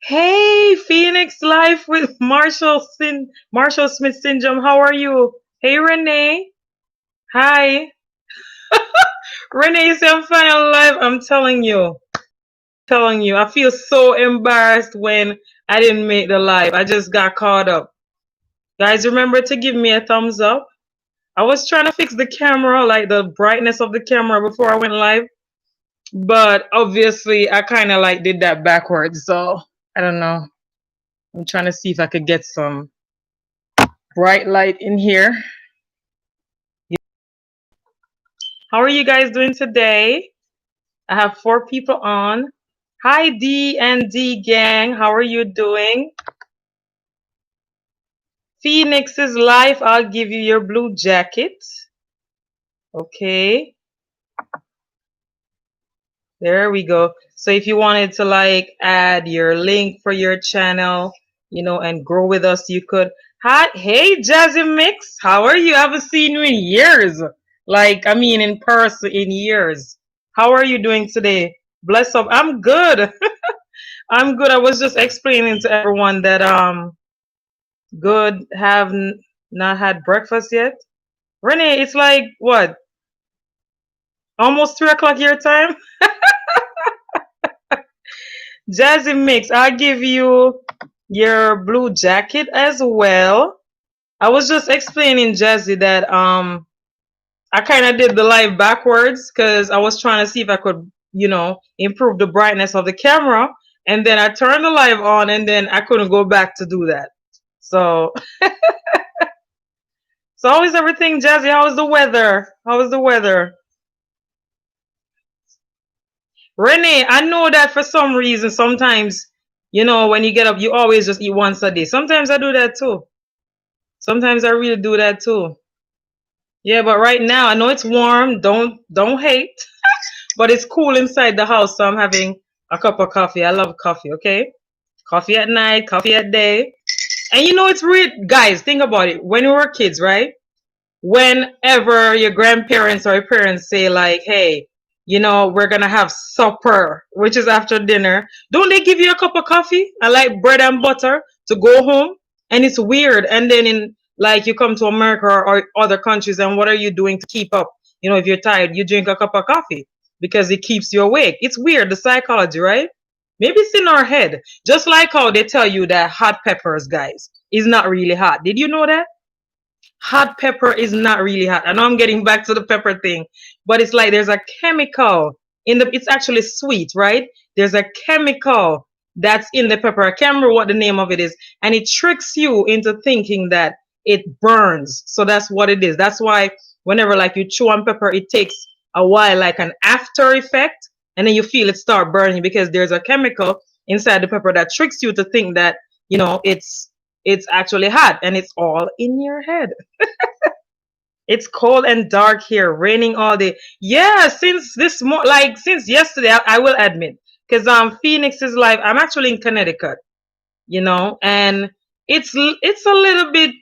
Hey, Phoenix Life with Marshall Smith syndrome. How are you? Hey, Renee. Hi, Renee. You say I'm fine alive. I'm telling you. I feel so embarrassed when I didn't make the live. I just got caught up. Guys, remember to give me a thumbs up. I was trying to fix the camera, like the brightness of the camera before I went live, but obviously I kind of like did that backwards. So I don't know. I'm trying to see if I could get some bright light in here. How are you guys doing today? I have 4 people on. Hi, D and D gang. How are you doing? Phoenix's life. I'll give you your blue jacket. Okay. There we go. So if you wanted to like add your link for your channel, and grow with us, you could. Hi, hey, Jazzy Mix. How are you? I haven't seen you in years. Like, I mean, in person in years. How are you doing today? Bless up. I'm good. I'm good. I was just explaining to everyone that good have not had breakfast yet. Renee, it's like what? Almost 3 o'clock your time? Jazzy Mix, I'll give you your blue jacket as well. I was just explaining Jazzy that I kind of did the live backwards because I was trying to see if I could, improve the brightness of the camera, and then I turned the live on and then I couldn't go back to do that. So so how is everything, Jazzy? How is the weather? How is the weather? Renee, I know that for some reason sometimes, when you get up you always just eat once a day. Sometimes I do that too. Sometimes I really do that too. Yeah, but right now I know it's warm. Don't hate. But it's cool inside the house, so I'm having a cup of coffee. I love coffee, okay? Coffee at night, coffee at day. And it's weird, guys, think about it. When we were kids, right? Whenever your grandparents or your parents say like, hey, we're gonna have supper, which is after dinner, don't they give you a cup of coffee and like bread and butter to go home? And it's weird. And then in like you come to America or other countries, and what are you doing to keep up? If you're tired, you drink a cup of coffee because it keeps you awake. It's weird, the psychology, right? Maybe it's in our head. Just like how they tell you that hot peppers, guys, is not really hot. Did you know that? Hot pepper is not really hot. I know I'm getting back to the pepper thing, but it's like there's a chemical it's actually sweet, right? There's a chemical that's in the pepper. I can't remember what the name of it is. And it tricks you into thinking that it burns. So that's what it is. That's why whenever like you chew on pepper, it takes a while, like an after effect, and then you feel it start burning because there's a chemical inside the pepper that tricks you to think that, it's actually hot, and it's all in your head. It's cold and dark here, raining all day. Yeah, since yesterday, I will admit, because Phoenix is live. I'm actually in Connecticut, and it's a little bit,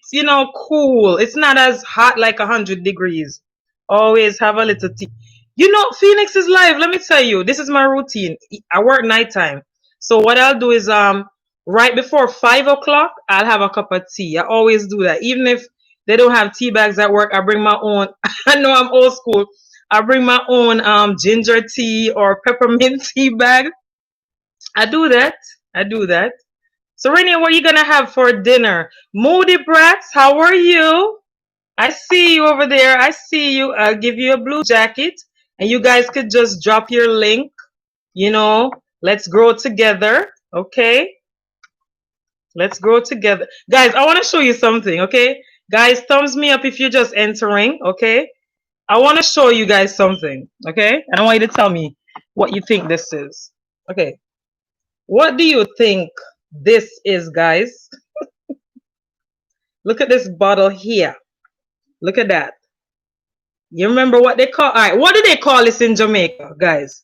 cool. It's not as hot like 100 degrees. Always have a little tea. Phoenix is live. Let me tell you, this is my routine. I work nighttime, so what I'll do is right before 5 o'clock, I'll have a cup of tea. I always do that, even if they don't have tea bags at work. I bring my own. I know I'm old school. I bring my own ginger tea or peppermint tea bag. I do that. I do that. So, Renee, what are you gonna have for dinner? Moody Brats, how are you? I see you over there. I see you. I'll give you a blue jacket, and you guys could just drop your link. You know, let's grow together. Okay, let's grow together, guys. I want to show you something. Okay, guys, thumbs me up if you're just entering. Okay, I want to show you guys something. Okay, and I want you to tell me what you think this is. Okay, What do you think this is, guys? Look at this bottle here. Look at that. You remember what they call? All right, what do they call this in Jamaica, guys?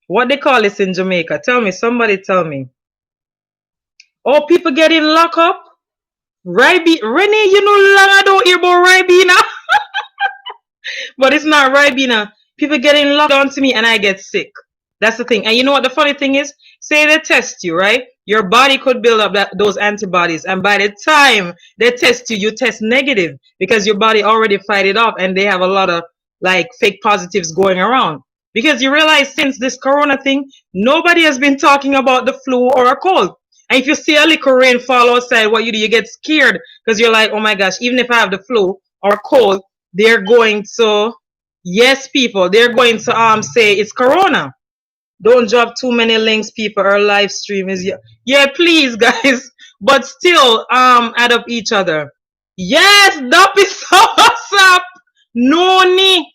What they call this in Jamaica? Tell me. Somebody tell me. Oh, people getting locked up. Renee, you know long I don't hear about Ribena, but it's not Ribena. People getting locked onto me and I get sick. That's the thing. And you know what the funny thing is? Say they test you, right? Your body could build up those antibodies, and by the time they test you, you test negative because your body already fight it off, and they have a lot of like fake positives going around. Because you realize since this corona thing, nobody has been talking about the flu or a cold. And if you see a little rain fall outside, what you do, you get scared because you're like, oh my gosh, even if I have the flu or cold, they're going to, yes, people, they're going to say it's corona. Don't drop too many links, people. Our live stream is yeah, please, guys. But still, add up each other. Yes, that is so up. Noni.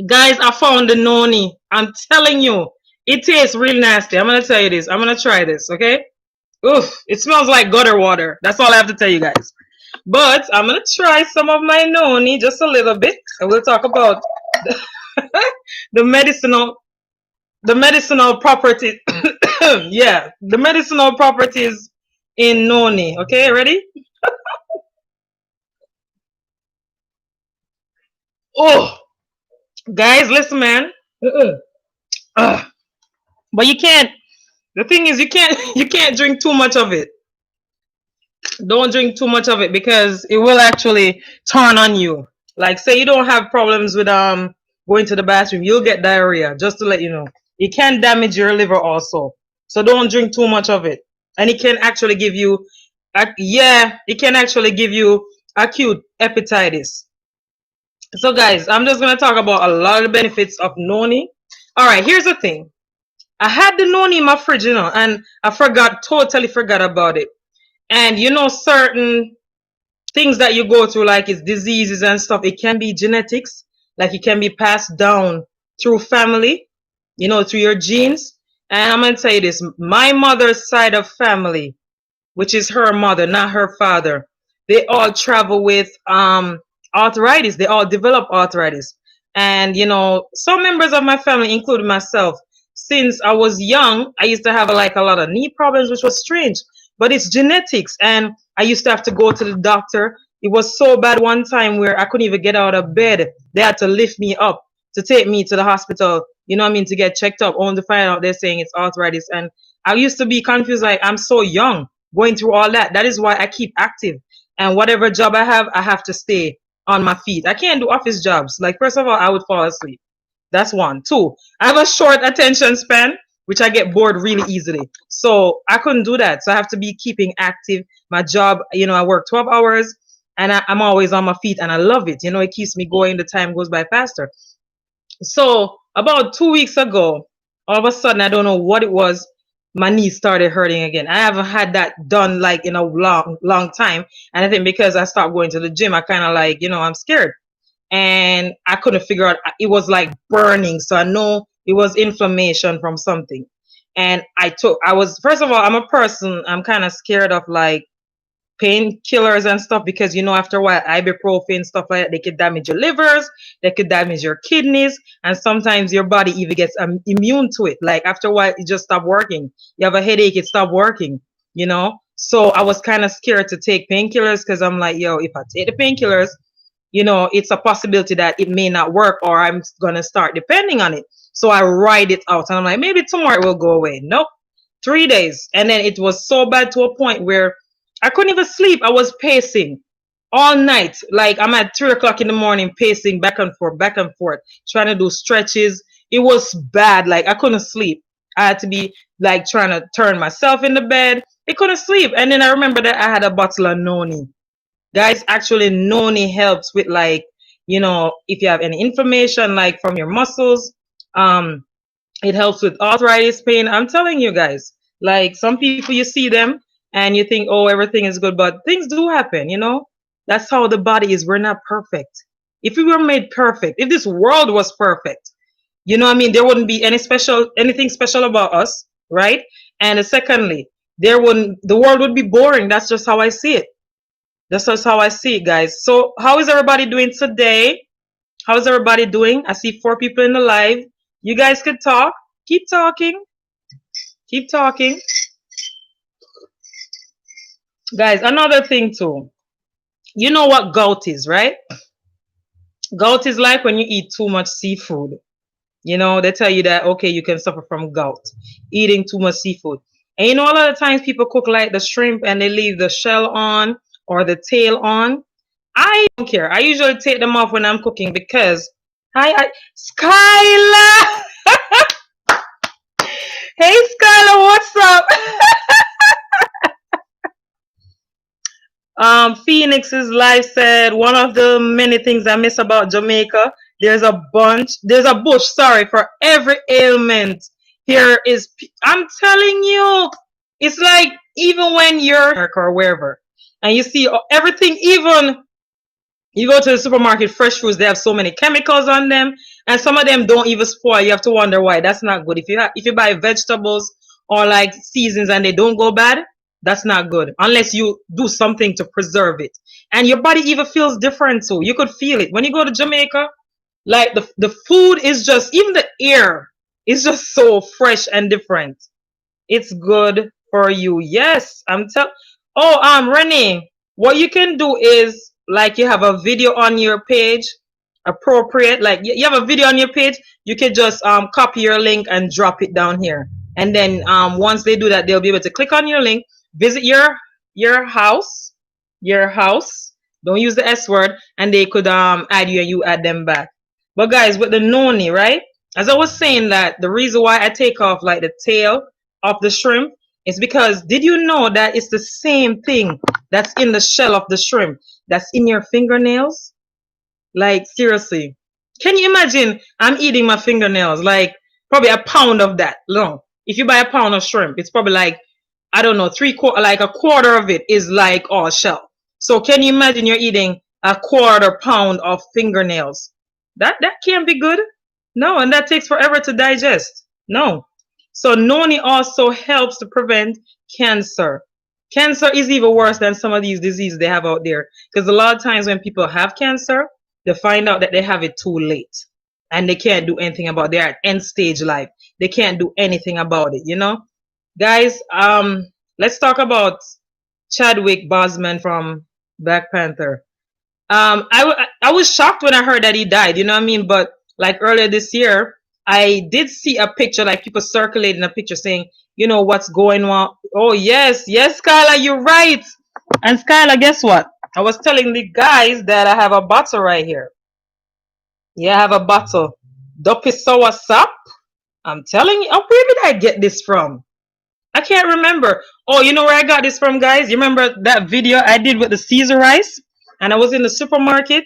Guys, I found the noni. I'm telling you, it tastes real nasty. I'm gonna tell you this. I'm gonna try this, okay? Oof, it smells like gutter water. That's all I have to tell you guys. But I'm gonna try some of my noni just a little bit. And we'll talk about the medicinal properties. Yeah, the medicinal properties in noni. Okay, ready? Oh, guys, listen, man. Ugh. But you can't. The thing is, you can't. You can't drink too much of it. Don't drink too much of it because it will actually turn on you. Like, say you don't have problems with going to the bathroom, you'll get diarrhea. Just to let you know, it can damage your liver also. So don't drink too much of it, and it can actually give you, yeah, it can actually give you acute hepatitis. So guys, I'm just gonna talk about a lot of the benefits of noni. All right, here's the thing. I had the noni in my fridge, and I totally forgot about it. And certain things that you go through, like it's diseases and stuff, it can be genetics, like it can be passed down through family, through your genes. And I'm going to tell you this, my mother's side of family, which is her mother, not her father, they all travel with arthritis. They all develop arthritis. And, some members of my family, including myself, since I was young, I used to have like a lot of knee problems, which was strange, but it's genetics. And I used to have to go to the doctor. It was so bad one time where I couldn't even get out of bed. They had to lift me up to take me to the hospital, to get checked up, only to find out they're saying it's arthritis. And I used to be confused, like, I'm so young going through all that. That is why I keep active. And whatever job I have to stay on my feet. I can't do office jobs. Like, first of all, I would fall asleep. That's one. Two, I have a short attention span, which I get bored really easily. So I couldn't do that. So I have to be keeping active. My job, I work 12 hours and I'm always on my feet and I love it. It keeps me going. The time goes by faster. So about 2 weeks ago, all of a sudden, I don't know what it was, my knees started hurting again. I haven't had that done like in a long, long time. And I think because I stopped going to the gym, I kind of like, I'm scared. And I couldn't figure out, it was like burning. So I know it was inflammation from something. And first of all, I'm a person, I'm kind of scared of like painkillers and stuff because after a while ibuprofen, stuff like that, they could damage your livers, they could damage your kidneys, and sometimes your body even gets immune to it. Like after a while it just stopped working. You have a headache, it stopped working. So I was kind of scared to take painkillers because I'm like, yo, if I take the painkillers, it's a possibility that it may not work or I'm gonna start depending on it. So I ride it out and I'm like, maybe tomorrow it will go away. Nope. 3 days. And then it was so bad to a point where I couldn't even sleep. I was pacing all night. Like I'm at 3 o'clock in the morning, pacing back and forth, trying to do stretches. It was bad. Like I couldn't sleep. I had to be like trying to turn myself in the bed. I couldn't sleep. And then I remember that I had a bottle of noni. Guys, actually noni helps with like, if you have any inflammation, like from your muscles, it helps with arthritis pain. I'm telling you guys, like some people, you see them and you think, oh, everything is good, but things do happen, That's how the body is. We're not perfect. If we were made perfect, if this world was perfect, there wouldn't be anything special about us, right? And secondly, the world would be boring. That's just how I see it. That's just how I see it, guys. So how is everybody doing today? How is everybody doing? I see 4 people in the live. You guys could talk. Keep talking. Keep talking. Guys, another thing too. You know what gout is, right? Gout is like when you eat too much seafood. You know, they tell you that, okay, you can suffer from gout, eating too much seafood. And you know, a lot of times people cook like the shrimp and they leave the shell on or the tail on. I don't care. I usually take them off when I'm cooking because, Skylar! Hey, Skylar, what's up? Phoenix's life said, one of the many things I miss about Jamaica, there's a bush, sorry, for every ailment. I'm telling you, it's like even when you're or wherever, and you see everything, even you go to the supermarket, fresh fruits, they have so many chemicals on them, and some of them don't even spoil. You have to wonder why. That's not good. If you buy vegetables or like seasons and they don't go bad, that's not good unless you do something to preserve it. And your body even feels different too. You could feel it when you go to Jamaica. Like the food is just, even the air is just so fresh and different. It's good for you. Yes, I'm tell. Oh, Renee, what you can do is like you have a video on your page, appropriate. Like you have a video on your page, you can just copy your link and drop it down here. And then once they do that, they'll be able to click on your link, visit your house, your house. Don't use the S word, and they could add you and you add them back. But guys, with the noni, right? As I was saying, that the reason why I take off like the tail of the shrimp is because, did you know that it's the same thing that's in the shell of the shrimp that's in your fingernails? Like seriously, can you imagine? I'm eating my fingernails, like probably a pound of that. No, if you buy a pound of shrimp, it's probably like, I don't know, like a quarter of it is like all shell. So can you imagine you're eating a quarter pound of fingernails? That can't be good. No, and that takes forever to digest. No. So noni also helps to prevent cancer. Cancer is even worse than some of these diseases they have out there. Because a lot of times when people have cancer, they find out that they have it too late. And they can't do anything about it. They're at end stage life. They can't do anything about it, you know? Guys, let's talk about Chadwick Boseman from Black Panther. I was shocked when I heard that he died, you know what I mean? But like earlier this year, I did see a picture, like people circulating a picture saying, you know, what's going on. Oh, yes, yes, Skylar, you're right. And Skylar, guess what? I was telling the guys that I have a bottle right here. Yeah, I have a bottle. Duppy sour sap. I'm telling you, oh, where did I get this from? I can't remember. Oh, you know where I got this from, guys? You remember that video I did with the Caesar rice? And I was in the supermarket.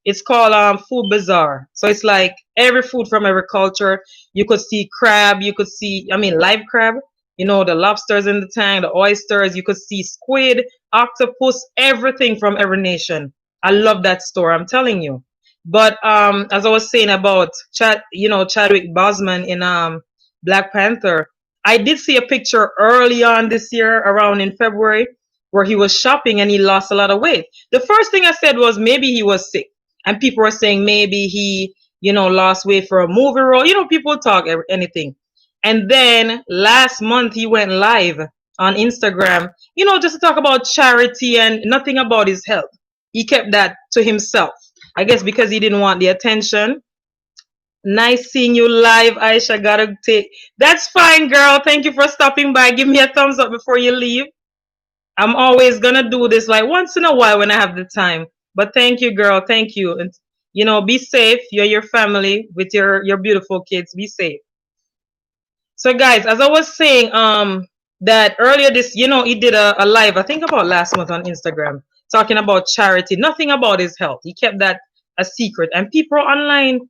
It's called Food Bazaar. So it's like every food from every culture. You could see crab. You could see, I mean, live crab. You know, the lobsters in the tank, the oysters. You could see squid, octopus, everything from every nation. I love that store. I'm telling you. But as I was saying about Chadwick Boseman in Black Panther, I did see a picture early on this year, around in February, where he was shopping and he lost a lot of weight. The first thing I said was maybe he was sick. And people were saying maybe he, lost weight for a movie role. You know, people talk anything. And then last month he went live on Instagram, just to talk about charity and nothing about his health. He kept that to himself. I guess because he didn't want the attention. Nice seeing you live, Aisha. Gotta take. That's fine, girl. Thank you for stopping by. Give me a thumbs up before you leave. I'm always gonna do this like once in a while when I have the time. But thank you, girl. Thank you. And be safe. You and your family with your beautiful kids. Be safe. So guys, as I was saying, that earlier this, he did a live, I think about last month on Instagram, talking about charity, nothing about his health. He kept that a secret. And people online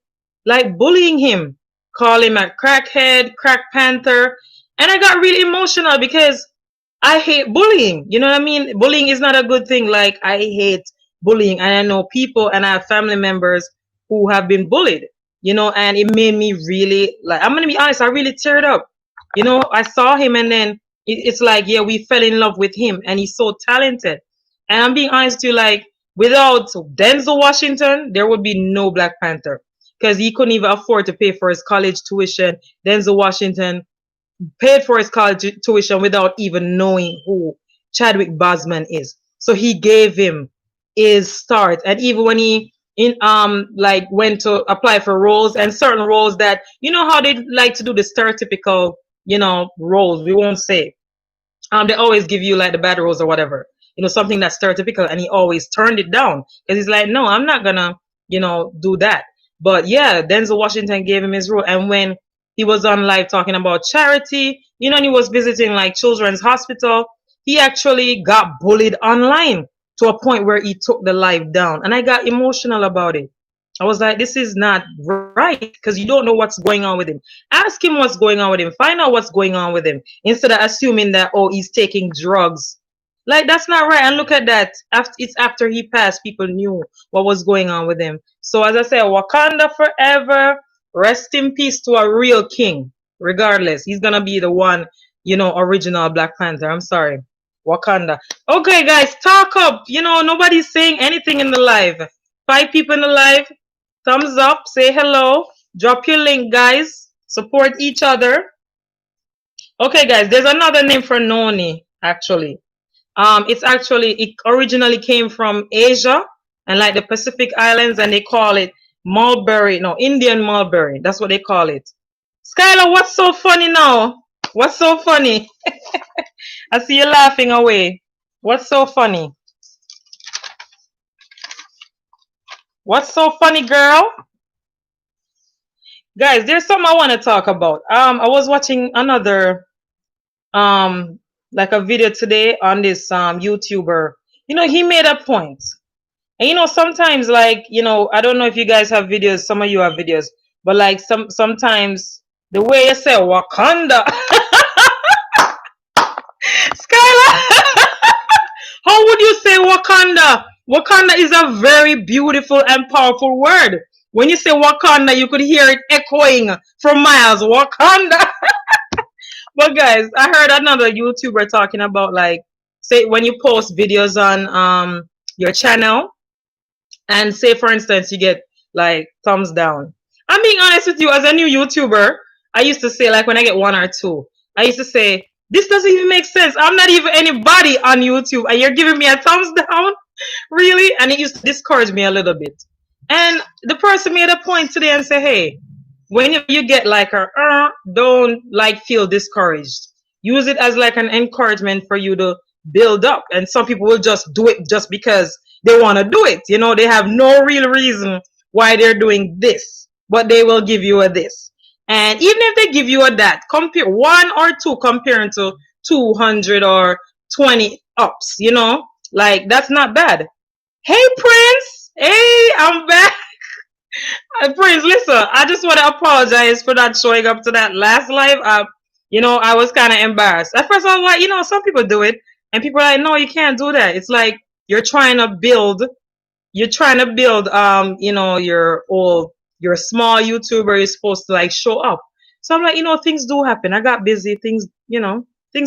like bullying him, call him a crackhead, crack panther. And I got really emotional because I hate bullying. You know what I mean? Bullying is not a good thing. Like I hate bullying. And I know people and I have family members who have been bullied, and it made me really, like, I'm going to be honest, I really teared up. I saw him and then It's like, yeah, we fell in love with him and he's so talented. And I'm being honest with you, like, without Denzel Washington, there would be no Black Panther because he couldn't even afford to pay for his college tuition. Denzel Washington paid for his college tuition without even knowing who Chadwick Boseman is. So he gave him his start. And even when he in like went to apply for roles and certain roles that you know how they like to do the stereotypical, roles, we won't say. They always give you like the bad roles or whatever. Something that's stereotypical, and he always turned it down because he's like, no, I'm not gonna, do that. But yeah, Denzel Washington gave him his role, and when he was on live talking about charity, and he was visiting like children's hospital, he actually got bullied online to a point where he took the live down, and I got emotional about it. I was like, this is not right because you don't know what's going on with him. Ask him what's going on with him. Find out what's going on with him instead of assuming that, oh, he's taking drugs. Like, that's not right. And look at that. It's after he passed, people knew what was going on with him. So, as I said, Wakanda forever. Rest in peace to a real king. Regardless, he's going to be the one, original Black Panther. I'm sorry. Wakanda. Okay, guys, talk up. Nobody's saying anything in the live. 5 people in the live. Thumbs up, say hello, drop your link, guys. Support each other. Okay, guys, there's another name for Noni, actually. It originally came from Asia and like the Pacific Islands, and they call it mulberry. No, Indian mulberry. That's what they call it. Skylar, what's so funny now? What's so funny? I see you laughing away. What's so funny? What's so funny, girl? Guys, there's something I want to talk about. I was watching another like a video today on this YouTuber. He made a point. And sometimes like, I don't know if you guys have videos, some of you have videos, but like sometimes the way you say Wakanda, Skylar, how would you say Wakanda? Wakanda is a very beautiful and powerful word. When you say Wakanda, you could hear it echoing from miles. Wakanda. But guys, I heard another YouTuber talking about like, say when you post videos on your channel, and say for instance you get like thumbs down. I'm being honest with you, as a new YouTuber, I used to say like when I get 1 or 2, I used to say, this doesn't even make sense. I'm not even anybody on YouTube and you're giving me a thumbs down? Really? And it used to discourage me a little bit. And the person made a point today and say, hey, when you get like don't like feel discouraged. Use it as like an encouragement for you to build up. And some people will just do it just because they want to do it. They have no real reason why they're doing this, but they will give you a this. And even if they give you a that, compare 1 or 2 comparing to 200 or 20 ups, like that's not bad. Hey, Prince. Hey, I'm back. Prince, listen, I just want to apologize for not showing up to that last live. I was kind of embarrassed. At first, I was like, some people do it, and people are like, no, you can't do that. It's like you're trying to build, your small YouTuber is supposed to like show up. So I'm like, things do happen. I got busy. Things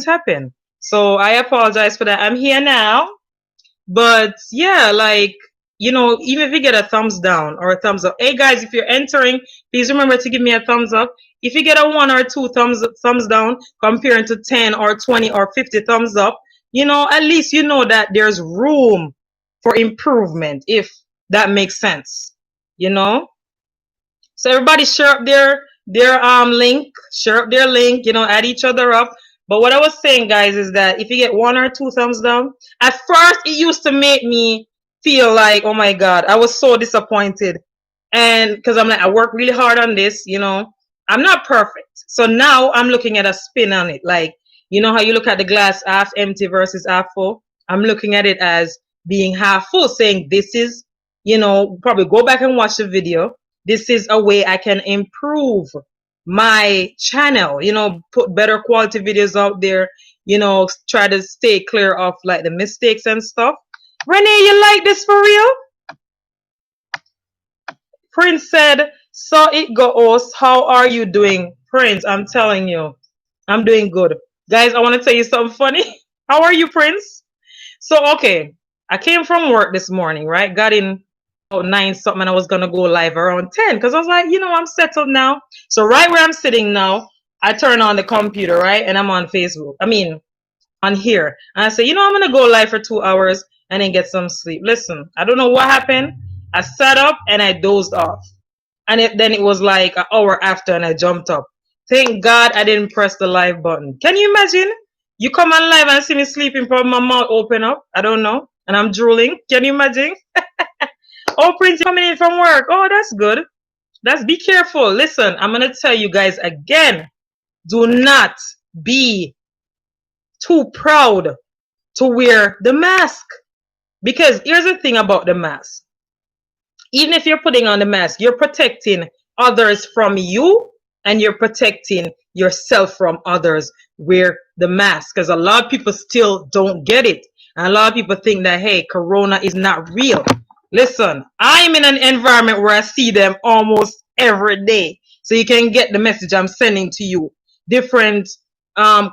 happen. So I apologize for that. I'm here now. But yeah, like, even if you get a thumbs down or a thumbs up, hey guys, if you're entering, please remember to give me a thumbs up. If you get a 1 or 2 thumbs down comparing to 10 or 20 or 50 thumbs up, at least you know that there's room for improvement, if that makes sense. So everybody share up their link, add each other up. But what I was saying, guys, is that if you get 1 or 2 thumbs down, at first it used to make me feel like, oh my God, I was so disappointed. And because I'm like, I work really hard on this, I'm not perfect. So now I'm looking at a spin on it. Like, how you look at the glass half empty versus half full? I'm looking at it as being half full, saying this is, probably go back and watch the video. This is a way I can improve my channel, put better quality videos out there, try to stay clear of like the mistakes and stuff. Renee, you like this for real? Prince said, so it goes. How are you doing? Prince, I'm telling you, I'm doing good. Guys, I want to tell you something funny. How are you, Prince? So, okay, I came from work this morning, right? Got in about 9 something and I was going to go live around 10 because I was like, I'm settled now. So, right where I'm sitting now, I turn on the computer, right? And I'm on Facebook. I mean, on here. And I say, I'm going to go live for 2 hours and then get some sleep. Listen, I don't know what happened. I sat up and I dozed off. And then it was like an hour after and I jumped up. Thank God I didn't press the live button. Can you imagine? You come on live and see me sleeping, probably my mouth open up. I don't know. And I'm drooling. Can you imagine? Oh, Prince, you're coming in from work. Oh, that's good. Be careful. Listen, I'm going to tell you guys again. Do not be too proud to wear the mask. Because here's the thing about the mask. Even if you're putting on the mask, you're protecting others from you and you're protecting yourself from others. Wear the mask because a lot of people still don't get it. And a lot of people think that, hey, Corona is not real. Listen, I'm in an environment where I see them almost every day. So you can get the message I'm sending to you. Different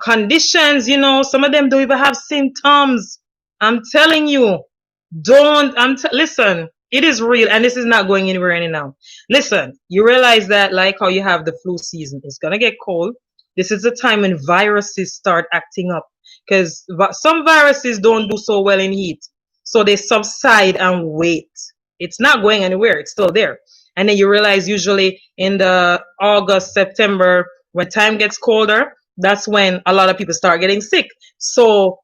conditions, some of them don't even have symptoms. I'm telling you, listen, it is real and this is not going anywhere any now. Listen, you realize that like how you have the flu season, it's gonna get cold. This is the time when viruses start acting up because some viruses don't do so well in heat, so they subside and wait. It's not going anywhere, it's still there. And then you realize usually in the August, September, when time gets colder, that's when a lot of people start getting sick. So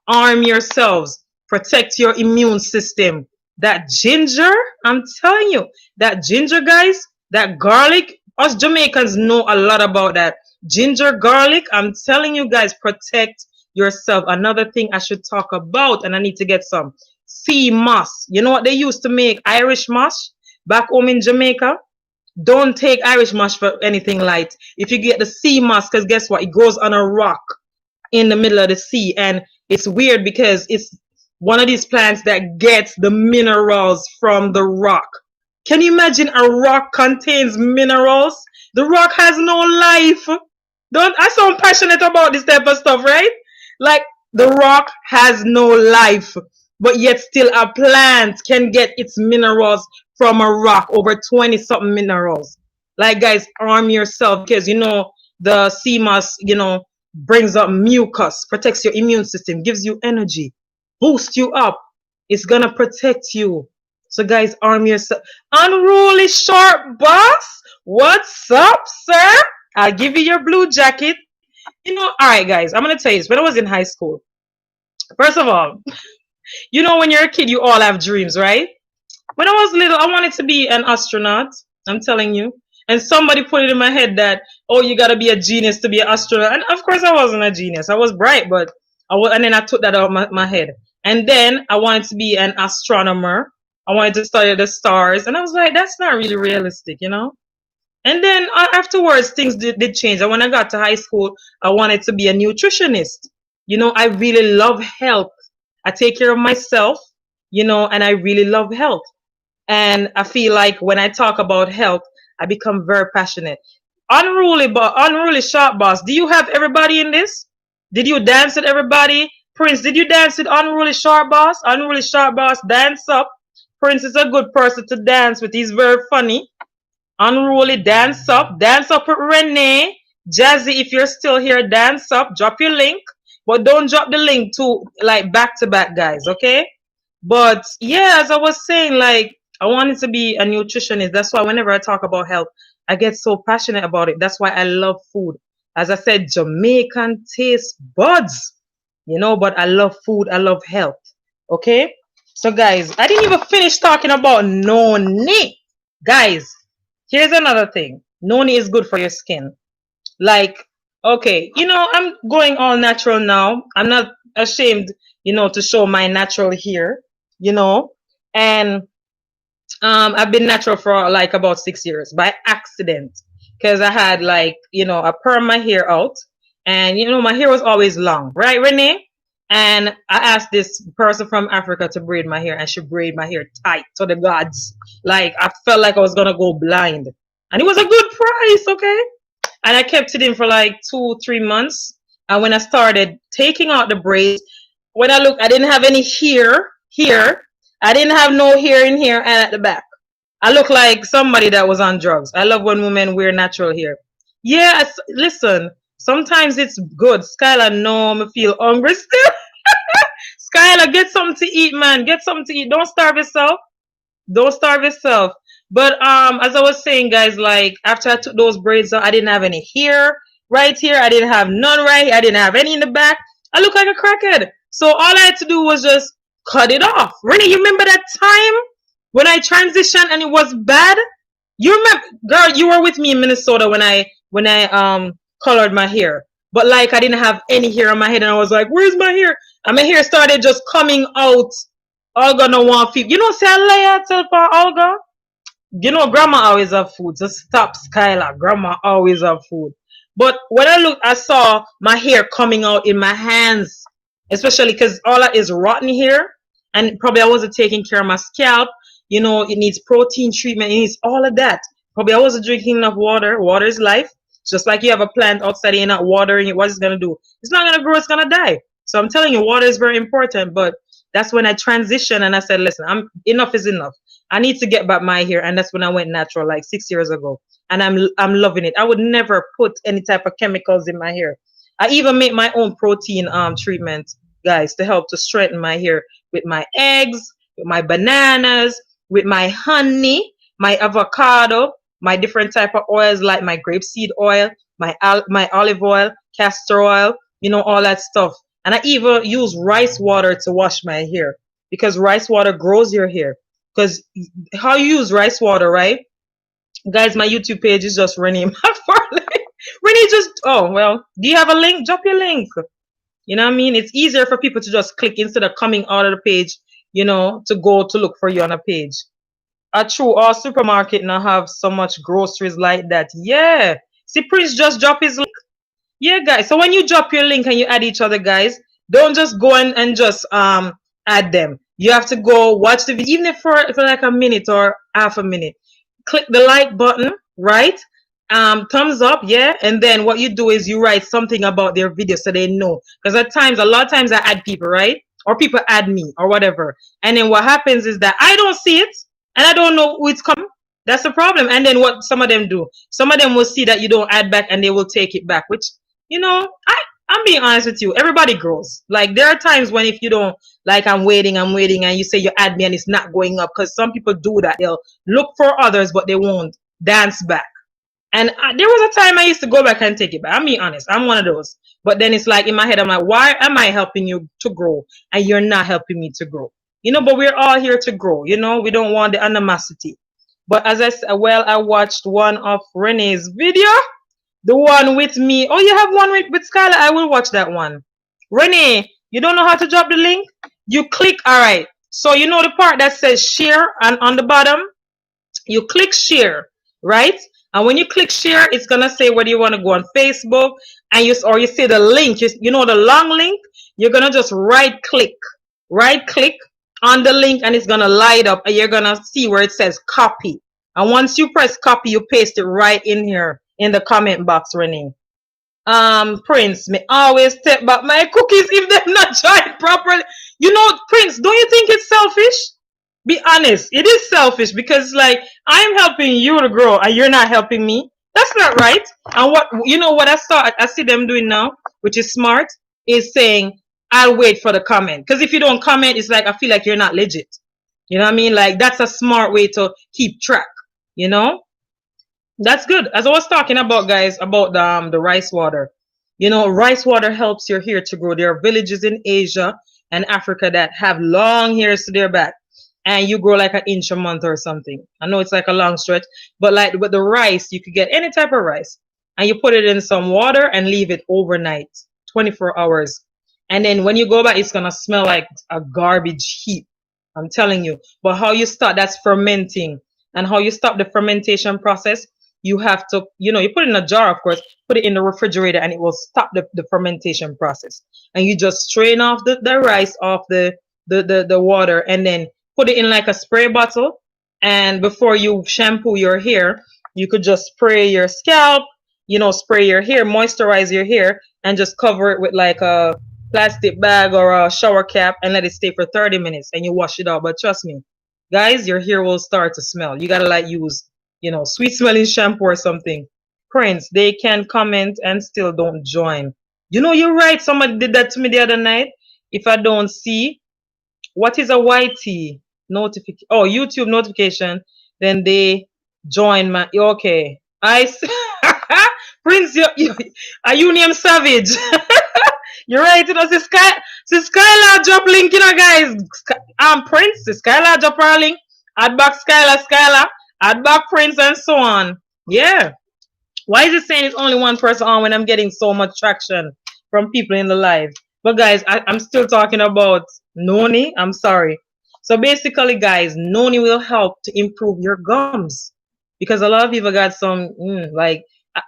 arm yourselves, protect your immune system. That ginger, I'm telling you, that ginger, guys, that garlic, us Jamaicans know a lot about that. Ginger, garlic, I'm telling you guys, protect yourself. Another thing I should talk about, and I need to get some sea moss. You know what they used to make? Irish moss back home in Jamaica. Don't take Irish moss for anything light. If you get the sea moss, because guess what? It goes on a rock in the middle of the sea. And it's weird because it's one of these plants that gets the minerals from the rock. Can you imagine a rock contains minerals? The rock has no life. Don't I sound passionate about this type of stuff, right? Like the rock has no life, but yet still a plant can get its minerals from a rock, over 20 something minerals. Like guys, arm yourself because the sea moss, brings up mucus, protects your immune system, gives you energy, boosts you up. It's gonna protect you. So guys, arm yourself. Unruly Sharp Boss, what's up, sir? I'll give you your blue jacket. All right, guys, I'm gonna tell you this. When I was in high school, first of all, when you're a kid, you all have dreams, right? When I was little, I wanted to be an astronaut. I'm telling you. And somebody put it in my head that, oh, you gotta be a genius to be an astronaut. And of course, I wasn't a genius. I was bright, but and then I took that out of my head. And then I wanted to be an astronomer. I wanted to study the stars. And I was like, that's not really realistic. And then afterwards, things did change. And when I got to high school, I wanted to be a nutritionist. I really love health. I take care of myself, and I really love health. And I feel like when I talk about health, I become very passionate. Unruly Sharp Boss, do you have everybody in this? Did you dance with everybody? Prince, did you dance with Unruly Sharp Boss? Unruly Sharp Boss, dance up. Prince is a good person to dance with. He's very funny. Unruly, dance up. Dance up with Renee. Jazzy, if you're still here, dance up. Drop your link. But don't drop the link to like back to back, guys, okay? But yeah, as I was saying, like I wanted to be a nutritionist. That's why whenever I talk about health, I get so passionate about it. That's why I love food. As I said, Jamaican taste buds, but I love food. I love health. Okay? So guys, I didn't even finish talking about noni. Guys, here's another thing. Noni is good for your skin. Like, okay, I'm going all natural now. I'm not ashamed, to show my natural hair. And I've been natural for like about 6 years by accident because I had I perm my hair out and my hair was always long, right, Renee? And I asked this person from Africa to braid my hair and she braided my hair tight to the gods. Like I felt like I was gonna go blind. And it was a good price, okay? And I kept it in for like 2-3 months. And when I started taking out the braids, when I looked, I didn't have any here. I didn't have no hair in here and at the back. I look like somebody that was on drugs. I love when women wear natural hair. Yeah, listen, sometimes it's good. Skylar, no, I feel hungry still. Skylar, get something to eat, man. Get something to eat. Don't starve yourself. Don't starve yourself. But as I was saying, guys, like after I took those braids out, I didn't have any hair right here. I didn't have none right here. I didn't have any in the back. I look like a crackhead. So all I had to do was just cut it off. Renee, you remember that time when I transitioned and it was bad? You remember, girl, you were with me in Minnesota when I colored my hair. But like I didn't have any hair on my head and I was like, where's my hair? And my hair started just coming out. Olga no want feet. You know, say I lie tell for Olga. You know, grandma always have food. Just stop, Skylar. Grandma always have food. But when I looked, I saw my hair coming out in my hands, especially because all that is rotten hair, and probably I wasn't taking care of my scalp. You know, it needs protein treatment. It needs all of that. Probably I wasn't drinking enough water. Water is life. Just like you have a plant outside and you're not watering it, what it's gonna do? It's not gonna grow. It's gonna die. So I'm telling you, water is very important. But that's when I transitioned and I said, listen, enough is enough. I need to get back my hair, and that's when I went natural, like 6 years ago, and I'm loving it. I would never put any type of chemicals in my hair. I even make my own protein treatment, guys, to help to straighten my hair with my eggs, with my bananas, with my honey, my avocado, my different type of oils like my grapeseed oil, my olive oil, castor oil, you know, all that stuff. And I even use rice water to wash my hair because rice water grows your hair. Because how you use rice water, right? Guys, my YouTube page is just Renee McFarlane. Renee just, oh, well, do you have a link? Drop your link. You know what I mean? It's easier for people to just click instead of coming out of the page, you know, to go to look for you on a page. True, our supermarket now have so much groceries like that. Yeah. See, Prince just drop his link. Yeah, guys. So when you drop your link and you add each other, guys, don't just go and just add them. You have to go watch the video, even if for like a minute or half a minute. Click the like button, right? Thumbs up, yeah. And then what you do is you write something about their video so they know. Because at times, a lot of times I add people, right? Or people add me or whatever. And then what happens is that I don't see it and I don't know who it's coming. That's the problem. And then what some of them do, some of them will see that you don't add back and they will take it back, which, you know, I'm being honest with you. Everybody grows. Like there are times when if you don't, like I'm waiting, and you say you add me and it's not going up, because some people do that. They'll look for others, but they won't dance back. And there was a time I used to go back and take it back. I'm being honest. I'm one of those. But then it's like in my head, I'm like, why am I helping you to grow and you're not helping me to grow? You know, but we're all here to grow. You know, we don't want the animosity. But as I said, well, I watched one of Renee's video. The one with me. Oh, you have one with Skylar? I will watch that one. Renee, you don't know how to drop the link? You click, all right. So you know the part that says share, and on the bottom, you click share, right? And when you click share, it's gonna say whether you want to go on Facebook and you see the link. You know the long link. You're gonna just right click on the link, and it's gonna light up, and you're gonna see where it says copy. And once you press copy, you paste it right in here in the comment box, Renee. Prince, me always take back my cookies if they're not dried properly. You know, Prince, don't you think it's selfish? Be honest, it is selfish because like I'm helping you to grow and you're not helping me. That's not right. And what you know what I see them doing now, which is smart, is saying I'll wait for the comment. Because if you don't comment, it's like I feel like you're not legit. You know what I mean? Like that's a smart way to keep track, you know? That's good. As I was talking about, guys, about the rice water. You know, rice water helps your hair to grow. There are villages in Asia and Africa that have long hairs to their back, and you grow like an inch a month or something. I know it's like a long stretch, but like with the rice, you could get any type of rice, and you put it in some water and leave it overnight, 24 hours. And then when you go back, it's gonna smell like a garbage heap. I'm telling you. But how you start, that's fermenting. And how you stop the fermentation process, you have to, you know, you put it in a jar, of course, put it in the refrigerator, and it will stop the fermentation process. And you just strain off the rice off the water, and then put it in like a spray bottle. And before you shampoo your hair, you could just spray your scalp, you know, spray your hair, moisturize your hair, and just cover it with like a plastic bag or a shower cap and let it stay for 30 minutes and you wash it out. But trust me, guys, your hair will start to smell. You gotta like use, sweet smelling shampoo or something. Prince, they can comment and still don't join. You're right. Somebody did that to me the other night. If I don't see, what is a YT notification? Oh, YouTube notification. Then they join my. Okay, Prince, are you named Savage? You're right. Skylar drop link, guys. Prince, Skylar drop our link. Add back Skylar, add back Prince, and so on. Yeah. Why is it saying it's only one person on when I'm getting so much traction from people in the live? But guys, I'm still talking about Noni. I'm sorry. So basically, guys, Noni will help to improve your gums because a lot of people got some like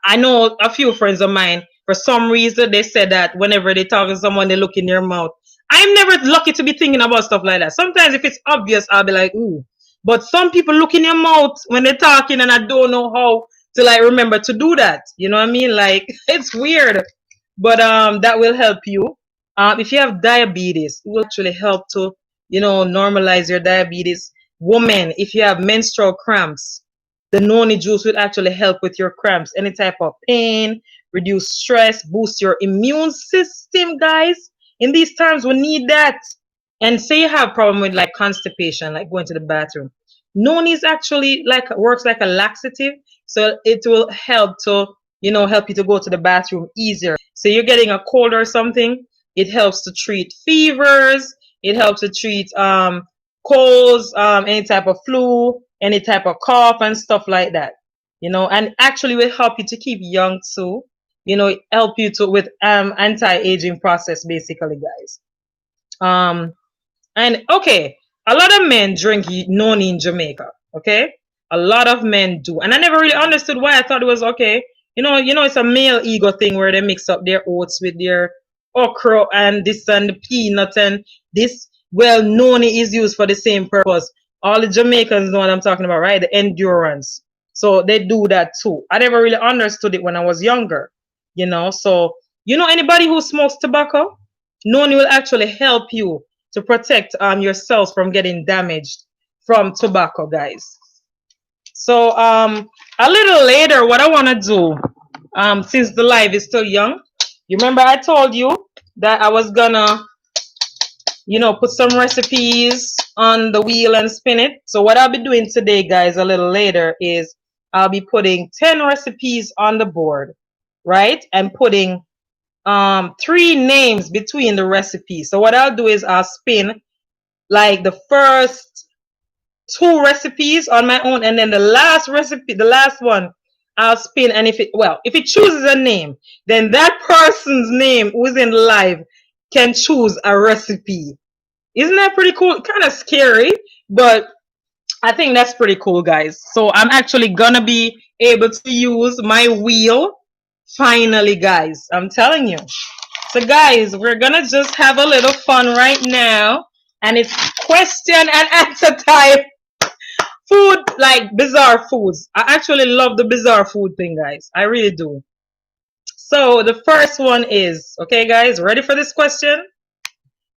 I know a few friends of mine. For some reason, they said that whenever they talk to someone, they look in their mouth. I'm never lucky to be thinking about stuff like that. Sometimes if it's obvious, I'll be like, ooh. But some people look in your mouth when they're talking, and I don't know how to like remember to do that. You know what I mean? Like it's weird, but that will help you. If you have diabetes, it will actually help to normalize your diabetes. Woman, if you have menstrual cramps, the noni juice will actually help with your cramps, any type of pain, reduce stress, boost your immune system, guys. In these times, we need that. And say you have problem with like constipation, like going to the bathroom. Noni is actually like works like a laxative, so it will help to help you to go to the bathroom easier. So you're getting a cold or something, it helps to treat fevers, it helps to treat colds, any type of flu, any type of cough and stuff like that. And actually will help you to keep young too. Help you to with anti-aging process basically, guys. And okay, a lot of men drink noni in Jamaica. Okay, a lot of men do, and I never really understood why. I thought it was okay. It's a male ego thing where they mix up their oats with their okra and this and the peanut and this. Well, noni is used for the same purpose. All the Jamaicans know what I'm talking about, right? The endurance. So they do that too. I never really understood it when I was younger. So anybody who smokes tobacco, noni will actually help you to protect your cells from getting damaged from tobacco, guys. So a little later, what I want to do, since the live is still young, you remember I told you that I was gonna put some recipes on the wheel and spin it. So what I'll be doing today, guys, a little later is I'll be putting 10 recipes on the board, right? And putting 3 names between the recipes. So what I'll do is I'll spin like the first 2 recipes on my own, and then the last recipe, the last one, I'll spin. And if it chooses a name, then that person's name who's in live can choose a recipe. Isn't that pretty cool? Kind of scary, but I think that's pretty cool, guys. So I'm actually gonna be able to use my wheel finally, guys. I'm telling you. So guys, we're gonna just have a little fun right now, and it's question and answer time. Food, like bizarre foods. I actually love the bizarre food thing, guys. I really do. So the first one is, okay guys, ready for this question?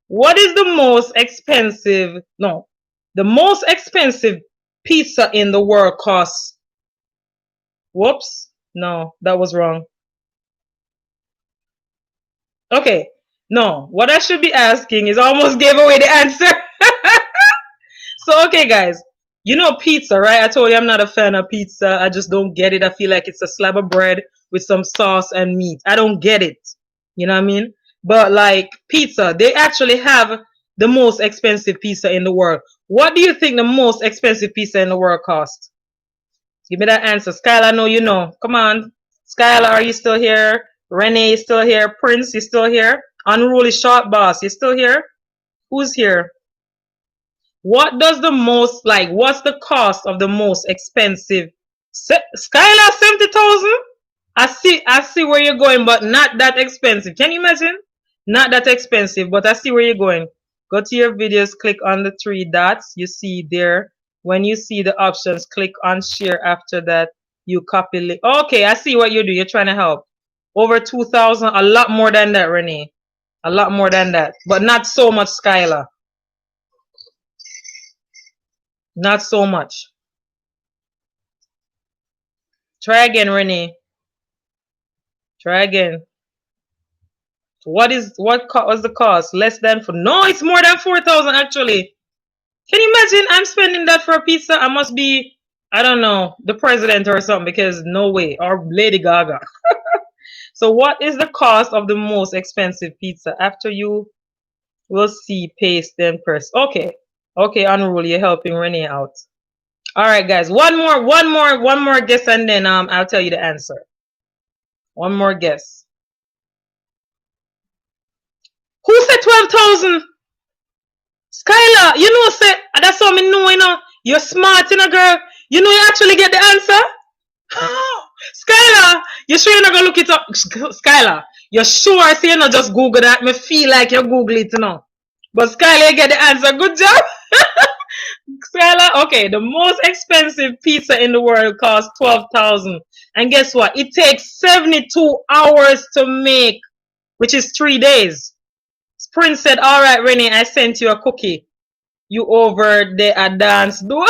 What is the most expensive, no, the most expensive pizza in the world costs? Whoops, no, that was wrong. Okay, no, what I should be asking is almost gave away the answer. So, okay, guys, pizza, right? I told you I'm not a fan of pizza. I just don't get it. I feel like it's a slab of bread with some sauce and meat. I don't get it. You know what I mean? But like pizza, they actually have the most expensive pizza in the world. What do you think the most expensive pizza in the world costs? Give me that answer. Skylar, I know you know. Come on. Skylar, are you still here? Renee is still here. Prince, you still here? Unruly Short Boss, you still here? Who's here? What does the most like? What's the cost of the most expensive? Skylar 70,000. I see where you're going, but not that expensive. Can you imagine? Not that expensive, but I see where you're going. Go to your videos, click on the 3 dots you see there. When you see the options, click on share. After that, you copy link. Okay, I see what you do. You're trying to help. Over 2,000. A lot more than that, Renee. A lot more than that. But not so much, Skylar. Not so much. Try again, Renee. Try again. What was the cost? Less than for no, it's more than 4,000 actually. Can you imagine I'm spending that for a pizza? I must be, I don't know, the president or something, because no way. Or Lady Gaga. So what is the cost of the most expensive pizza? After you will see, paste, then press. Okay. Okay, Unruly, you're helping Renee out. All right, guys. One more guess, and then I'll tell you the answer. One more guess. Who said 12,000? Skylar, you know, say that's how me know, you know. You're smart, you know, girl. You know, you actually get the answer. Skylar, you sure you're not gonna look it up? Skylar, you're sure? So you're not just Google that. Me feel like you Google it, you know. But Skylar, you get the answer. Good job. Skylar, okay. The most expensive pizza in the world costs 12,000. And guess what? It takes 72 hours to make, which is 3 days. Prince said, all right, Renee, I sent you a cookie. You over there a dance do.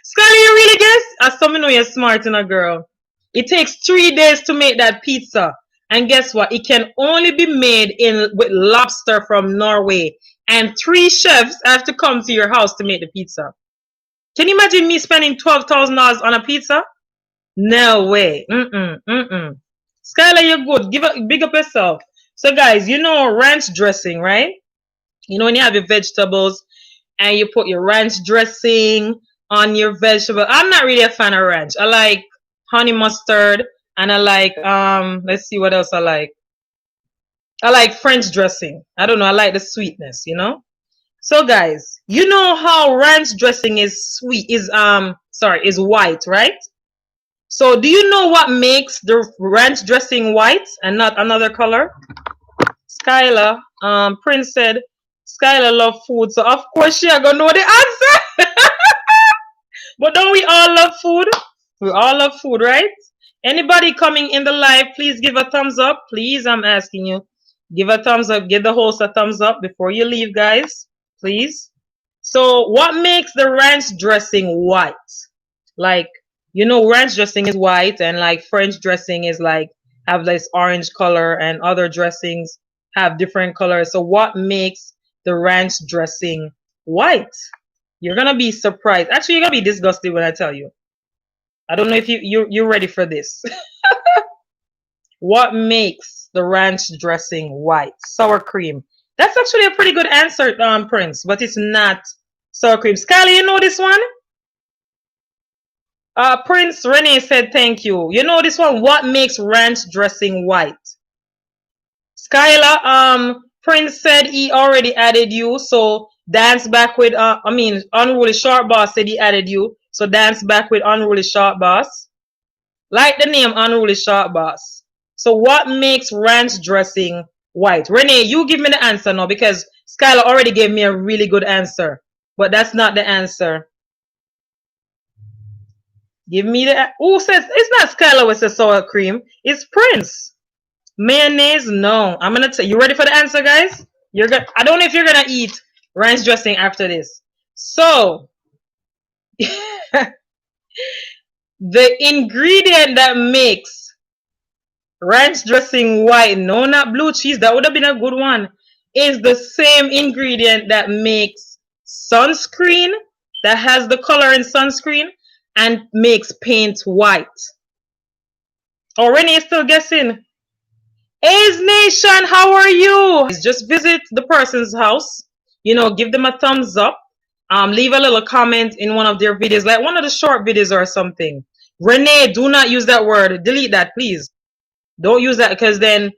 Scully, you really guess? As some know you're smart in a girl. It takes 3 days to make that pizza. And guess what? It can only be made with lobster from Norway. And 3 chefs have to come to your house to make the pizza. Can you imagine me spending $12,000 on a pizza? No way. Skylar, you're good. Big up yourself. So guys, you know ranch dressing, right? You know when you have your vegetables and you put your ranch dressing on your vegetable. I'm not really a fan of ranch. I like honey mustard, and I like let's see what else I like. I like French dressing. I don't know, I like the sweetness, you know? So guys, you know how ranch dressing is is white, right? So do you know what makes the ranch dressing white and not another color? Skylar, Prince said, Skylar love food, so of course she gonna know the answer. But don't we all love food? We all love food, right? Anybody coming in the live, please give a thumbs up. Please, I'm asking you. Give a thumbs up. Give the host a thumbs up before you leave, guys. Please. So what makes the ranch dressing white? Like, you know, ranch dressing is white, and like French dressing is like have this orange color, and other dressings have different colors. So what makes the ranch dressing white? You're gonna be surprised. Actually, you're gonna be disgusted when I tell you. I don't know if you're ready for this. What makes the ranch dressing white? Sour cream. That's actually a pretty good answer, Prince, but it's not sour cream. Skyly, you know this one? Prince Renee said thank you. You know this one? What makes ranch dressing white? Skylar, Prince said he already added you, so dance back with Unruly Short Boss said he added you, so dance back with Unruly Short Boss. Like the name Unruly Short Boss. So what makes ranch dressing white? Renee, you give me the answer now, because Skylar already gave me a really good answer, but that's not the answer. Give me the who says it's not Skylar with the sour cream, it's Prince. Mayonnaise, no. I'm gonna tell you ready for the answer, guys? I don't know if you're gonna eat ranch dressing after this. So the ingredient that makes ranch dressing white, no, not blue cheese, that would have been a good one, is the same ingredient that makes sunscreen, that has the color in sunscreen, and makes paint white. Oh, Renee is still guessing. A's Nation, how are you? Just visit the person's house, you know, give them a thumbs up, leave a little comment in one of their videos, like one of the short videos or something. Renee, do not use that word. Delete that, please. Don't use that, because then,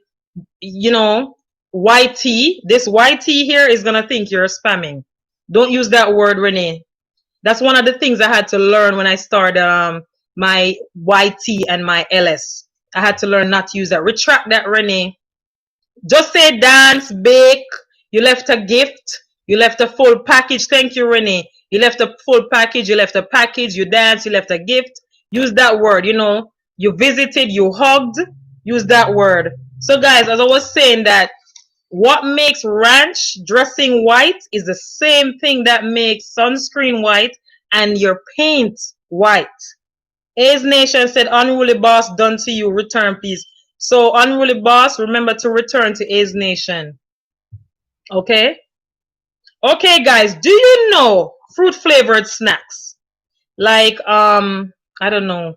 you know, YT, this YT here is going to think you're spamming. Don't use that word, Renee. That's one of the things I had to learn when I started my YT and my LS. I had to learn not to use that. Retract that, Renee. Just say dance, bake. You left a gift. You left a full package. Thank you, Renee. You left a full package. You left a package. You danced. You left a gift. Use that word. You know, you visited. You hugged. Use that word. So guys, as I was saying that what makes ranch dressing white is the same thing that makes sunscreen white and your paint white. A's Nation said, unruly boss, done to you, return please. So unruly boss, remember to return to A's Nation. Okay? Okay, guys, do you know fruit flavored snacks? Like, I don't know,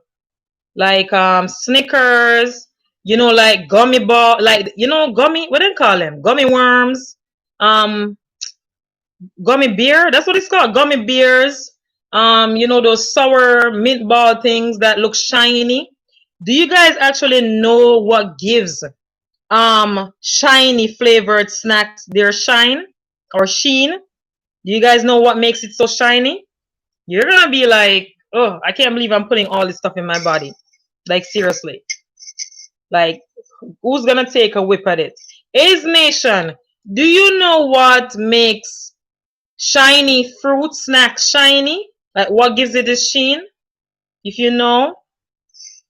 like Snickers, you know, like gummy ball, like, you know, gummy, what do you call them? Gummy worms, um, gummy beer, that's what it's called, gummy beers, you know, those sour mint ball things that look shiny. Do you guys actually know what gives shiny flavored snacks their shine or sheen? Do you guys know what makes it so shiny? You're gonna be like, oh, I can't believe I'm putting all this stuff in my body. Like, seriously. Like, who's gonna take a whip at it? A's Nation, do you know what makes shiny fruit snacks shiny? Like, what gives it a sheen? If you know.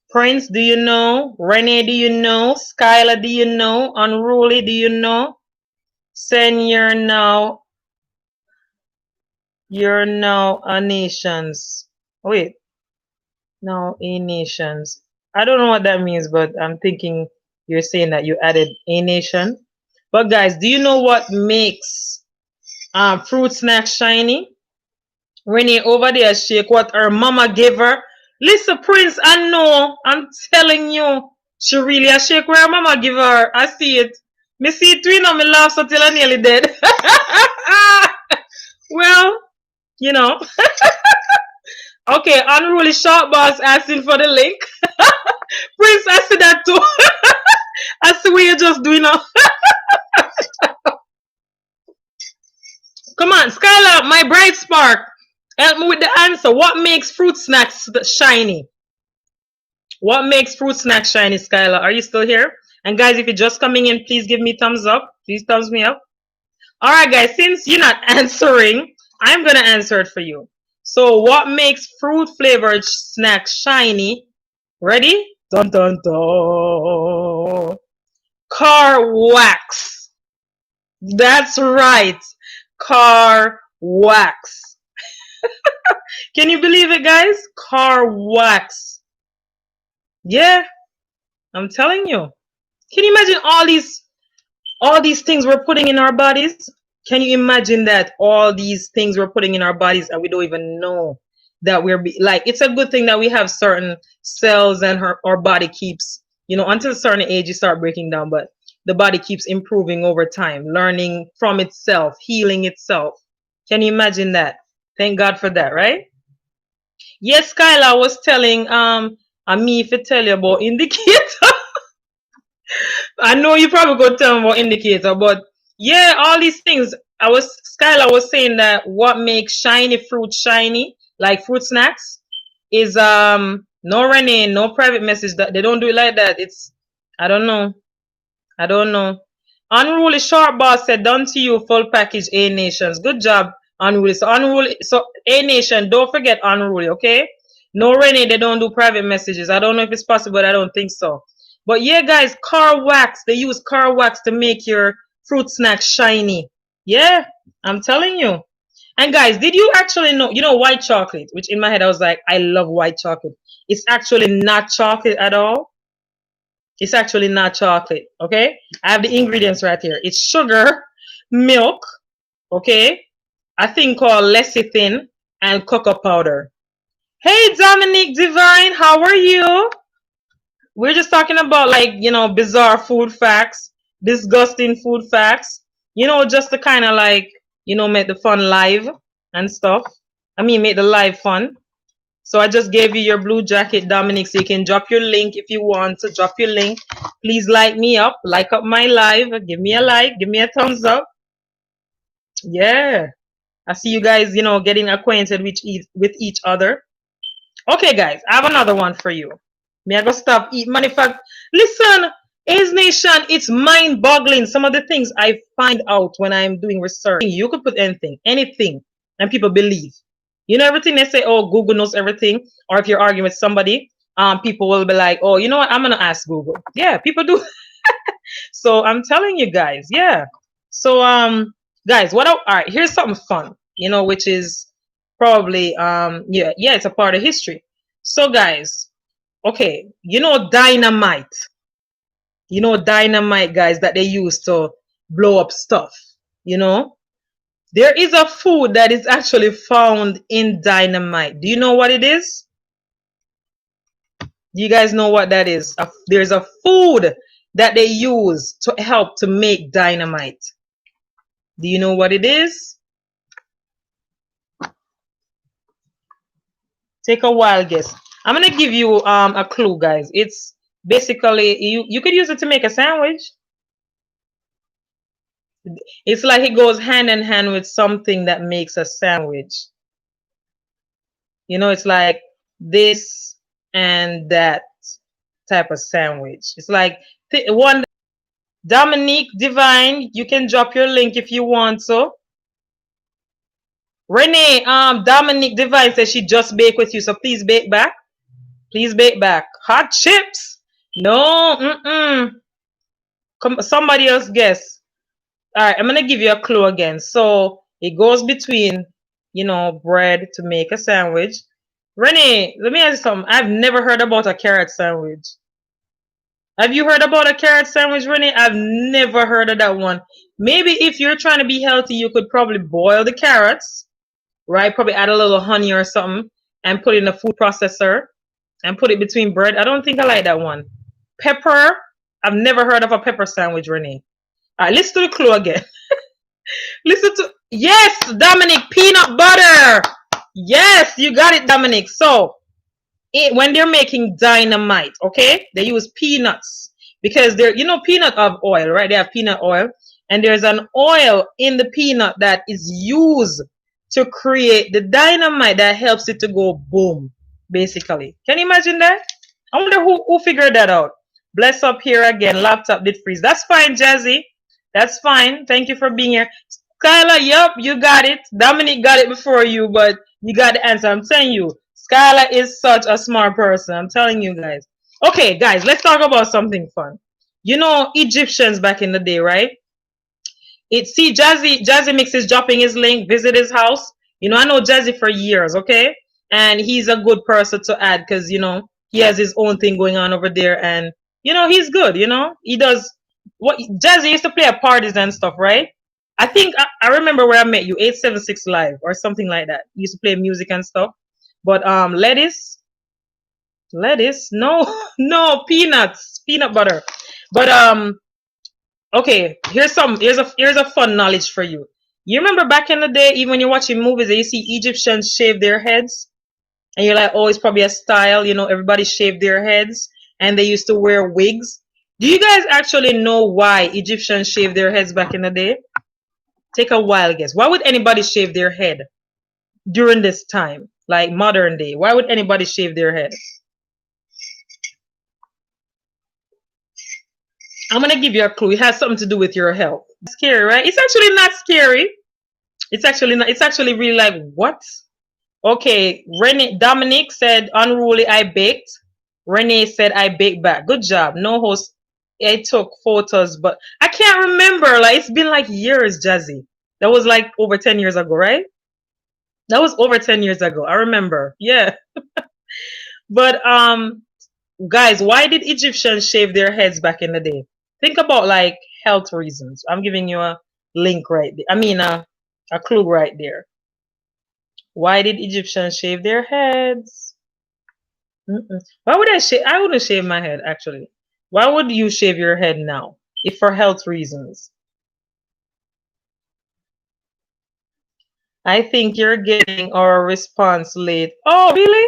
Prince, do you know? Renee, do you know? Skylar, do you know? Unruly, do you know? Senior, now. You're now a nations. Wait, now a nations. I don't know what that means, but I'm thinking you're saying that you added a nation. But guys, do you know what makes fruit snacks shiny? Renee over there shake what her mama gave her. Listen, Prince, I know. I'm telling you. She really a shake where her mama give her. I see it. Me see it too, you know, me laugh so till I nearly dead. Well, you know. Okay, unruly short boss asking for the link. Prince, I see that too. I see what you're just doing now. Come on, Skylar, my bright spark. Help me with the answer. What makes fruit snacks shiny? What makes fruit snacks shiny, Skylar? Are you still here? And guys, if you're just coming in, please give me thumbs up. Please thumbs me up. All right, guys, since you're not answering, I'm going to answer it for you. So what makes fruit flavored snacks shiny? Ready? Dun dun dun. Car wax. That's right. Car wax. Can you believe it, guys? Car wax. Yeah, I'm telling you. Can you imagine all these things we're putting in our bodies? Can you imagine that all these things we're putting in our bodies and we don't even know that like, it's a good thing that we have certain cells and our body keeps, you know, until a certain age you start breaking down, but the body keeps improving over time, learning from itself, healing itself. Can you imagine that? Thank God for that, right? Yes, Kyla, was telling me if I tell you about indicator. I know you probably go tell me about indicator, but yeah, all these things. Skylar was saying that what makes shiny fruit shiny, like fruit snacks, is no Renee, no private message. That they don't do it like that. It's, I don't know. I don't know. Unruly short boss said, done to you, full package A Nations. Good job, Unruly. So A Nation, don't forget Unruly, okay? No Renee, they don't do private messages. I don't know if it's possible, but I don't think so. But yeah, guys, car wax. They use car wax to make your fruit snacks shiny. Yeah, I'm telling you. And guys, did you actually know, you know, white chocolate, which in my head I was like, I love white chocolate. It's actually not chocolate at all. It's actually not chocolate, okay? I have the ingredients right here. It's sugar, milk, okay? A thing called lecithin and cocoa powder. Hey, Dominic Divine, how are you? We're just talking about, like, you know, bizarre food facts, disgusting food facts, you know, just to kind of, like, you know, make the fun live and stuff. I mean, make the live fun. So I just gave you your blue jacket, Dominic, so you can drop your link if you want to drop your link. Please like me up, like up my live, give me a like, give me a thumbs up. Yeah, I see you guys, you know, getting acquainted with each other. Okay, guys, I have another one for you. Me, I go stop eat manufacture. Listen, A's Nation, it's mind-boggling. Some of the things I find out when I'm doing research. You could put anything, and people believe. You know everything they say, oh, Google knows everything. Or if you're arguing with somebody, people will be like, oh, you know what? I'm gonna ask Google. Yeah, people do. So I'm telling you guys, yeah. So guys, all right, here's something fun, which is probably yeah, it's a part of history. So guys, okay, dynamite. Dynamite, guys, that they use to blow up stuff, you know? There is a food that is actually found in dynamite. Do you know what it is? Do you guys know what that is? There's a food that they use to help to make dynamite. Do you know what it is? Take a wild guess. I'm gonna give you a clue, guys. It's basically you could use it to make a sandwich. It's like it goes hand in hand with something that makes a sandwich. It's like this and that type of sandwich. It's like one. Dominique Divine, you can drop your link if you want so. Renee, Dominique Divine says she just baked with you, so please bake back. Please bake back. Hot chips? No, Come, somebody else guess. All right, I'm gonna give you a clue again. So it goes between, bread to make a sandwich. Renee, let me ask you something. I've never heard about a carrot sandwich. Have you heard about a carrot sandwich, Renee? I've never heard of that one. Maybe if you're trying to be healthy, you could probably boil the carrots, right? Probably add a little honey or something and put it in a food processor and put it between bread. I don't think I like that one. Pepper. I've never heard of a pepper sandwich, Renee. All right, listen to the clue again. Listen to, yes, Dominic, peanut butter. Yes, you got it, Dominic. So when they're making dynamite, okay, they use peanuts because they're, peanut of oil, right? They have peanut oil, and there's an oil in the peanut that is used to create the dynamite that helps it to go boom, basically. Can you imagine that? I wonder who figured that out. Bless up here again. Laptop did freeze. That's fine, Jazzy. That's fine. Thank you for being here. Skylar, yep, you got it. Dominic got it before you, but you got the answer. I'm telling you, Skylar is such a smart person. I'm telling you guys. Okay, guys, let's talk about something fun. Egyptians back in the day, right? See, Jazzy Mix is dropping his link. Visit his house. I know Jazzy for years, okay, and he's a good person to add because he has his own thing going on over there, and he's good. He does what Jazzy used to play at parties and stuff, right? I think I remember where I met you, 876 Live or something like that. He used to play music and stuff. But lettuce, no, no, peanuts, peanut butter. But okay, here's a fun knowledge for you. You remember back in the day, even when you're watching movies, and you see Egyptians shave their heads, and you're like, oh, it's probably a style. Everybody shaved their heads, and they used to wear wigs. Do you guys actually know why Egyptians shaved their heads back in the day? Take a wild guess. Why would anybody shave their head during this time, like modern day? Why would anybody shave their head? I'm gonna give you a clue. It has something to do with your health. Scary, right? It's actually not scary. It's actually not. It's actually really like what? Okay, Dominic said unruly. I baked. Renee said I baked back. Good job. No host. I took photos, but I can't remember. Like it's been like years, Jazzy. That was like over 10 years ago, right? That was over 10 years ago. I remember. Yeah. But guys, why did Egyptians shave their heads back in the day? Think about like health reasons. I'm giving you a link right there. I mean a clue right there. Why did Egyptians shave their heads? Why would I shave? I wouldn't shave my head actually. Why would you shave your head now? If for health reasons. I think you're getting our response late. Oh, really?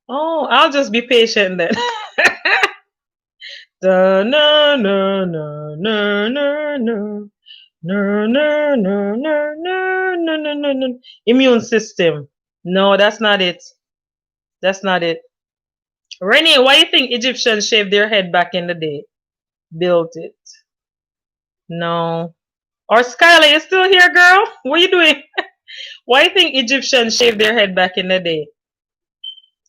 Oh, I'll just be patient then. Da, na, na, na, na, na, na. No, no, no, no, no, no, no, no, no. Immune system. No, that's not it. That's not it. Renee, why do you think Egyptians shaved their head back in the day? Built it. No. Or Skylar, you still here, girl? What are you doing? Why do you think Egyptians shaved their head back in the day?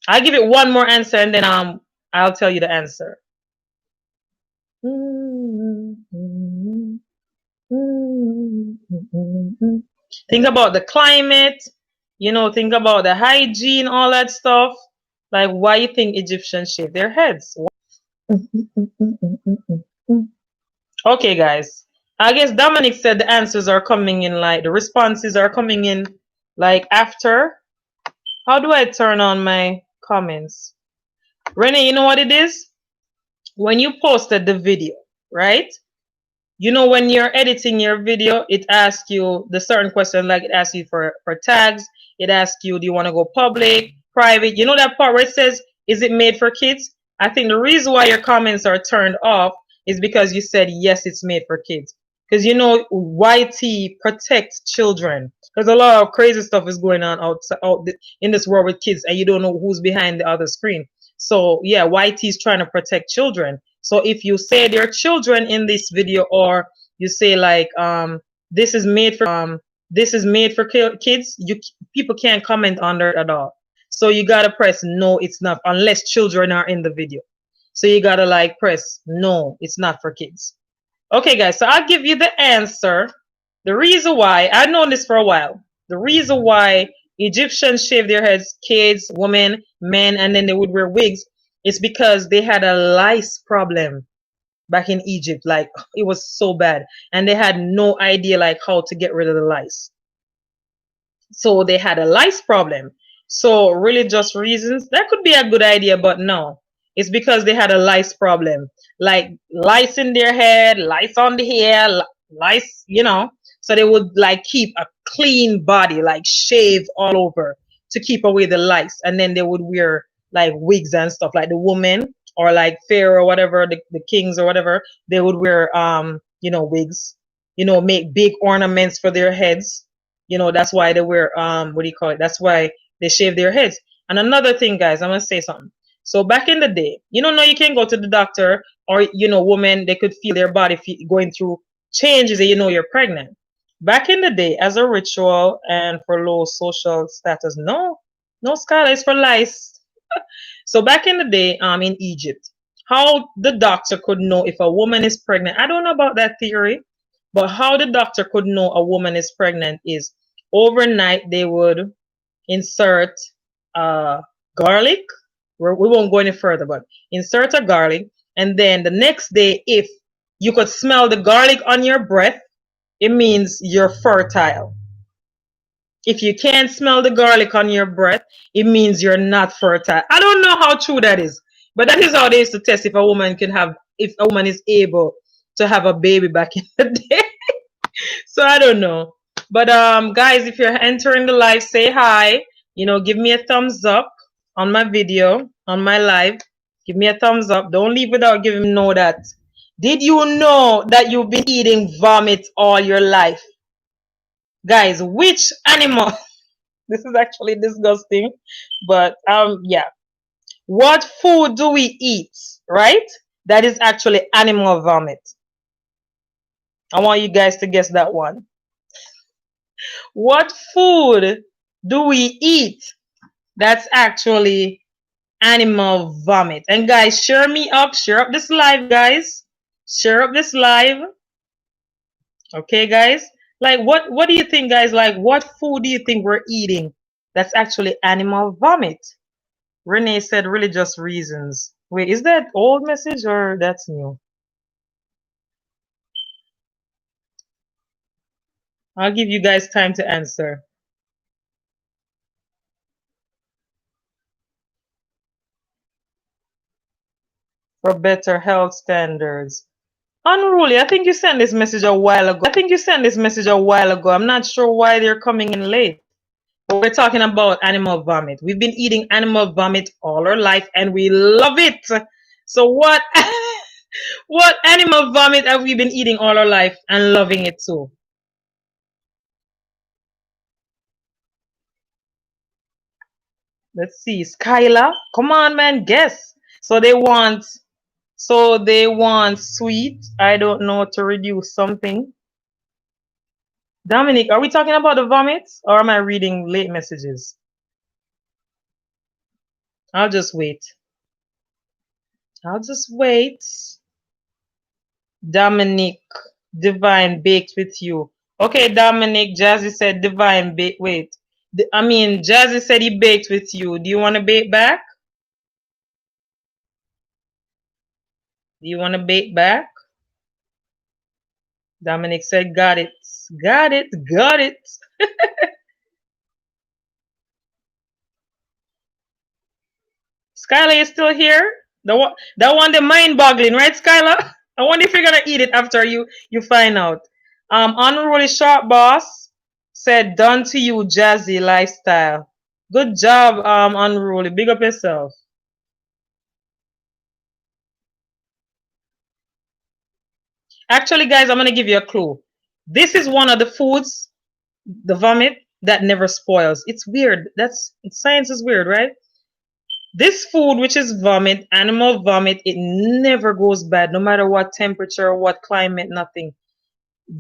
I'll give it one more answer and then I'll tell you the answer. Think about the climate, think about the hygiene, all that stuff. Like, why you think Egyptians shave their heads? Okay, guys. I guess Dominic said the answers are coming in, like the responses are coming in like after. How do I turn on my comments? Renee, you know what it is? When you posted the video, right? When you're editing your video, it asks you the certain question, like it asks you for tags. It asks you, do you want to go public, private? You know that part where it says, is it made for kids? I think the reason why your comments are turned off is because you said, yes, it's made for kids. Because YT protects children. There's a lot of crazy stuff is going on out in this world with kids, and you don't know who's behind the other screen. So yeah, YT is trying to protect children. So if you say there are children in this video, or you say like this is made for kids, people can't comment under it at all. So you gotta press no, it's not, unless children are in the video. So you gotta like press no, it's not for kids. Okay, guys, so I'll give you the answer. The reason why, I've known this for a while. The reason why Egyptians shave their heads, kids, women, men, and then they would wear wigs, is because they had a lice problem back in Egypt. Like, it was so bad. And they had no idea like how to get rid of the lice. So they had a lice problem. So religious reasons, that could be a good idea, but no. It's because they had a lice problem. Like lice in their head, lice on the hair, lice, So they would like keep a clean body, like shave all over to keep away the lice. And then they would wear like wigs and stuff, like the woman or like Pharaoh or whatever, the kings or whatever, they would wear wigs, make big ornaments for their heads. That's why they wear what do you call it? That's why they shave their heads. And another thing, guys, I'm gonna say something. So back in the day, now you can go to the doctor, or women, they could feel their body going through changes, and you're pregnant. Back in the day, as a ritual and for low social status, no, Skylar, it's for lice. So back in the day, in Egypt, how the doctor could know if a woman is pregnant, I don't know about that theory, but how the doctor could know a woman is pregnant is overnight they would insert garlic. We won't go any further, but insert a garlic, and then the next day, if you could smell the garlic on your breath, it means you're fertile. If you can't smell the garlic on your breath, it means you're not fertile. I don't know how true that is, but that is how they used to test if a woman is able to have a baby back in the day. So I don't know. But guys, if you're entering the live, say hi. Give me a thumbs up on my video, on my live. Give me a thumbs up. Don't leave without giving me know that. Did you know that you've been eating vomit all your life? Guys, which animal? This is actually disgusting. But yeah. What food do we eat, right? That is actually animal vomit. I want you guys to guess that one. What food do we eat that's actually animal vomit? And guys, share up this live, guys. Share up this live. Okay, guys. Like, what do you think, guys? Like, what food do you think we're eating that's actually animal vomit? Renee said religious reasons. Wait, is that old message or that's new? I'll give you guys time to answer. For better health standards. Unruly, I think you sent this message a while ago. I'm not sure why they're coming in late. But we're talking about animal vomit. We've been eating animal vomit all our life and we love it. So what what animal vomit have we been eating all our life and loving it too? Let's see. Skylar, come on, man, guess. So they want sweet. I don't know, to reduce something. Dominic, are we talking about the vomits or am I reading late messages? I'll just wait. I'll just wait. Dominic, Divine baked with you. Okay, Dominic, Jazzy said Divine bake. Wait. I mean, Jazzy said he baked with you. Do you want to bake back? Do you want to bake back? Dominic said, got it. Got it. Got it. Skylar, you still here? The mind boggling, right, Skylar? I wonder if you're gonna eat it after you find out. Unruly Sharp Boss said, done to you, Jazzy lifestyle. Good job, Unruly. Big up yourself. Actually, guys, I'm gonna give you a clue. This is one of the foods, the vomit, that never spoils. It's weird. Science is weird, right? This food, which is vomit, animal vomit, it never goes bad, no matter what temperature, what climate, nothing.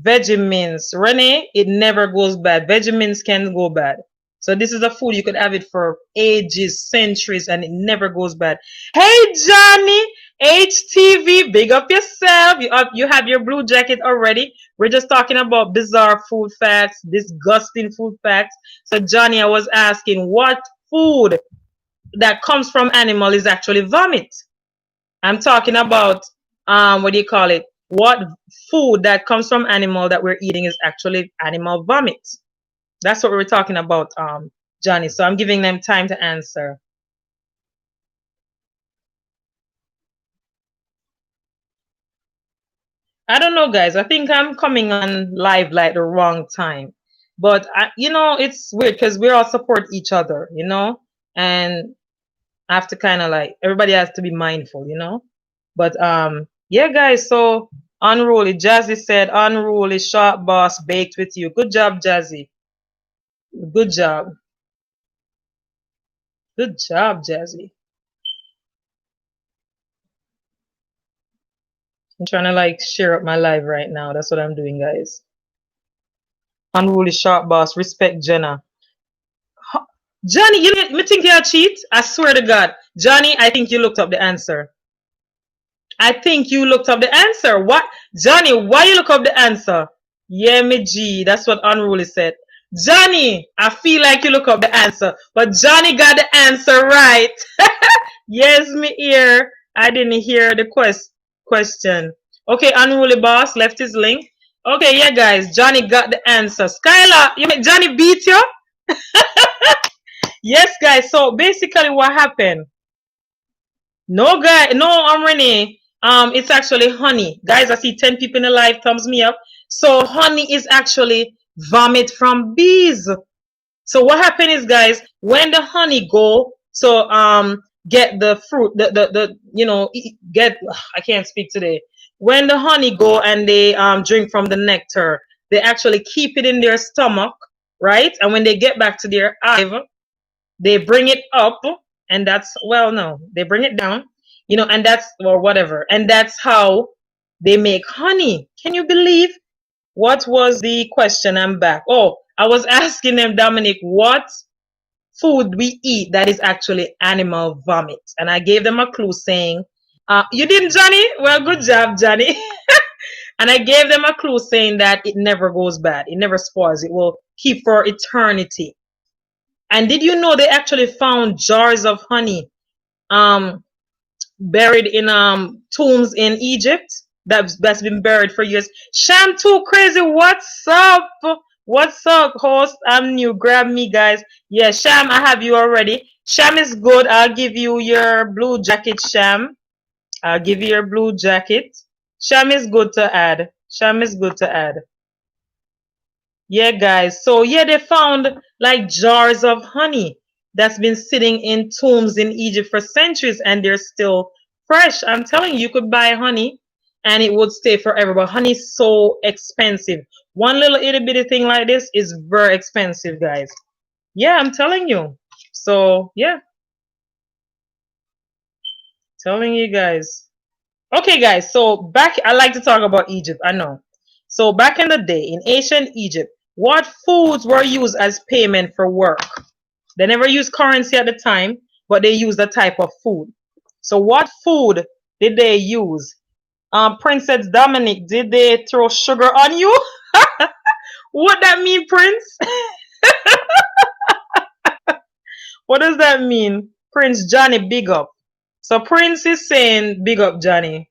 Vegemins, Renee, it never goes bad. Vegemins can go bad. So this is a food you could have it for ages, centuries, and it never goes bad. Hey Johnny, HTV, big up yourself. You have your blue jacket already. We're just talking about bizarre food facts, disgusting food facts. So Johnny, I was asking what food that comes from animal is actually vomit. I'm talking about what do you call it? What food that comes from animal that we're eating is actually animal vomit. That's what we're talking about, Johnny. So I'm giving them time to answer. I don't know, guys. I think I'm coming on live like the wrong time. But it's weird because we all support each other, and I have to kind of like everybody has to be mindful. But yeah, guys. So unruly, Jazzy said unruly, sharp boss baked with you. Good job, Jazzy. Good job. Good job, Jazzy. I'm trying to like share up my live right now. That's what I'm doing, guys. Unruly sharp boss. Respect Jenna. Johnny, me think you're a cheat? I swear to God. Johnny, I think you looked up the answer. I think you looked up the answer. What? Johnny, why you look up the answer? Yeah, me G. That's what Unruly said. Johnny, I feel like you look up the answer. But Johnny got the answer right. Yes, me here. I didn't hear the question. Okay, Unruly Boss left his link. Okay, yeah, guys. Johnny got the answer. Skylar, you mean Johnny beat you? Yes, guys. So basically, what happened? No, guy. No, I'm Renee. It's actually honey, guys. I see 10 people in the live. Thumbs me up. So honey is actually vomit from bees. So what happened is, guys, when the honey go, so get the fruit, get. I can't speak today. When the honey go and they drink from the nectar, they actually keep it in their stomach, right? And when they get back to their hive, they bring it up, and that's well, no, they bring it down, and that's or whatever, and that's how they make honey. Can you believe? What was the question? I'm back. Oh, I was asking them, Dominic, what food we eat that is actually animal vomit. And I gave them a clue saying, you didn't, Johnny? Well, good job, Johnny. And I gave them a clue saying that it never goes bad. It never spoils. It will keep for eternity. And did you know they actually found jars of honey um, buried in tombs in Egypt that's been buried for years? Sham too crazy. What's up? What's up, host? I'm new. Grab me, guys. Yeah, Sham, I have you already. Sham is good. I'll give you your blue jacket, Sham. I'll give you your blue jacket. Sham is good to add. Sham is good to add. Yeah, guys. So yeah, they found like jars of honey that's been sitting in tombs in Egypt for centuries and they're still fresh. I'm telling you, you could buy honey and it would stay forever. But honey is so expensive. One little itty bitty thing like this is very expensive, guys. Yeah, I'm telling you. So yeah, telling you guys. Okay, guys. So back, I like to talk about Egypt. I know. So back in the day, in ancient Egypt, what foods were used as payment for work? They never used currency at the time. but they used a type of food. So what food did they use? Princess Dominic, did they throw sugar on you? What that mean, Prince? What does that mean? Prince Johnny, big up. So Prince is saying, big up Johnny.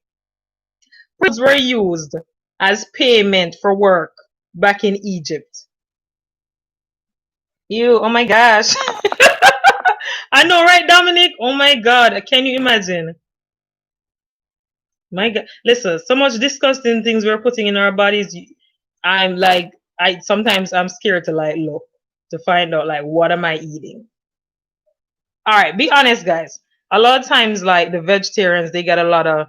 Foods were used as payment for work back in Egypt. You, oh my gosh. I know, right, Dominic? Oh my God, can you imagine? My God, listen, so much disgusting things we're putting in our bodies. I'm like, I sometimes I'm scared to like look to find out like what am I eating. All right, be honest, guys. A lot of times, like the vegetarians, they get a lot of.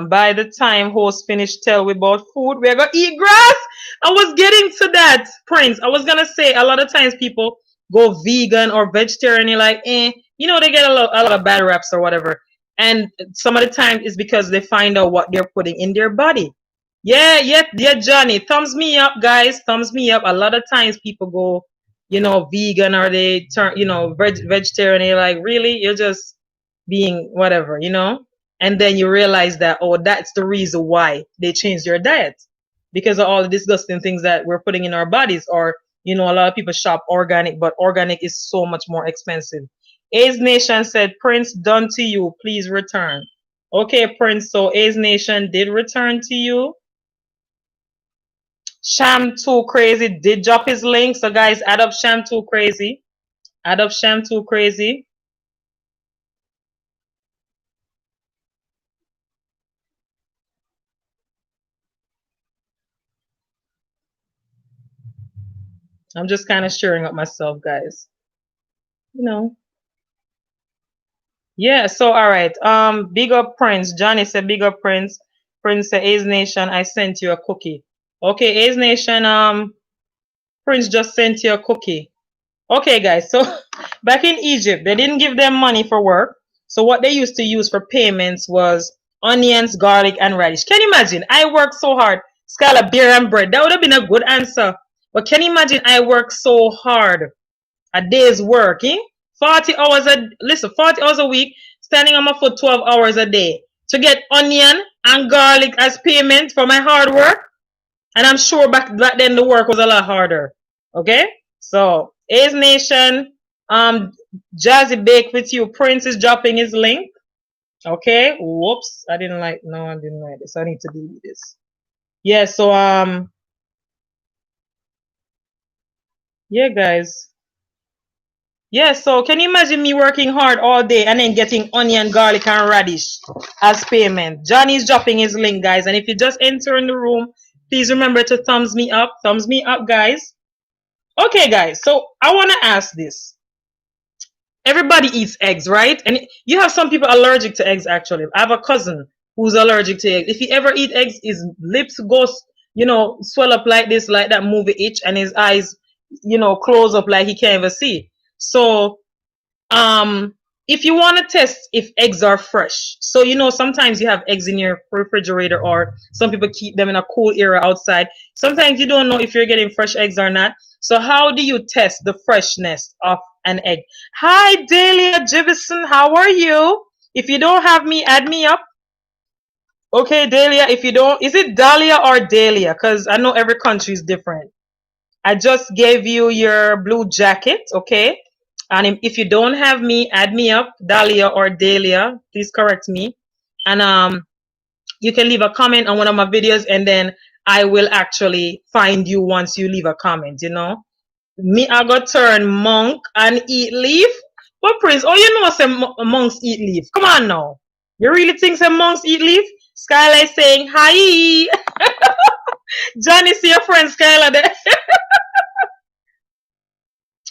By the time host finish tell we about food, we're gonna eat grass. I was getting to that, Prince. I was gonna say a lot of times people go vegan or vegetarian. You're like, they get a lot of bad reps or whatever. And some of the time it's because they find out what they're putting in their body. Yeah, yeah, yeah, Johnny. Thumbs me up, guys. Thumbs me up. A lot of times people go vegan or they turn, vegetarian. You're like, really? You're just being whatever. And then you realize that, oh, that's the reason why they changed their diet because of all the disgusting things that we're putting in our bodies. Or, a lot of people shop organic, but organic is so much more expensive. A's Nation said, Prince, done to you. Please return. Okay, Prince. So A's Nation did return to you. Sham Too Crazy did drop his link. So guys, add up Sham Too Crazy. Add up Sham Too Crazy. I'm just kind of sharing up myself, guys. Yeah, so all right. Big up Prince. Johnny said big up Prince. Prince said A's Nation, I sent you a cookie. Okay, A's Nation, Prince just sent you a cookie. Okay, guys, so back in Egypt, they didn't give them money for work. So what they used to use for payments was onions, garlic, and radish. Can you imagine? I worked so hard. Scala, beer and bread. That would have been a good answer. But can you imagine I worked so hard? A day's work, 40 hours 40 hours a week, standing on my foot 12 hours a day to get onion and garlic as payment for my hard work. And I'm sure back then the work was a lot harder. Okay? So A's Nation, Jazzy Bake with you. Prince is dropping his link. Okay. Whoops. I didn't like this. I need to delete this. Yeah, so yeah, guys. Yeah, so can you imagine me working hard all day and then getting onion, garlic, and radish as payment? Johnny's dropping his link, guys. And if you just enter in the room, please remember to thumbs me up. Thumbs me up, guys. Okay, guys. So I want to ask this. Everybody eats eggs, right? And you have some people allergic to eggs, actually. I have a cousin who's allergic to eggs. If he ever eat eggs, his lips go, swell up like this, like that movie Itch, and his eyes, close up like he can't even see. So if you want to test if eggs are fresh, so sometimes you have eggs in your refrigerator, or some people keep them in a cool area outside. Sometimes you don't know if you're getting fresh eggs or not. So how do you test the freshness of an egg? Hi, Dahlia Jivison, how are you? If you don't have me, add me up. Okay, Dahlia, if you don't, is it Dahlia or Dahlia? Because I know every country is different. I just gave you your blue jacket, okay? And if you don't have me, add me up, Dahlia or Dahlia. Please correct me. And you can leave a comment on one of my videos, and then I will actually find you once you leave a comment, Me, I got turn monk and eat leaf. But Prince, oh, say monks eat leaf. Come on now. You really think some monks eat leaf? Skylar saying, hi. Johnny, see your friend Skylar there.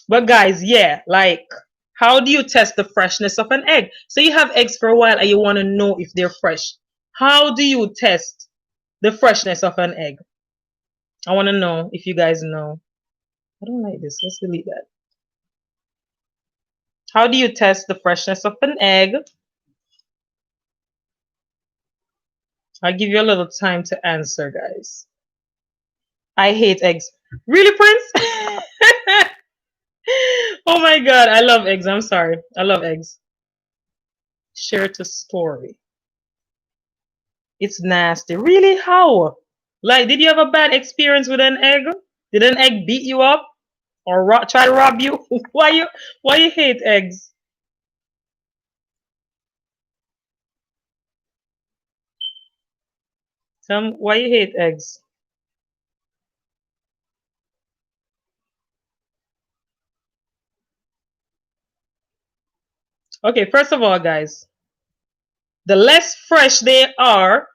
But guys, yeah, like, how do you test the freshness of an egg? So you have eggs for a while and you want to know if they're fresh. How do you test the freshness of an egg? I want to know if you guys know. I don't like this. Let's delete that. How do you test the freshness of an egg? I'll give you a little time to answer, guys. I hate eggs. Really, Prince? Oh my God, I love eggs. I'm sorry. I love eggs. Share to story. It's nasty. Really? How? Like, did you have a bad experience with an egg? Did an egg beat you up or try to rob you? Why you hate eggs? Why you hate eggs? Okay, first of all, guys, the less fresh they are,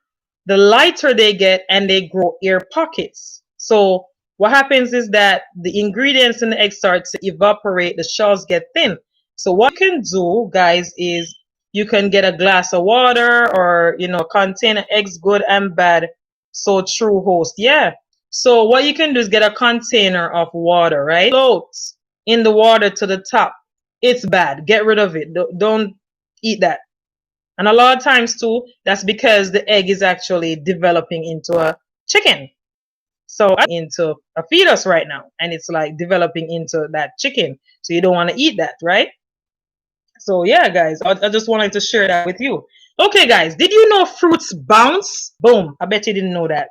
the lighter they get and they grow air pockets. So what happens is that the ingredients in the egg start to evaporate, the shells get thin. So what you can do, guys, is you can get a glass of water or, container eggs good and bad. So true host. Yeah. So what you can do is get a container of water, right? Floats in the water to the top. It's bad. Get rid of it. Don't eat that. And a lot of times too, that's because the egg is actually developing into a chicken. So into a fetus right now, and it's like developing into that chicken. So you don't want to eat that, right? So yeah, guys, I just wanted to share that with you. Okay, guys, did you know fruits bounce? Boom. I bet you didn't know that.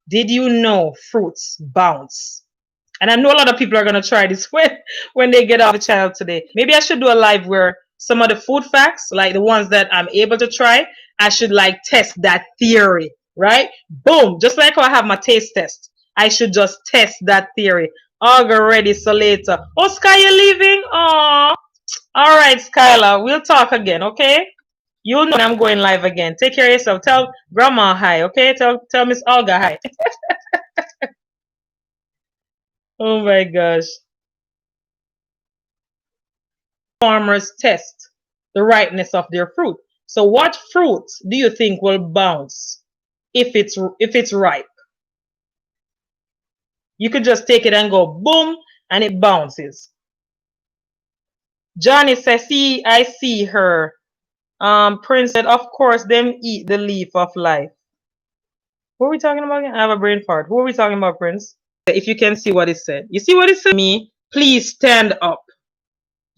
Did you know fruits bounce? And I know a lot of people are gonna try this when they get off the channel today. Maybe I should do a live where some of the food facts, like the ones that I'm able to try, I should like test that theory, right? Boom! Just like how I have my taste test, I should just test that theory. I'll get ready so later. Oh, Sky, you're leaving? Oh, all right, Skylar, we'll talk again, okay? You'll know when I'm going live again. Take care of yourself. Tell Grandma hi, okay? Tell Miss Olga hi. Oh my gosh. Farmers test the ripeness of their fruit. So what fruit do you think will bounce if it's ripe? You could just take it and go boom and it bounces. Johnny says, see, I see her. Prince said, of course, them eat the leaf of life. Who are we talking about again? I have a brain fart. Who are we talking about, Prince? If you can see what it said. You see what it said? Me, please stand up.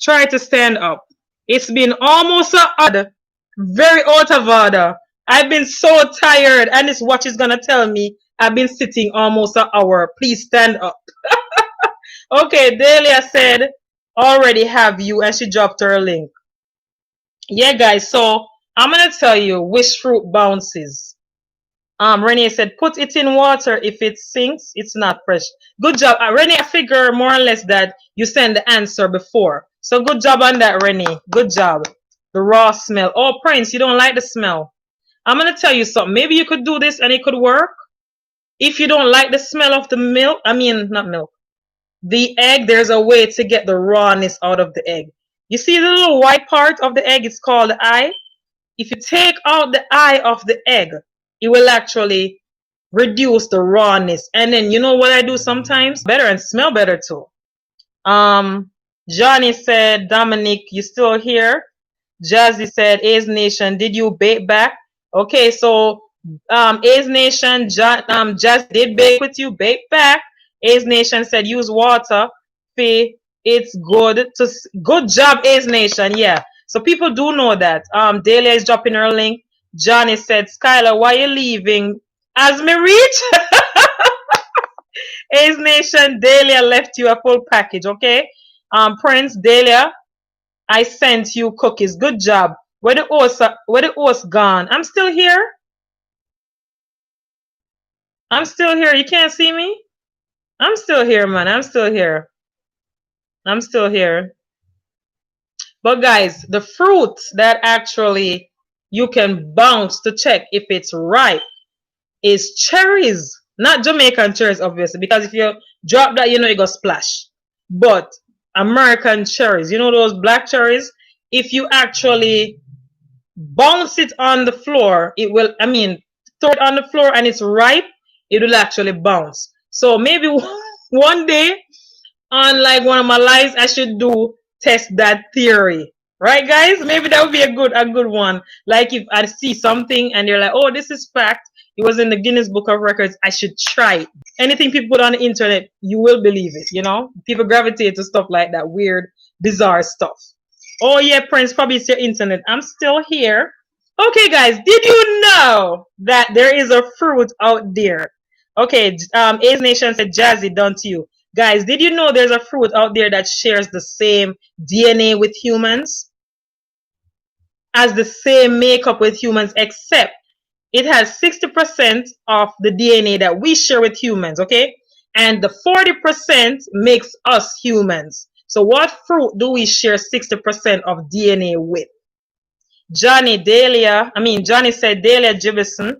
Try to stand up. It's been almost a hour, very out of order. I've been so tired, and this watch is gonna tell me I've been sitting almost an hour. Please stand up. Okay, Delia said, already have you, and she dropped her link. Yeah, guys, so I'm gonna tell you which fruit bounces. Renee said, put it in water. If it sinks, it's not fresh. Good job. Renee, I figure more or less that you sent the answer before. So good job on that, Renee. Good job. The raw smell. Oh, Prince, you don't like the smell. I'm going to tell you something. Maybe you could do this and it could work. If you don't like the smell of the milk, not milk, the egg, there's a way to get the rawness out of the egg. You see the little white part of the egg? It's called the eye. If you take out the eye of the egg, it will actually reduce the rawness. And then you know what I do sometimes? Better and smell better too. Johnny said, Dominic, you still here? Jazzy said, A's Nation, did you bake back? Okay, so A's Nation, Jazz did bake with you, bake back. A's Nation said use water. Fee, it's good job, A's Nation. Yeah. So people do know that. Delia is dropping her link. Johnny said, Skylar, why are you leaving? As me reach? A's Nation, Delia left you a full package, okay? Prince, Delia, I sent you cookies. Good job. Where the host gone? I'm still here. I'm still here. You can't see me? I'm still here, man. I'm still here. I'm still here. But guys, the fruit that actually you can bounce to check if it's ripe is cherries. Not Jamaican cherries, obviously, because if you drop that, you go splash. But American cherries, those black cherries, if you actually bounce it on the floor, it will, throw it on the floor and it's ripe, it will actually bounce. So maybe one day on like one of my lives, I should test that theory. Right, guys? Maybe that would be a good one. Like if I see something and they're like, oh, this is fact. It was in the Guinness Book of Records. I should try it. Anything people put on the internet, you will believe it, People gravitate to stuff like that, weird, bizarre stuff. Oh yeah, Prince, probably it's your internet. I'm still here. Okay, guys, did you know that there is a fruit out there? Okay, A's Nation said Jazzy, done to you. Guys, did you know there's a fruit out there that shares the same DNA with humans? Has the same makeup with humans, except it has 60% of the DNA that we share with humans, okay? And the 40% makes us humans. So what fruit do we share 60% of DNA with? Johnny said, Dahlia Jibison,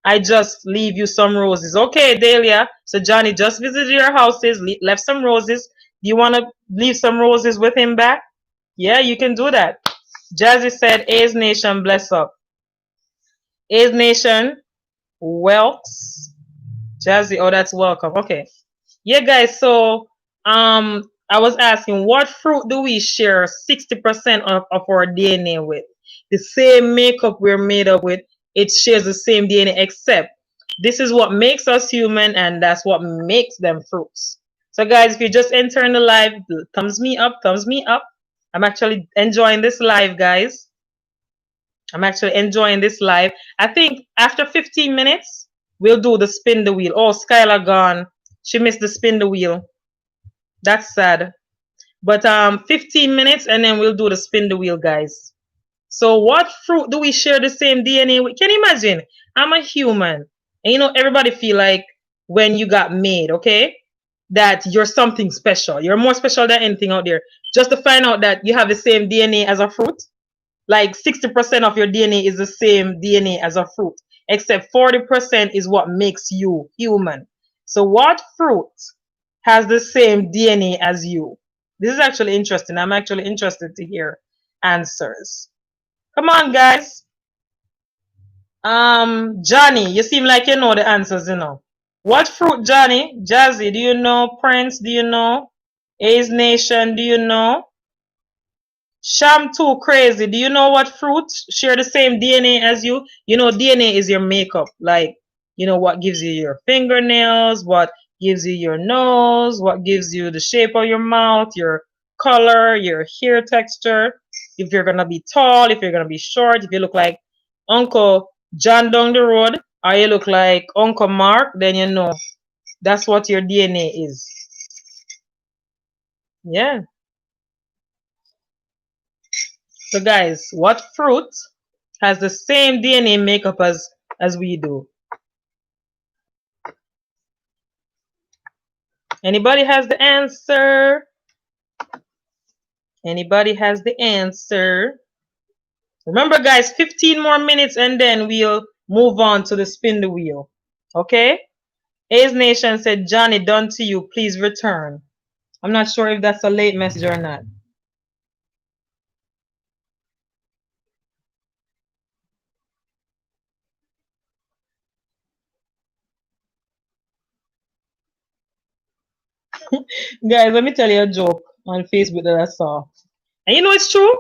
I just leave you some roses. Okay, Dahlia. So Johnny just visited your houses, left some roses. Do you want to leave some roses with him back? Yeah, you can do that. Jazzy said, A's Nation, bless up. A's Nation, Welks. Jazzy, oh, that's welcome. Okay. Yeah, guys, so I was asking, what fruit do we share 60% of our DNA with? The same makeup we're made up with, it shares the same DNA, except this is what makes us human, and that's what makes them fruits. So, guys, if you're just entering the live, thumbs me up, thumbs me up. I'm actually enjoying this live, guys. I'm actually enjoying this live. I think after 15 minutes, we'll do the spin the wheel. Oh, Skylar gone. She missed the spin the wheel. That's sad. But 15 minutes and then we'll do the spin the wheel, guys. So what fruit do we share the same DNA with? Can you imagine? I'm a human. And you know, everybody feel like when you got made, okay? That you're something special. You're more special than anything out there. Just to find out that you have the same DNA as a fruit. Like 60% of your DNA is the same DNA as a fruit, except 40% is what makes you human. So what fruit has the same DNA as you? This is actually interesting. I'm actually interested to hear answers. Come on, guys. Johnny, you seem like you know the answers, you know. What fruit, Johnny? Jazzy, do you know? Prince, do you know? A's Nation, do you know? Sham too crazy. Do you know what fruits share the same DNA as you? You know, DNA is your makeup. Like, you know, what gives you your fingernails, what gives you your nose, what gives you the shape of your mouth, your color, your hair texture. If you're gonna be tall, if you're gonna be short, if you look like Uncle John down the road, or you look like Uncle Mark, then you know that's what your DNA is. Yeah. So guys, what fruit has the same DNA makeup as we do? Anybody has the answer? Anybody has the answer? Remember guys, 15 more minutes and then we'll move on to the spin the wheel. Okay? A's Nation said, Johnny, done to you. Please return. I'm not sure if that's a late message or not. Guys, let me tell you a joke on Facebook that I saw. And you know it's true?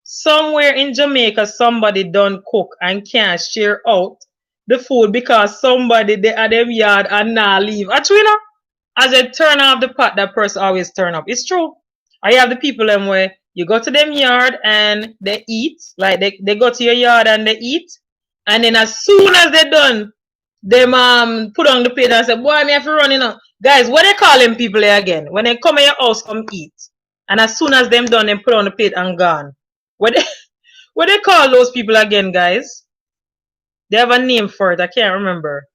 Somewhere in Jamaica, somebody done cook and can't share out the food because somebody they at them yard and not leave. Actually, you know, as they turn off the pot, that person always turn up. It's true. I have the people them where you go to them yard and they eat, like they go to your yard and they eat, and then as soon as they're done, them put on the plate and say, boy, me have to run in. Guys, what they call them people there again? When they come in your house, come eat. And as soon as them done, they put on the plate and gone. What they, what they call those people again, guys? They have a name for it. I can't remember.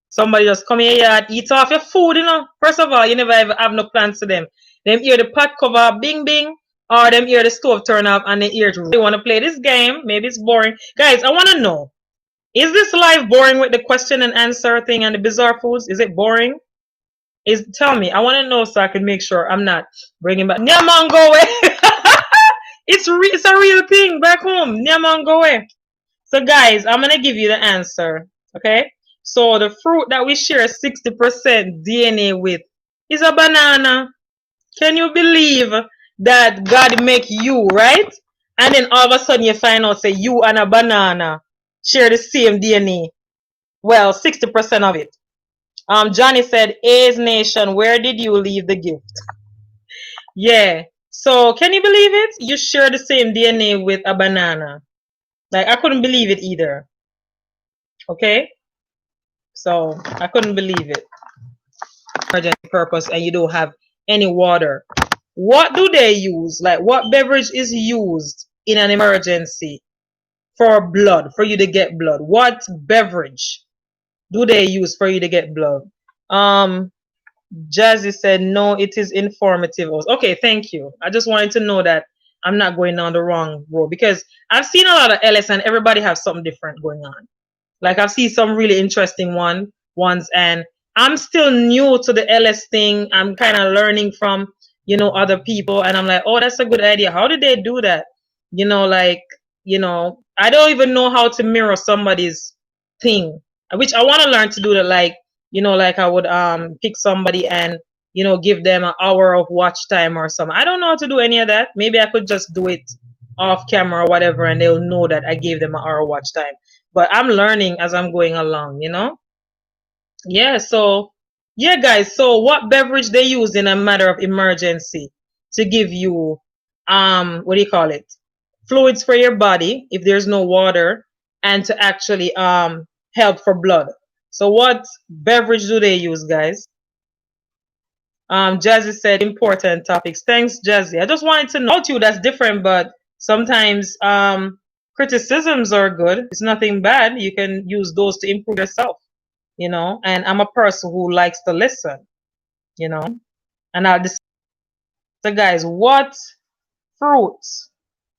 Somebody just come in here and eat off your food, you know. First of all, you never ever have no plans to them. Them hear the pot cover bing bing, or them hear the stove turn off and they hear they want to play this game. Maybe it's boring. Guys, I want to know, is this live boring with the question and answer thing and the bizarre foods? Is it boring? Tell me. I want to know so I can make sure I'm not bringing back Nyamangoe. It's a real thing back home. Nyamangoe. So guys, I'm gonna give you the answer. Okay. So the fruit that we share 60% DNA with is a banana. Can you believe that God make you, right? And then all of a sudden you find out say you and a banana share the same DNA. Well, 60% of it. Johnny said, A's Nation, where did you leave the gift? Yeah. So can you believe it? You share the same DNA with a banana. Like I couldn't believe it either. Okay? So I couldn't believe it. Emergency purpose and you don't have any water. What do they use? Like what beverage is used in an emergency for blood, for you to get blood? What beverage do they use for you to get blood? Jazzy said, no, it is informative. Okay, thank you. I just wanted to know that I'm not going down the wrong road because I've seen a lot of LS and everybody have something different going on. Like I've seen some really interesting ones and I'm still new to the LS thing. I'm kind of learning from, other people and I'm like, oh, that's a good idea. How did they do that? Like, I don't even know how to mirror somebody's thing, which I want to learn to do that. Like, like I would pick somebody and give them an hour of watch time or something. I don't know how to do any of that. Maybe I could just do it off camera or whatever and they'll know that I gave them an hour watch time. But I'm learning as I'm going along, Yeah, so yeah, guys. So what beverage they use in a matter of emergency to give you what do you call it? Fluids for your body if there's no water and to actually help for blood. So what beverage do they use, guys? Jazzy said important topics. Thanks, Jazzy. I just wanted to know about you. That's different, but sometimes criticisms are good. It's nothing bad. You can use those to improve yourself, And I'm a person who likes to listen, And I'll decide, so guys, what fruits?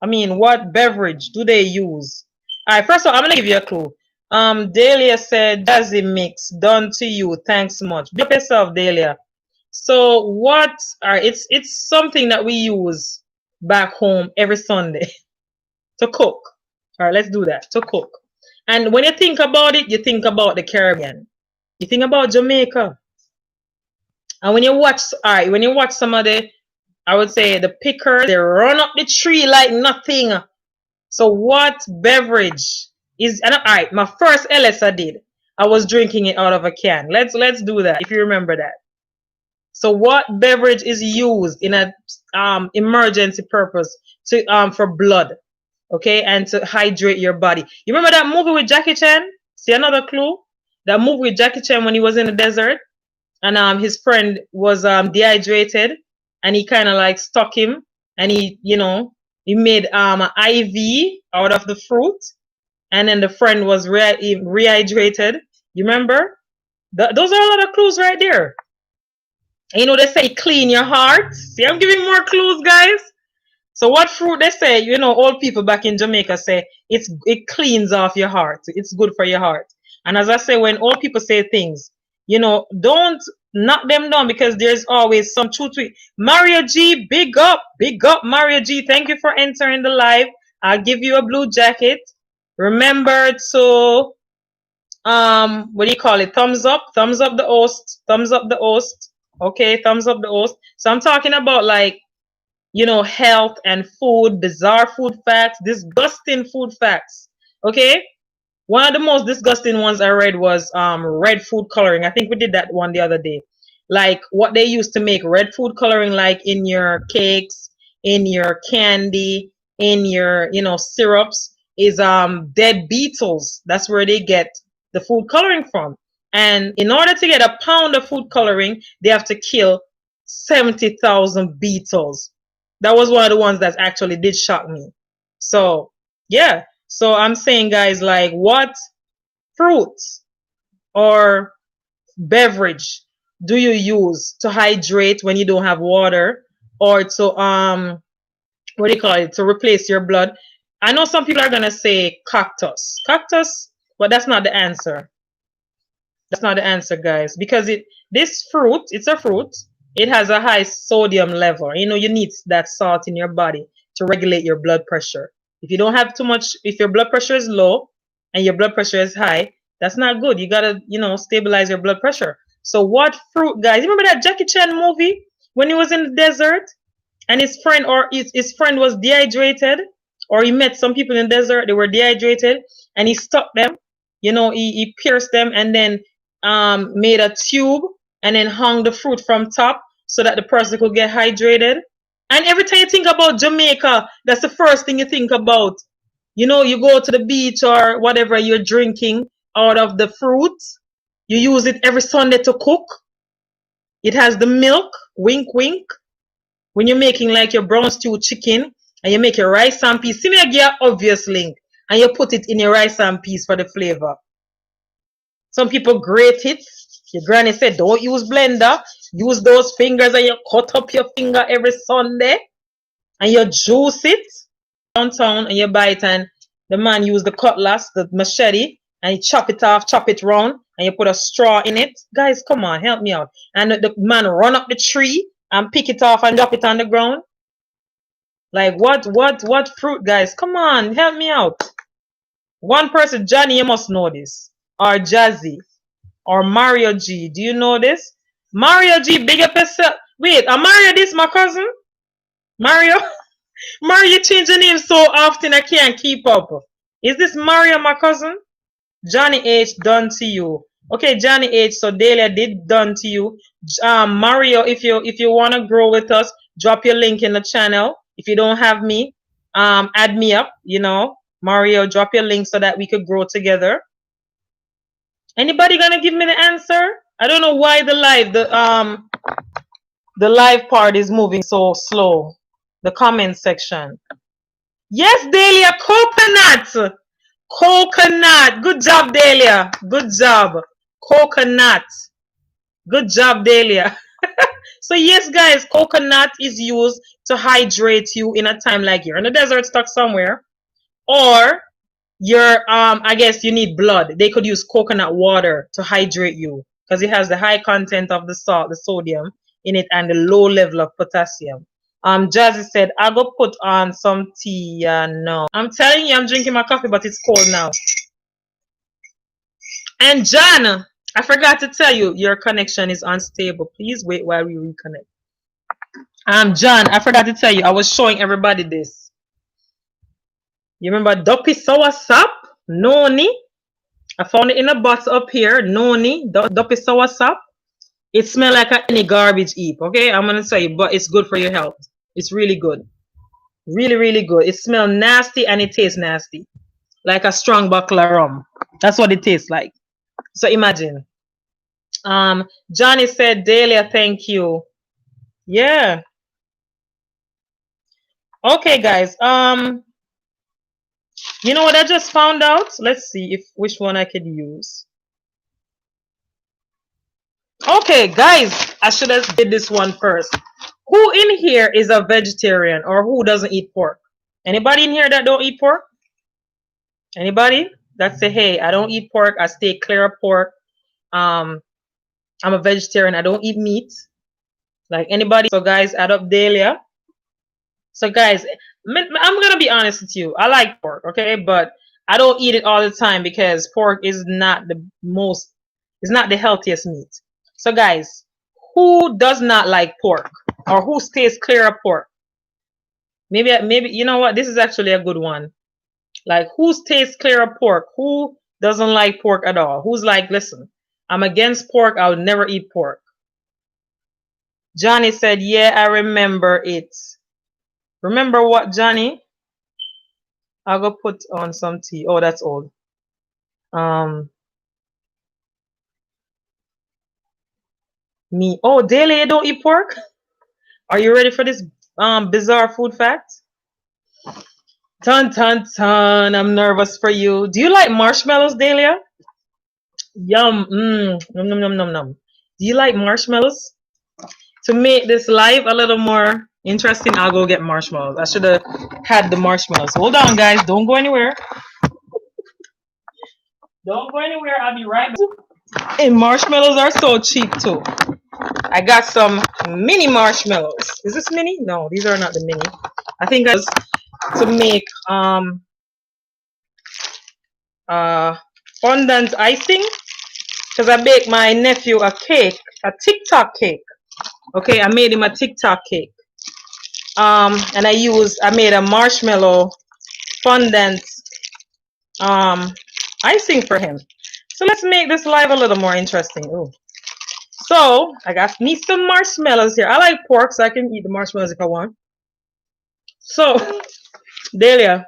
What beverage do they use? All right, first of all, I'm gonna give you a clue. Dahlia said, Jazzy mix done to you. Thanks much. Be up yourself, Dahlia. So what are it's something that we use back home every Sunday to cook. All right, let's do that. To cook. And when you think about it, you think about the Caribbean. You think about Jamaica. And when you watch, all right, when you watch some of the, I would say the pickers, they run up the tree like nothing. So what beverage is, and all right, my first LS I did, I was drinking it out of a can. Let's do that if you remember that. So what beverage is used in a emergency purpose to for blood, okay, and to hydrate your body? You remember that movie with Jackie Chan? See another clue? That movie with Jackie Chan when he was in the desert and his friend was dehydrated and he kind of like stuck him and he made an IV out of the fruit and then the friend was rehydrated. You remember? Those are a lot of clues right there. They say clean your heart. See, I'm giving more clues, guys. So what fruit they say, old people back in Jamaica say it cleans off your heart. It's good for your heart. And as I say, when old people say things, don't knock them down because there's always some truth to it. Mario G, big up, Mario G. Thank you for entering the live. I'll give you a blue jacket. Remember to what do you call it? Thumbs up the host, thumbs up the host. Okay, thumbs up the host. So I'm talking about like health and food, bizarre food facts, disgusting food facts. Okay, one of the most disgusting ones I read was red food coloring. I think we did that one the other day. Like what they used to make red food coloring, like in your cakes, in your candy, in your syrups, is dead beetles. That's where they get the food coloring from. And in order to get a pound of food coloring, they have to kill 70,000 beetles. That was one of the ones that actually did shock me. So yeah. So I'm saying, guys, like what fruits or beverage do you use to hydrate when you don't have water or to what do you call it, to replace your blood? I know some people are gonna say cactus, but that's not the answer. That's not the answer, guys, because this fruit, it's a fruit. It has a high sodium level. You need that salt in your body to regulate your blood pressure. If you don't have too much, if your blood pressure is low and your blood pressure is high, that's not good. You gotta, stabilize your blood pressure. So what fruit, guys? You remember that Jackie Chan movie when he was in the desert and his friend or his friend was dehydrated, or he met some people in the desert, they were dehydrated, and he stuck them. He pierced them and then made a tube and then hung the fruit from top so that the person could get hydrated. And every time you think about Jamaica, that's the first thing you think about. You know, you go to the beach or whatever, you're drinking out of the fruit. You use it every Sunday to cook. It has the milk, wink, wink. When you're making like your brown stew chicken and you make your rice and peas, see me again, obvious link, and you put it in your rice and peas for the flavor. Some people grate it. Your granny said, don't use blender. Use those fingers and you cut up your finger every Sunday and you juice it downtown and you buy it and the man use the cutlass, the machete, and you chop it off, chop it round, and you put a straw in it. Guys, come on, help me out. And the man run up the tree and pick it off and drop it on the ground. Like what fruit, guys? Come on, help me out. One person, Johnny, you must know this. Or Jazzy. Or Mario G. Do you know this? Mario G, big up yourself. Wait, are Mario this my cousin? Mario? Mario, you change your name so often I can't keep up. Is this Mario my cousin? Johnny H done to you. Okay, Johnny H, so Delia did done to you. Mario, if you wanna grow with us, drop your link in the channel. If you don't have me, add me up, you know. Mario, drop your link so that we could grow together. Anybody gonna give me the answer? I don't know why the live part is moving so slow. The comment section. Yes, Delia, coconut. Coconut. Good job, Delia. Good job. Coconut. Good job, Delia. So yes, guys, coconut is used to hydrate you in a time like you're in the desert stuck somewhere, or you're I guess you need blood. They could use coconut water to hydrate you because it has the high content of the salt, the sodium in it, and the low level of potassium. Jazzy said, I go put on some tea. No, I'm telling you, I'm drinking my coffee, but it's cold now. And John, I forgot to tell you, your connection is unstable. Please wait while we reconnect. John, I forgot to tell you, I was showing everybody this. You remember Duppy Sour Sap? Noni? I found it in a box up here. Noni, Duppy Sour Sap. It smells like any garbage heap, okay? I'm gonna tell you, but it's good for your health. It's really good. Really, really good. It smells nasty and it tastes nasty. Like a strong bottle of rum. That's what it tastes like. So imagine. Johnny said, Delia, thank you. Yeah. Okay, guys. You know what I just found out? Let's see if which one I could use. Okay, guys, I should have did this one first. Who in here is a vegetarian or who doesn't eat pork? Anybody in here that don't eat pork? Anybody that say, hey, I don't eat pork, I stay clear of pork. I'm a vegetarian, I don't eat meat. Like anybody? So guys, add up Delia. So guys, I'm gonna be honest with you. I like pork, okay, but I don't eat it all the time because pork is not it's not the healthiest meat. So guys, who does not like pork or who stays clear of pork? Maybe you know what? This is actually a good one. Like who stays clear of pork? Who doesn't like pork at all? Who's like, listen, I'm against pork. I would never eat pork. Johnny said, yeah, I remember it. Remember what, Johnny? I'll go put on some tea. Oh, that's old. Me. Oh, Daily, you don't eat pork? Are you ready for this bizarre food fact? Ton, ton, ton. I'm nervous for you. Do you like marshmallows, Delia? Yum. Num, num, num, num, num. Do you like marshmallows? To make this live a little more interesting, I'll go get marshmallows. I should have had the marshmallows. Hold on, guys. Don't go anywhere. Don't go anywhere. I'll be right back. And marshmallows are so cheap too. I got some mini marshmallows. Is this mini? No, these are not the mini. I think I was to make fondant icing because I baked my nephew a cake, a TikTok cake. Okay, I made him a TikTok cake. And I made a marshmallow fondant icing for him. So let's make this live a little more interesting. Ooh. So I got me some marshmallows here. I like pork, so I can eat the marshmallows if I want. So, Delia,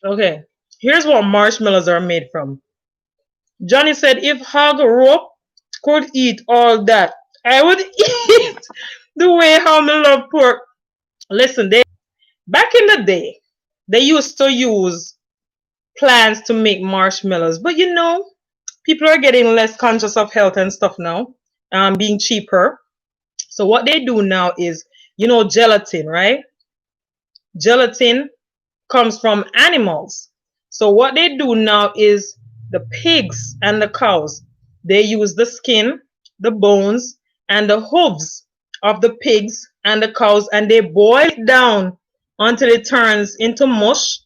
okay, here's what marshmallows are made from. Johnny said, if Hog Rope could eat all that, I would eat the way how me love pork. Listen, back in the day, they used to use plants to make marshmallows, but people are getting less conscious of health and stuff now, being cheaper. So what they do now is, gelatin, right? Gelatin comes from animals. So what they do now is the pigs and the cows, they use the skin, the bones, and the hooves of the pigs and the cows, and they boil it down until it turns into mush,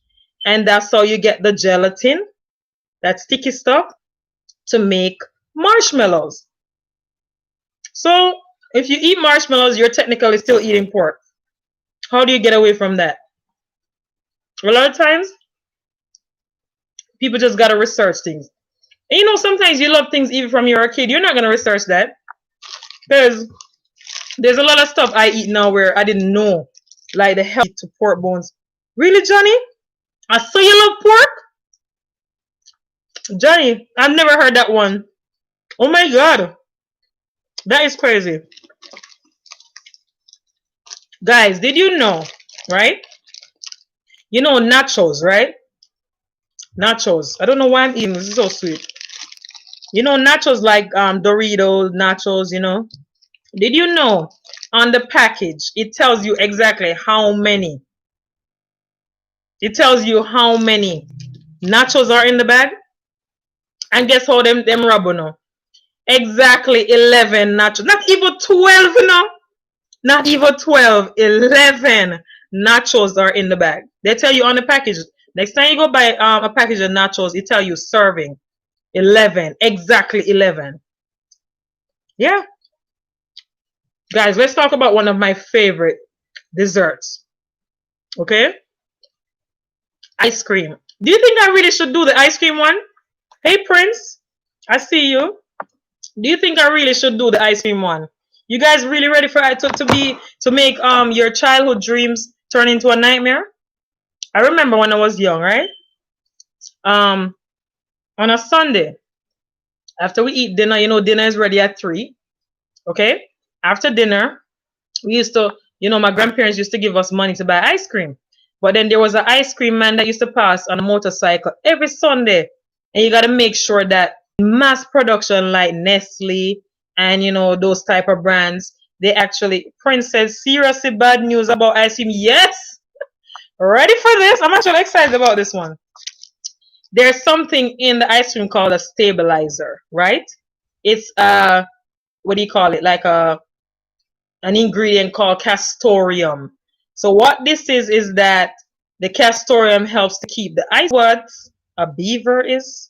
and that's how you get the gelatin, that sticky stuff, to make marshmallows. So if you eat marshmallows, you're technically still eating pork. How do you get away from that? A lot of times, people just gotta research things. And sometimes you love things even from you're a kid. You're not gonna research that. There's a lot of stuff I eat now where I didn't know, like the health to pork bones. Really, Johnny? I saw you love pork? Johnny, I've never heard that one. Oh my god. That is crazy. Guys, did you know, right? You know nachos, right? Nachos. I don't know why I'm eating. This is so sweet. You know nachos like Doritos, nachos. Did you know on the package it tells you exactly how many? It tells you how many nachos are in the bag. And guess how them rubber now? Exactly 11 nachos. Not even 12 now. Not even 12. 11 nachos are in the bag. They tell you on the package. Next time you go buy a package of nachos, it tell you serving 11. Exactly 11. Yeah. Guys, let's talk about one of my favorite desserts. Okay? Ice cream. Do you think I really should do the ice cream one? Hey, Prince. I see you. Do you think I really should do the ice cream one? You guys really ready for it to make your childhood dreams turn into a nightmare? I remember when I was young, right? On a Sunday, after we eat dinner, dinner is ready at 3. Okay? After dinner, we used to, my grandparents used to give us money to buy ice cream. But then there was an ice cream man that used to pass on a motorcycle every Sunday. And you got to make sure that mass production like Nestle and, those type of brands, they actually, Princess, seriously bad news about ice cream. Yes! Ready for this? I'm actually excited about this one. There's something in the ice cream called a stabilizer, right? It's, what do you call it? Like an ingredient called castoreum. So what this is that the castoreum helps to keep the ice. What a beaver is?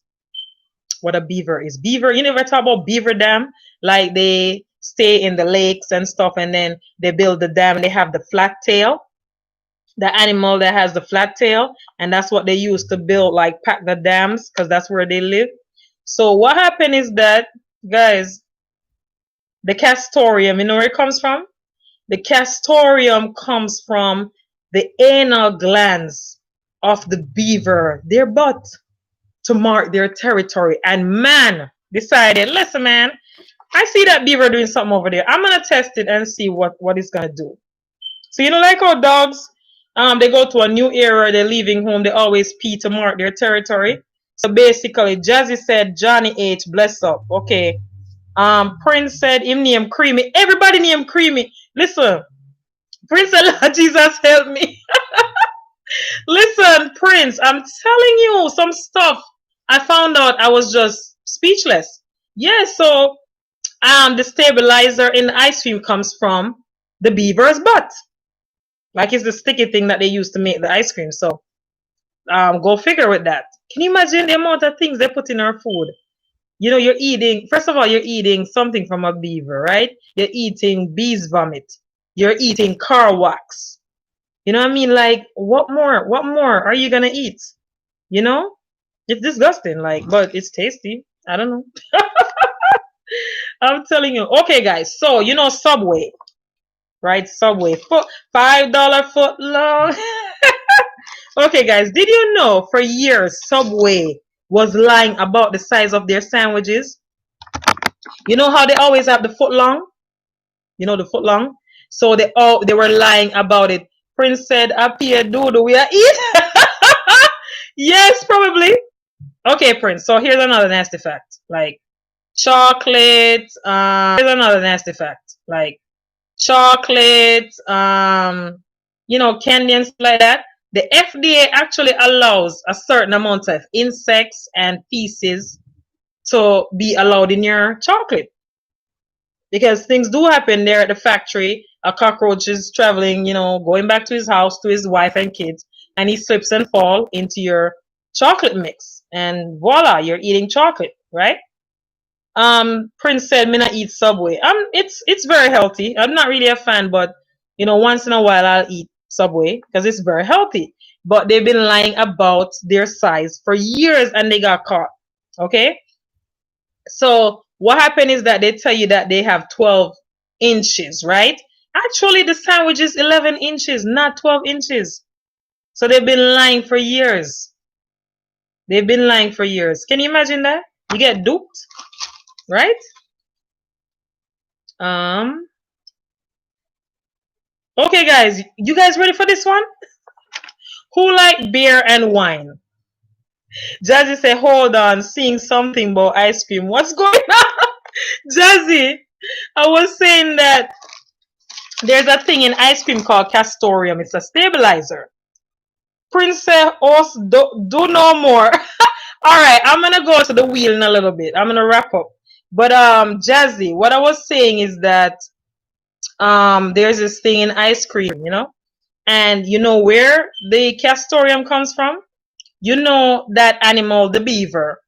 What a beaver is. Beaver, you never talk about beaver dam? Like they stay in the lakes and stuff, and then they build the dam and they have the flat tail. The animal that has the flat tail, and that's what they use to build, like pack the dams, because that's where they live. So what happened is that, guys, the castoreum, you know where it comes from? The castoreum comes from the anal glands of the beaver, their butt, to mark their territory. And man decided, listen, man, I see that beaver doing something over there. I'm gonna test it and see what it's gonna do. So like how dogs, they go to a new area, they're leaving home, they always pee to mark their territory. So basically, Jazzy said Johnny H, bless up. Okay. Prince said him name Creamy. Everybody name Creamy. Listen, Prince said, Lord Jesus help me. Listen, Prince, I'm telling you some stuff. I found out I was just speechless. Yeah, so the stabilizer in the ice cream comes from the beaver's butt. Like it's the sticky thing that they use to make the ice cream. So go figure with that. Can you imagine the amount of things they put in our food? You're eating, first of all, you're eating something from a beaver, right? You're eating bees vomit. You're eating car wax. You know what I mean? Like, what more? What more are you gonna eat? It's disgusting, like, but it's tasty. I don't know. I'm telling you. Okay, guys. So, Subway. right? Subway. $5 foot long. Okay, guys, did you know for years Subway was lying about the size of their sandwiches? You know how they always have the foot long? You know the foot long? So they were lying about it. Prince said, "Up here, do we are eat?" Yes, probably. Okay, Prince. So here's another nasty fact. Like chocolate. Here's another nasty fact. Like chocolate. Candy and stuff like that. The FDA actually allows a certain amount of insects and feces to be allowed in your chocolate, because things do happen there at the factory. A cockroach is traveling, going back to his house to his wife and kids, and he slips and fall into your chocolate mix, and voila, you're eating chocolate, right? Prince said, "Me not eat Subway." It's very healthy. I'm not really a fan, but once in a while I'll eat Subway because it's very healthy. But they've been lying about their size for years, and they got caught. Okay, so what happened is that they tell you that they have 12 inches, right? Actually, the sandwich is 11 inches, not 12 inches. So they've been lying for years. They've been lying for years. Can you imagine that? You get duped, right? Okay, guys, you guys ready for this one? Who like beer and wine? Jazzy said, "Hold on, seeing something about ice cream. What's going on?" Jazzy, I was saying that there's a thing in ice cream called castoreum. It's a stabilizer. Princess Os, do no more. All right, I'm gonna go to the wheel in a little bit. I'm gonna wrap up. But Jazzy, what I was saying is that there's this thing in ice cream, and you know where the castoreum comes from? You know that animal, the beaver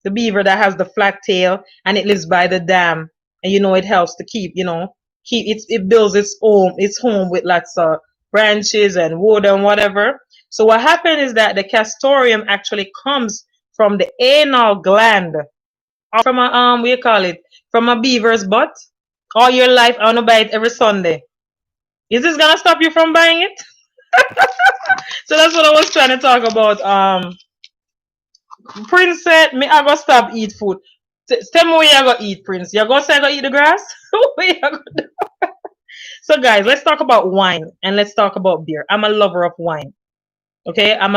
that has the flat tail, and it lives by the dam, and it helps to it builds its home with lots of branches and wood and whatever. So what happened is that the castoreum actually comes from the anal gland, or from a what you call it, from a beaver's butt. All your life, I want to buy it every Sunday. Is this gonna stop you from buying it? So that's what I was trying to talk about. Prince said, "Me, I go stop eat food." Tell me where you go eat, Prince. You go say I go eat the grass? Where you go do? So guys, let's talk about wine and let's talk about beer. I'm a lover of wine. Okay, I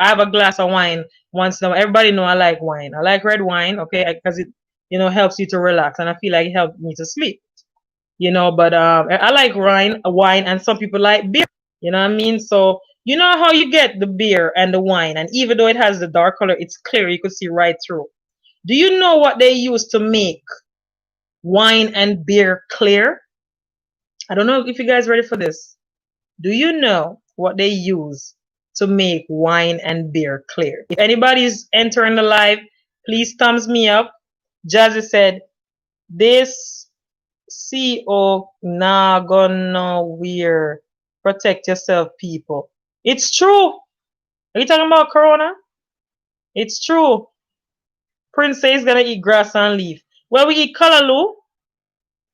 have a glass of wine once in a while. Everybody know I like wine. I like red wine, okay, because it helps you to relax, and I feel like it helps me to sleep. But I like wine, and some people like beer. You know what I mean? So you know how you get the beer and the wine, and even though it has the dark color, it's clear. You could see right through. Do you know what they use to make wine and beer clear? I don't know if you guys ready for this. Do you know what they use to make wine and beer clear? If anybody's entering the live, please thumbs me up. Jazzy said, "This CO nah gonna wear. Protect yourself, people." It's true. Are you talking about Corona? It's true. Prince says he's gonna eat grass and leaf. Well, we eat callaloo,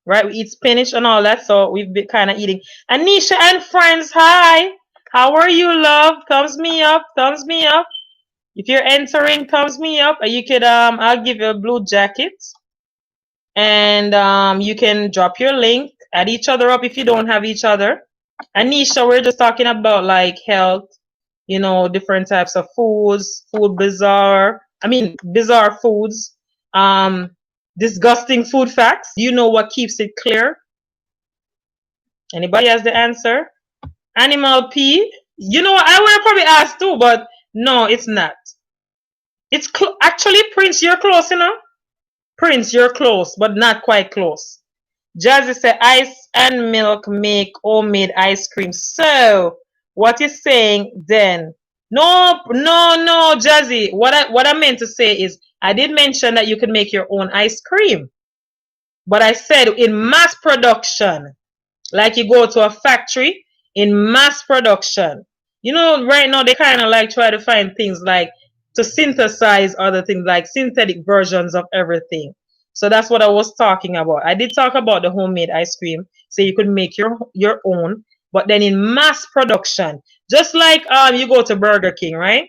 right? We eat spinach and all that, so we've been kind of eating. Anisha and friends, hi. How are you, love? Thumbs me up. Thumbs me up. If you're entering, thumbs me up. You could I'll give you a blue jacket, and you can drop your link. Add each other up if you don't have each other. Anisha, we're just talking about like health, different types of foods, bizarre foods, disgusting food facts. Do you know what keeps it clear? Anybody has the answer? Animal pee. You know what? I would have probably asked too, but no, it's not. It's actually, Prince, you're close enough. Prince, you're close, but not quite close. Jazzy said ice and milk make homemade ice cream. So what you're saying then? No, Jazzy. What I meant to say is I did mention that you can make your own ice cream. But I said in mass production, like you go to a factory in mass production. Right now they kind of like try to find things like to synthesize other things like synthetic versions of everything. So that's what I was talking about. I did talk about the homemade ice cream, so you could make your own, but then in mass production, just like you go to Burger King, right?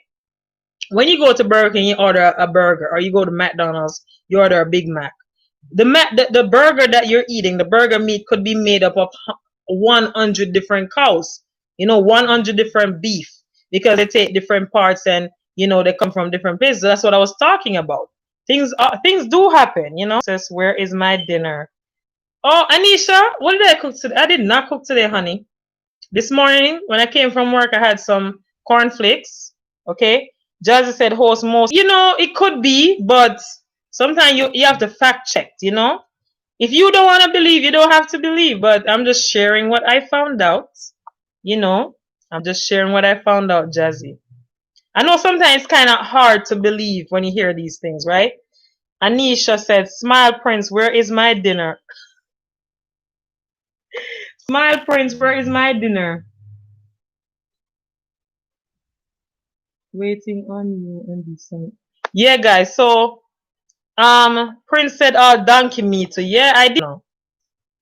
When you go to Burger King, you order a burger, or you go to McDonald's, you order a Big Mac. The burger that you're eating, the burger meat could be made up of 100 different cows, 100 different beef, because they take different parts, and they come from different places. So that's what I was talking about. Things do happen. Says, where is my dinner? Oh, Anisha, what did I cook today? I did not cook today, honey. This morning when I came from work, I had some cornflakes. Okay, Jazzy said host most. It could be, but sometimes you have to fact check. If you don't want to believe, you don't have to believe. But I'm just sharing what I found out. I'm just sharing what I found out, Jazzy. I know sometimes it's kind of hard to believe when you hear these things, right? Anisha said, Smile Prince, where is my dinner? Smile Prince, where is my dinner? Waiting on you and decent. Yeah, guys. So, Prince said, donkey meat. So, yeah, I did know.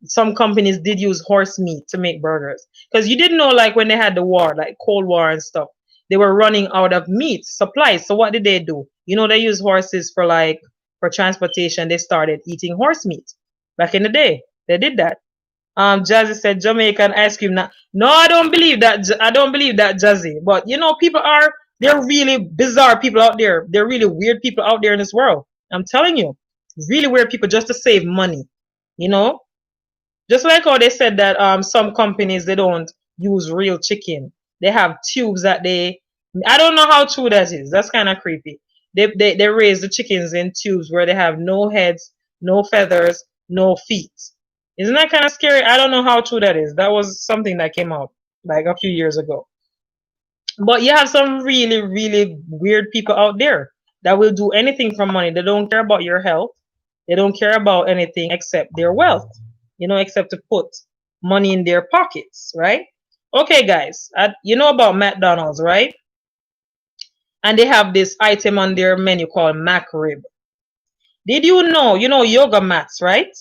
Some companies did use horse meat to make burgers, because you didn't know, like when they had the war, like Cold War and stuff, they were running out of meat supplies. So what did they do? They use horses for transportation. They started eating horse meat back in the day. They did that. Jazzy said Jamaican ice cream. No, I don't believe that. I don't believe that, Jazzy. But they're really bizarre people out there. They're really weird people out there in this world. I'm telling you, really weird people just to save money. You know, just like how they said that some companies, they don't use real chicken. They have tubes that I don't know how true that is. That's kind of creepy. They raise the chickens in tubes where they have no heads, no feathers, no feet. Isn't that kind of scary? I don't know how true that is. That was something that came out like a few years ago. But you have some really, really weird people out there that will do anything for money. They don't care about your health. They don't care about anything except their wealth, except to put money in their pockets, right? Okay, guys, you know about McDonald's, right? And they have this item on their menu called McRib. Did you know, yoga mats, right?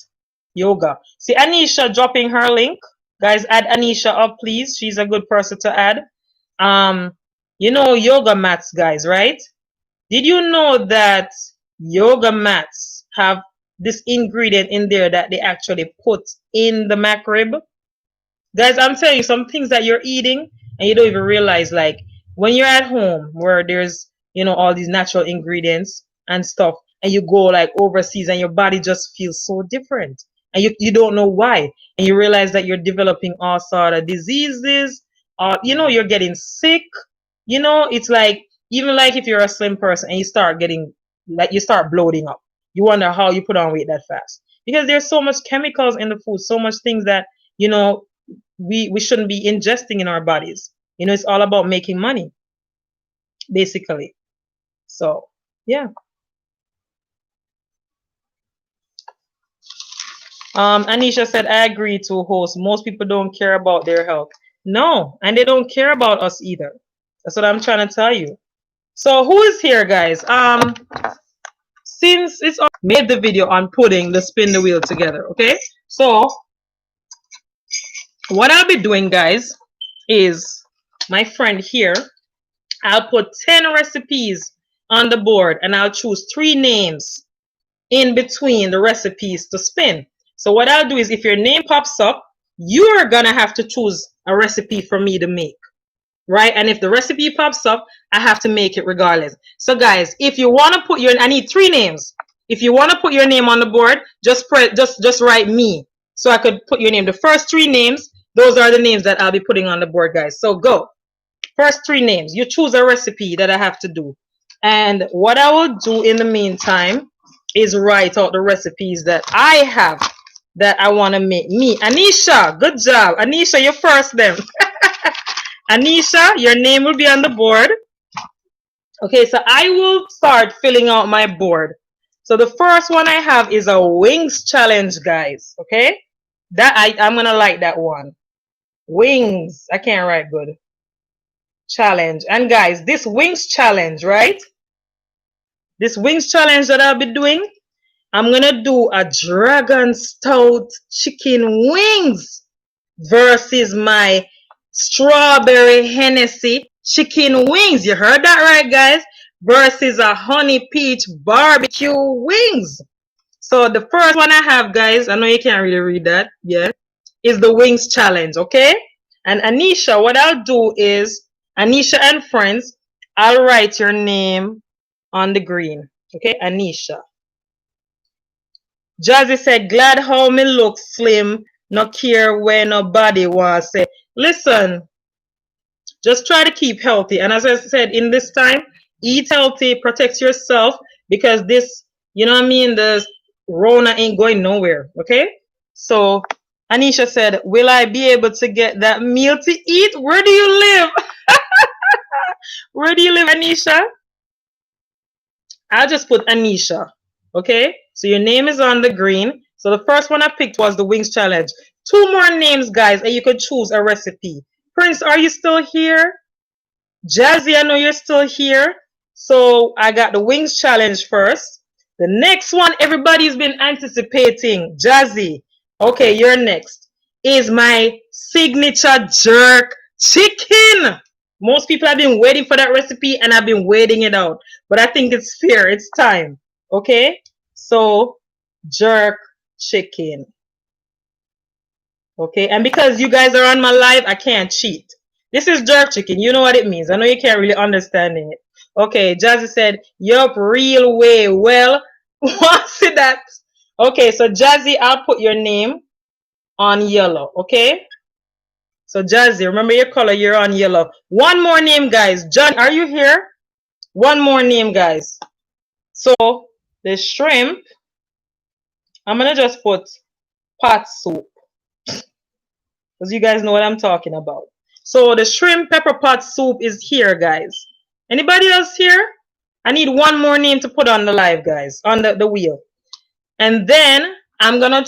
Yoga. See Anisha dropping her link. Guys, add Anisha up, please. She's a good person to add. Yoga mats, guys, right? Did you know that yoga mats have this ingredient in there that they actually put in the McRib? Guys, I'm telling you, some things that you're eating and you don't even realize, like when you're at home where there's, all these natural ingredients and stuff, and you go like overseas and your body just feels so different. And you don't know why. And you realize that you're developing all sort of diseases, you're getting sick. It's like, even like if you're a slim person and you start getting, like you start bloating up, you wonder how you put on weight that fast. Because there's so much chemicals in the food, so much things that, we shouldn't be ingesting in our bodies. It's all about making money, basically. So, yeah. Anisha said, I agree to host. Most people don't care about their health. No, and they don't care about us either. That's what I'm trying to tell you. So who is here, guys? Since it's made the video on putting the spin the wheel together, okay? So what I'll be doing, guys, is my friend here, I'll put 10 recipes on the board and I'll choose 3 names in between the recipes to spin. So what I'll do is, if your name pops up, you're gonna have to choose a recipe for me to make, right? And if the recipe pops up, I have to make it regardless. So guys, if you want to put I need 3 names. If you want to put your name on the board, just write me, so I could put your name. The first 3 names, those are the names that I'll be putting on the board, guys. So go. First 3 names. You choose a recipe that I have to do. And what I will do in the meantime is write out the recipes that I have that I want to make. Me. Anisha, good job. Anisha, you're first then. Anisha, your name will be on the board. Okay, so I will start filling out my board. So the first one I have is a wings challenge, guys. Okay, I'm gonna like that one. Wings. I can't write good. Challenge. And guys, this wings challenge, right? This wings challenge that I'll be doing, I'm gonna do a dragon stout chicken wings versus my strawberry Hennessy chicken wings. You heard that right, guys? Versus a honey peach barbecue wings. So the first one I have, guys, I know you can't really read that yet, is the wings challenge, okay? And Anisha, what I'll do is, Anisha and friends, I'll write your name on the green, okay? Anisha. Jazzy said, glad how me look slim, no care where nobody wants say. Listen, just try to keep healthy. And as I said, in this time, eat healthy, protect yourself, because this, you know what I mean, the Rona ain't going nowhere, okay? So Anisha said, will I be able to get that meal to eat? Where do you live? Where do you live, Anisha? I'll just put Anisha, okay? So your name is on the green. So the first one I picked was the wings challenge. 2 more names, guys, and you could choose a recipe. Prince, are you still here? Jazzy, I know you're still here. So I got the wings challenge first. The next one everybody's been anticipating, Jazzy. Okay, you're next. Is my signature jerk chicken. Most people have been waiting for that recipe and I've been waiting it out. But I think it's fair. It's time. Okay? So, jerk chicken. Okay? And because you guys are on my live, I can't cheat. This is jerk chicken. You know what it means. I know you can't really understand it. Okay, Jazzy said, yup, real way. Well, what's that? Okay, so Jazzy, I'll put your name on yellow. Okay? So Jazzy, remember your color, you're on yellow. One more name, guys. John, are you here? One more name, guys. So the shrimp, I'm gonna just put pot soup. Because you guys know what I'm talking about. So the shrimp pepper pot soup is here, guys. Anybody else here? I need one more name to put on the live, guys, on the wheel. And then I'm gonna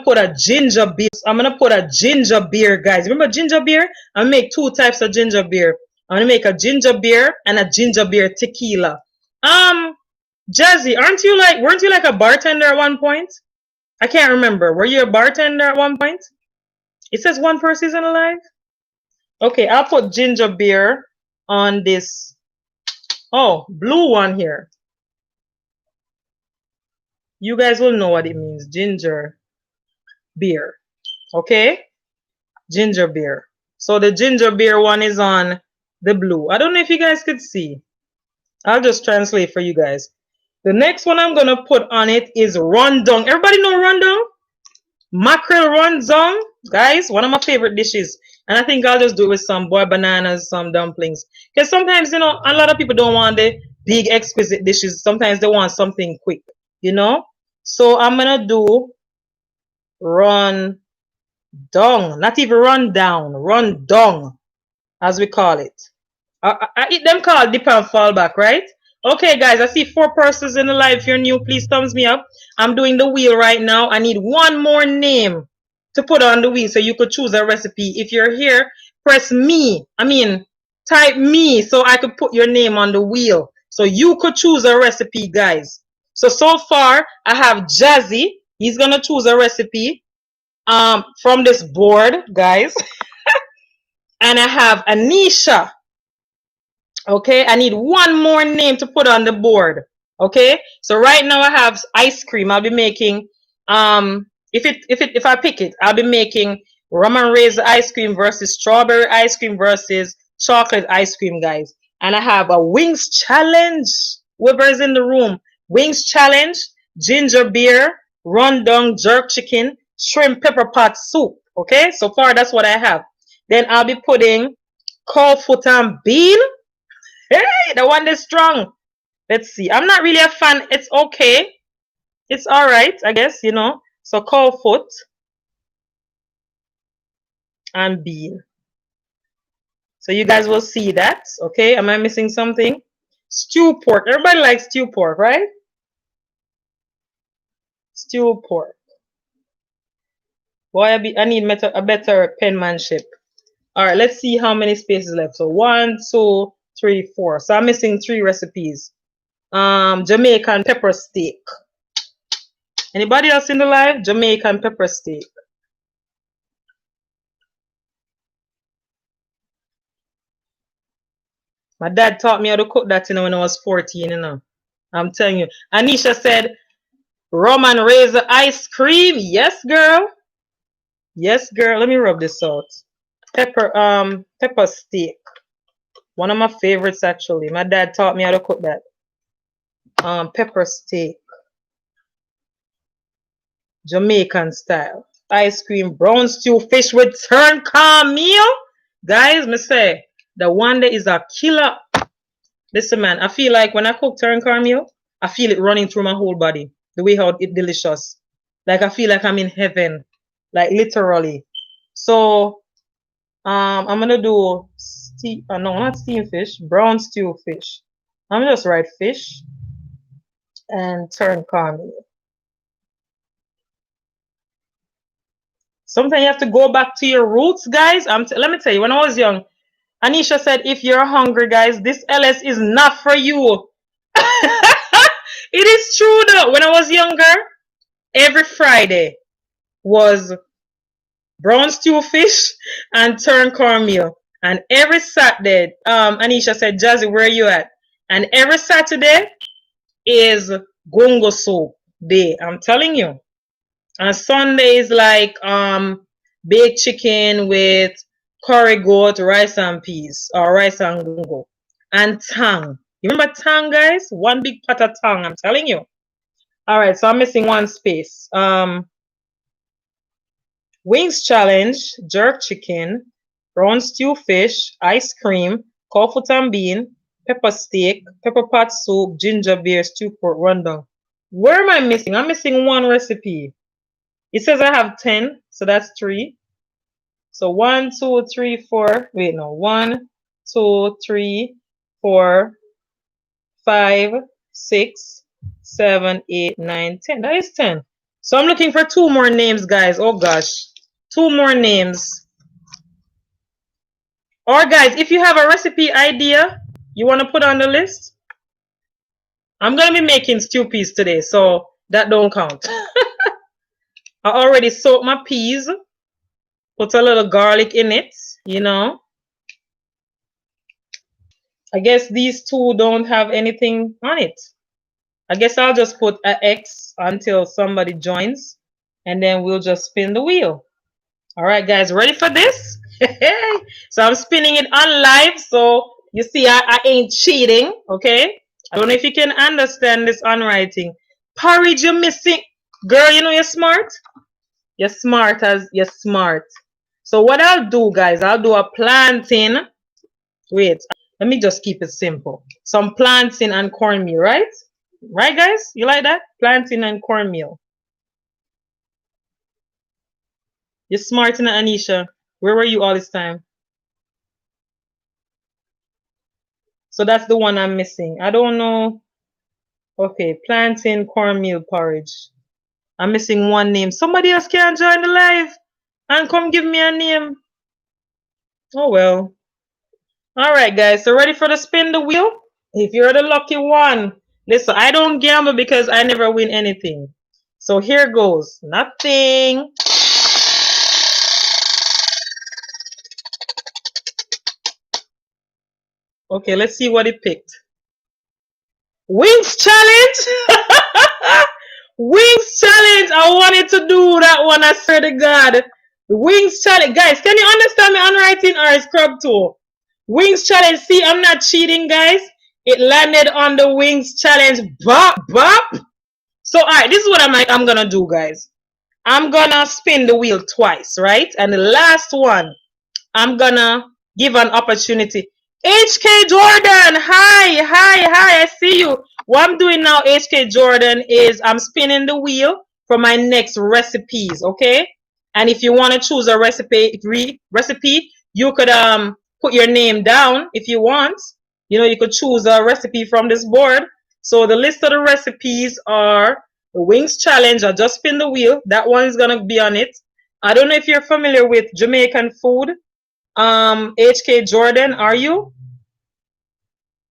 put a ginger beer. I'm gonna put a ginger beer, guys. Remember ginger beer? I'm gonna make 2 types of ginger beer. I'm gonna make a ginger beer and a ginger beer tequila. Jazzy, weren't you like a bartender at one point? I can't remember. Were you a bartender at one point? It says one person is alive. Okay, I'll put ginger beer on this. Oh, blue one here. You guys will know what it means. Ginger beer. Okay? Ginger beer. So the ginger beer one is on the blue. I don't know if you guys could see. I'll just translate for you guys. The next one I'm going to put on it is rondong. Everybody know rondong? Mackerel rondong. Guys, one of my favorite dishes. And I think I'll just do it with some boiled bananas, some dumplings. Because sometimes, you know, a lot of people don't want the big exquisite dishes. Sometimes they want something quick, you know? So I'm going to do rondong. Not even run down. Rondong, as we call it. I eat them called dip and fall back, right? Okay, guys, I see 4 persons in the live. If you're new, please thumbs me up. I'm doing the wheel right now. I need one more name to put on the wheel so you could choose a recipe. If you're here, press me. Type me so I could put your name on the wheel. So you could choose a recipe, guys. So far, I have Jazzy. He's going to choose a recipe from this board, guys. And I have Anisha. Okay, I need one more name to put on the board. Okay, so right now I have ice cream. I'll be making if I pick it, I'll be making rum and raisin ice cream versus strawberry ice cream versus chocolate ice cream, guys. And I have a wings challenge. Whoever's in the room, wings challenge, ginger beer, rondong jerk chicken, shrimp pepper pot soup. Okay, so far that's what I have. Then I'll be putting cold foot and bean. Hey, the one that's strong. Let's see. I'm not really a fan. It's okay. It's all right, I guess, you know. So cold foot and bean. So you guys will see that. Okay. Am I missing something? Stew pork. Everybody likes stew pork, right? Stew pork. Boy, I need a better penmanship. All right. Let's see how many spaces left. So 1, 2, 3, 4. So I'm missing 3 recipes. Jamaican pepper steak. Anybody else in the live? Jamaican pepper steak. My dad taught me how to cook that, when I was 14, I'm telling you. Anisha said, rum and raisin ice cream. Yes, girl. Yes, girl. Let me rub this out. Pepper steak. One of my favorites, actually. My dad taught me how to cook that. Pepper steak. Jamaican style. Ice cream, brown stew fish with turn meal. Guys, me say, the one that is a killer. Listen, man, I feel like when I cook turn meal, I feel it running through my whole body. The way how it's delicious. Like I feel like I'm in heaven. Like literally. So I'm gonna do no, not steamed fish, brown stew fish. I'm just write fish and turn meal. Sometimes you have to go back to your roots, guys. Let me tell you, when I was young, Anisha said, if you're hungry, guys, this LS is not for you. It is true though. When I was younger, every Friday was brown stew fish and turn cornmeal. And every Saturday, Anisha said, Jazzy, where are you at? And every Saturday is gongo soup day. I'm telling you. And Sunday is like baked chicken with curry goat, rice and peas, or rice and gongo. And tang. You remember tang, guys? One big pot of tang, I'm telling you. All right, so I'm missing one space. Wings challenge, jerk chicken, brown stew fish, ice cream, coffee and bean, pepper steak, pepper pot soup, ginger beer, stew pork rundown. Where am I missing? I'm missing one recipe. It says I have 10, so that's 3. So 1, 2, 3, 4. Wait, no. 1, 2, 3, 4, 5, 6, 7, 8, 9, 10. That is 10. So I'm looking for 2 more names, guys. Oh gosh. 2 more names. Or guys, if you have a recipe idea you want to put on the list, I'm going to be making stew peas today, so that don't count. I already soaked my peas. Put a little garlic in it, I guess these 2 don't have anything on it. I guess I'll just put an X until somebody joins, and then we'll just spin the wheel. All right, guys, ready for this? So I'm spinning it on live, so you see I ain't cheating, okay? I don't know if you can understand this handwriting. Porridge, you're missing. Girl, you know you're smart? You're smart as you're smart. So what I'll do, guys, I'll do a plantain. Wait, let me just keep it simple. Some plantain and cornmeal, right? Right, guys? You like that? Plantain and cornmeal. You're smart, Anisha. Where were you all this time? So that's the one I'm missing. I don't know. Okay, plantain cornmeal porridge. I'm missing one name. Somebody else can join the live and come give me a name. Oh well. All right, guys. So ready for the spin the wheel? If you're the lucky one, listen, I don't gamble because I never win anything. So here goes. Nothing. Okay, let's see what it picked. Wings challenge. Wings challenge. I wanted to do that one. I swear to God. Wings challenge. Guys, can you understand me handwriting or scrub tool? Wings challenge. See, I'm not cheating, guys. It landed on the wings challenge. Bop, bop. So, all right, this is what I'm going to do, guys. I'm going to spin the wheel twice, right? And the last one, I'm going to give an opportunity. HK Jordan, hi, I see you. What I'm doing now, HK Jordan, is I'm spinning the wheel for my next recipes, okay? And if you want to choose a recipe, you could put your name down if you want. You could choose a recipe from this board. So the list of the recipes are the Wings Challenge. I just spin the wheel. That one is going to be on it. I don't know if you're familiar with Jamaican food. HK Jordan, are you?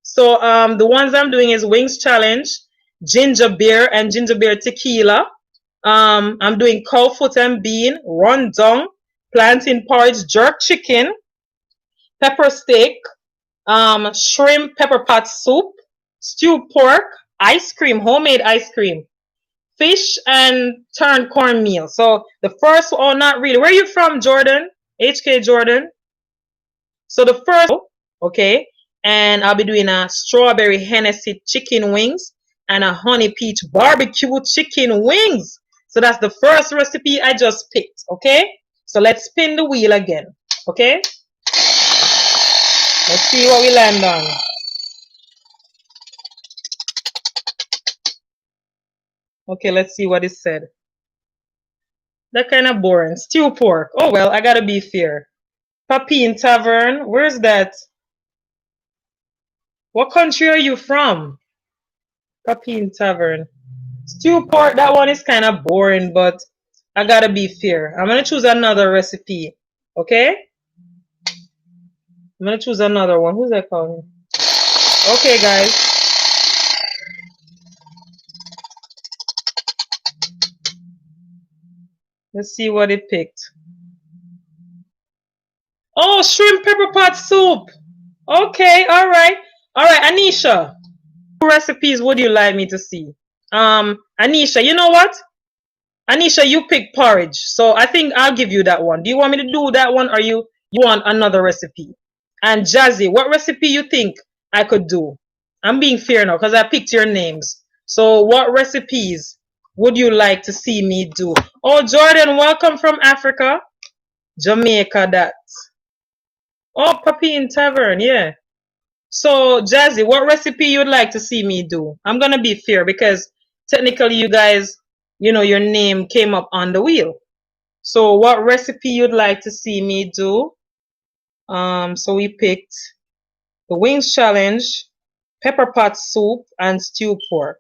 So the ones I'm doing is Wings Challenge, ginger beer and ginger beer tequila, I'm doing cow foot and bean, rundown, plantain porridge, jerk chicken, pepper steak, shrimp pepper pot soup, stewed pork, ice cream, homemade ice cream, fish, and turned cornmeal. So the first, oh, not really. Where are you from, Jordan? HK Jordan. So the first, okay, and I'll be doing a strawberry Hennessy chicken wings and a honey peach barbecue chicken wings. So that's the first recipe I just picked, okay? So let's spin the wheel again, okay? Let's see what we land on. Okay, let's see what it said. That kind of boring. Stew pork. Oh well, I gotta be fair. Papine Tavern. Where's that? What country are you from? Papine Tavern. Stew pork, that one is kind of boring, but I gotta be fair. I'm gonna choose another recipe. Okay? I'm gonna choose another one. Who's that calling? Okay, guys. Let's see what it picked. Oh, shrimp pepper pot soup. Okay, all right. All right, Anisha. What recipes would you like me to see? Anisha, you know what? Anisha, you pick porridge. So I think I'll give you that one. Do you want me to do that one or you want another recipe? And Jazzy, what recipe you think I could do? I'm being fair now because I picked your names. So what recipes would you like to see me do? Oh, Jordan, welcome from Africa. Jamaica, that. Oh, Papine Tavern, yeah. So, Jazzy, what recipe you'd like to see me do? I'm gonna be fair because technically you guys, you know, your name came up on the wheel. So what recipe you'd like to see me do? So we picked the wings challenge, pepper pot soup, and stew pork.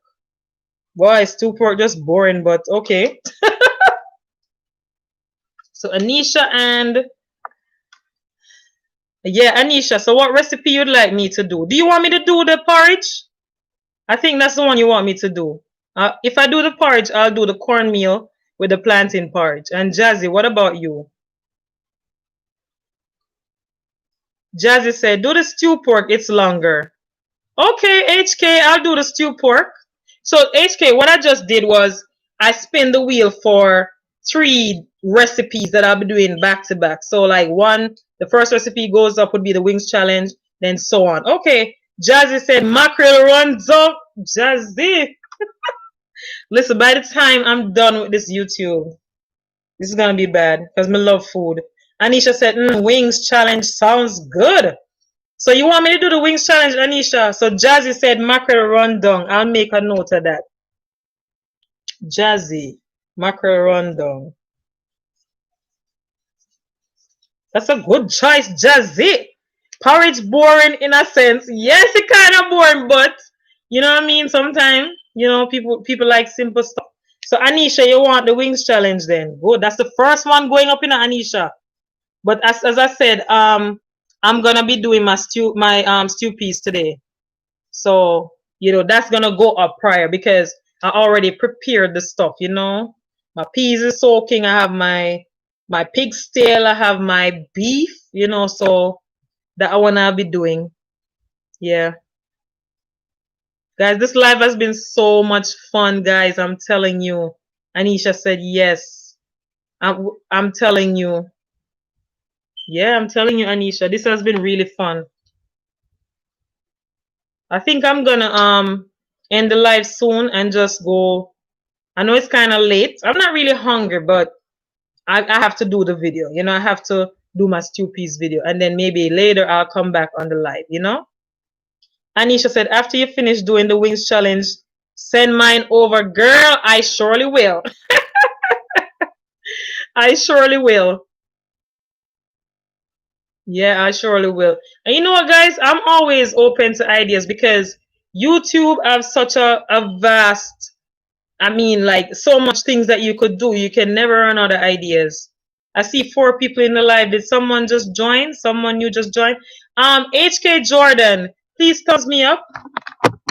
Boy, stew pork just boring, but okay. So Anisha and yeah, Anisha. So what recipe you'd like me to do? Do you want me to do the porridge? I think that's the one you want me to do. If I do the porridge, I'll do the cornmeal with the plantain porridge. And Jazzy, what about you? Jazzy said, do the stew pork, it's longer. Okay, HK, I'll do the stew pork. So HK, what I just did was I spin the wheel for 3 recipes that I'll be doing back to back. So like one, the first recipe goes up would be the wings challenge, then so on. Okay, Jazzy said mackerel runs up. Jazzy. Listen, by the time I'm done with this YouTube, this is gonna be bad because me love food. Anisha said, wings challenge sounds good. So you want me to do the wings challenge, Anisha? So Jazzy said mackerel rundown. I'll make a note of that. Jazzy, mackerel rundown. That's a good choice, Jazzy. Porridge boring in a sense. Yes, it kind of boring, but you know what I mean? Sometimes, you know, people like simple stuff. So Anisha, you want the wings challenge then? Good. That's the first one going up in Anisha. But as I said, I'm gonna be doing my stew piece today. So, you know, that's gonna go up prior because I already prepared the stuff, you know. My peas is soaking, I have my pig's tail, I have my beef, you know, so that one I'll be doing. Yeah. Guys, this live has been so much fun, guys. I'm telling you. Anisha said yes. I'm telling you. Yeah, I'm telling you, Anisha. This has been really fun. I think I'm gonna end the live soon and just go. I know it's kind of late. I'm not really hungry, but I have to do the video. You know, I have to do my stew piece video, and then maybe later I'll come back on the live. You know. Anisha said, after you finish doing the wings challenge, send mine over. Girl, I surely will. I surely will. Yeah, I surely will. And you know what, guys? I'm always open to ideas because YouTube have such a vast, I mean, like so much things that you could do. You can never run out of ideas. I see 4 people in the live. Did someone just join? Someone new just joined? HK Jordan, please thumbs me up.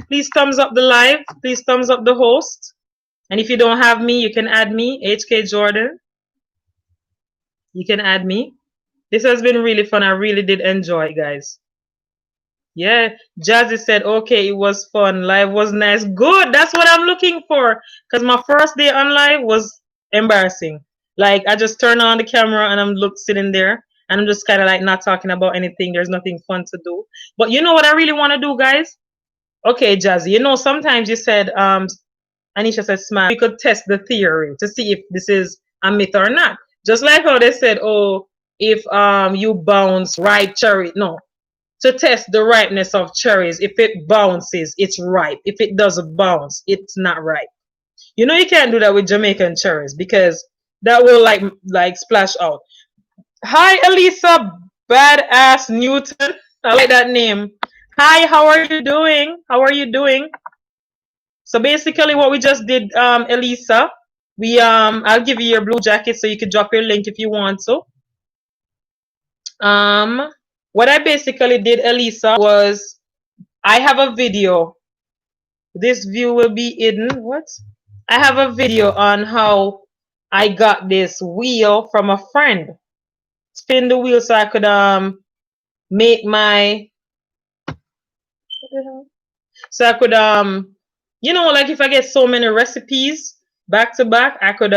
Please thumbs up the live. Please thumbs up the host. And if you don't have me, you can add me, HK Jordan. You can add me. This has been really fun. I really did enjoy it, guys. Yeah, Jazzy said, okay, it was fun. Live was nice. Good. That's what I'm looking for. Because my first day on live was embarrassing. Like, I just turn on the camera and I'm sitting there and I'm just kind of like not talking about anything. There's nothing fun to do. But you know what I really want to do, guys? Okay, Jazzy, you know, sometimes you said, Anisha said, smile. We could test the theory to see if this is a myth or not. Just like how they said, oh, if you bounce ripe cherry. No, to test the ripeness of cherries. If it bounces, it's ripe. If it doesn't bounce, it's not ripe. You know you can't do that with Jamaican cherries because that will like splash out. Hi, Elisa Badass Newton. I like that name. Hi, how are you doing? How are you doing? So basically what we just did, Elisa, we I'll give you your blue jacket so you can drop your link if you want to. What I basically did, Elisa, was I have a video. This view will be hidden. What? I have a video on how I got this wheel from a friend. Spin the wheel so I could make my so I could you know, like if I get so many recipes back to back, I could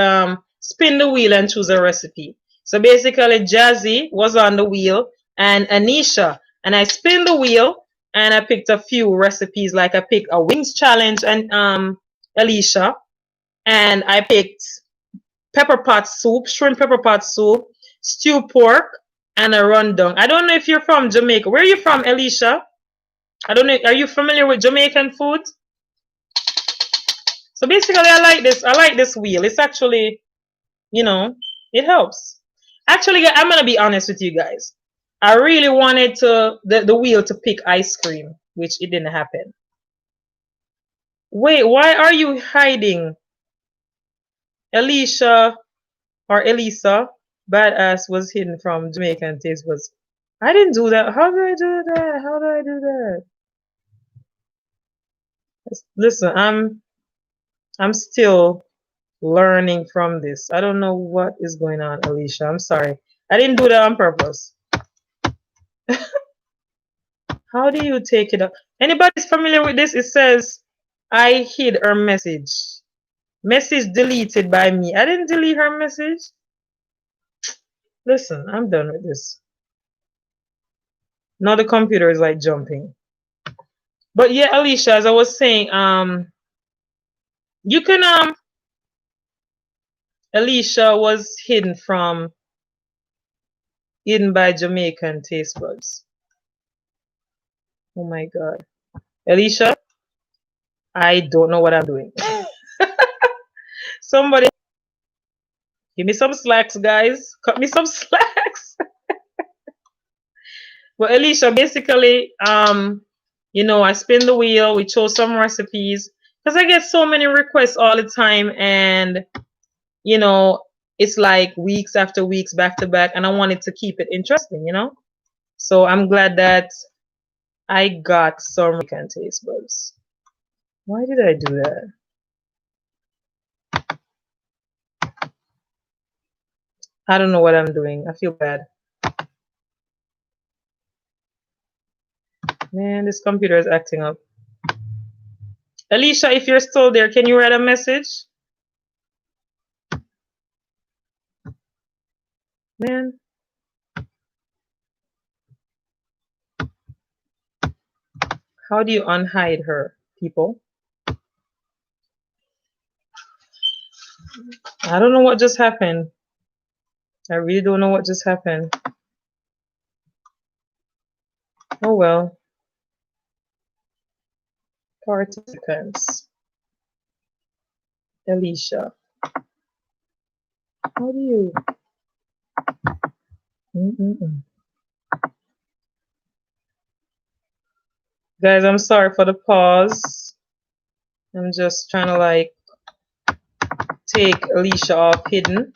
spin the wheel and choose a recipe. So basically Jazzy was on the wheel and Anisha, and I spin the wheel and I picked a few recipes, like I picked a wings challenge and Alicia, and I picked pepper pot soup, shrimp pepper pot soup, stew pork, and a rundown. I don't know if you're from Jamaica. Where are you from, Alicia? I don't know. Are you familiar with Jamaican food? So basically, I like this. I like this wheel. It's actually, you know, it helps. Actually, I'm gonna be honest with you guys. I really wanted the wheel to pick ice cream, which it didn't happen. Wait, why are you hiding, Alicia or Elisa? Badass was hidden from Jamaican taste buds. I didn't do that. How do I do that? How do I do that? Listen, I'm still learning from this. I don't know what is going on, Alicia. I'm sorry. I didn't do that on purpose. How do you take it up? Anybody's familiar with this? It says, I hid her message. Message deleted by me. I didn't delete her message. Listen, I'm done with this. Now the computer is like jumping. But yeah, Alicia, as I was saying, you can Alicia was hidden by Jamaican taste buds. Oh my god. Alicia, I don't know what I'm doing. Somebody give me some slacks, guys. Cut me some slacks. Well, Alicia, basically, you know, I spin the wheel, we chose some recipes. Because I get so many requests all the time, and you know, it's like weeks after weeks back to back, and I wanted to keep it interesting, you know? So I'm glad that I got some American taste buds. Why did I do that? I don't know what I'm doing. I feel bad. Man, this computer is acting up. Alicia, if you're still there, can you write a message? Man. How do you unhide her, people? I don't know what just happened. I really don't know what just happened. Oh well. Participants. Alicia. How do you? Guys, I'm sorry for the pause. I'm just trying to like take Alicia off hidden.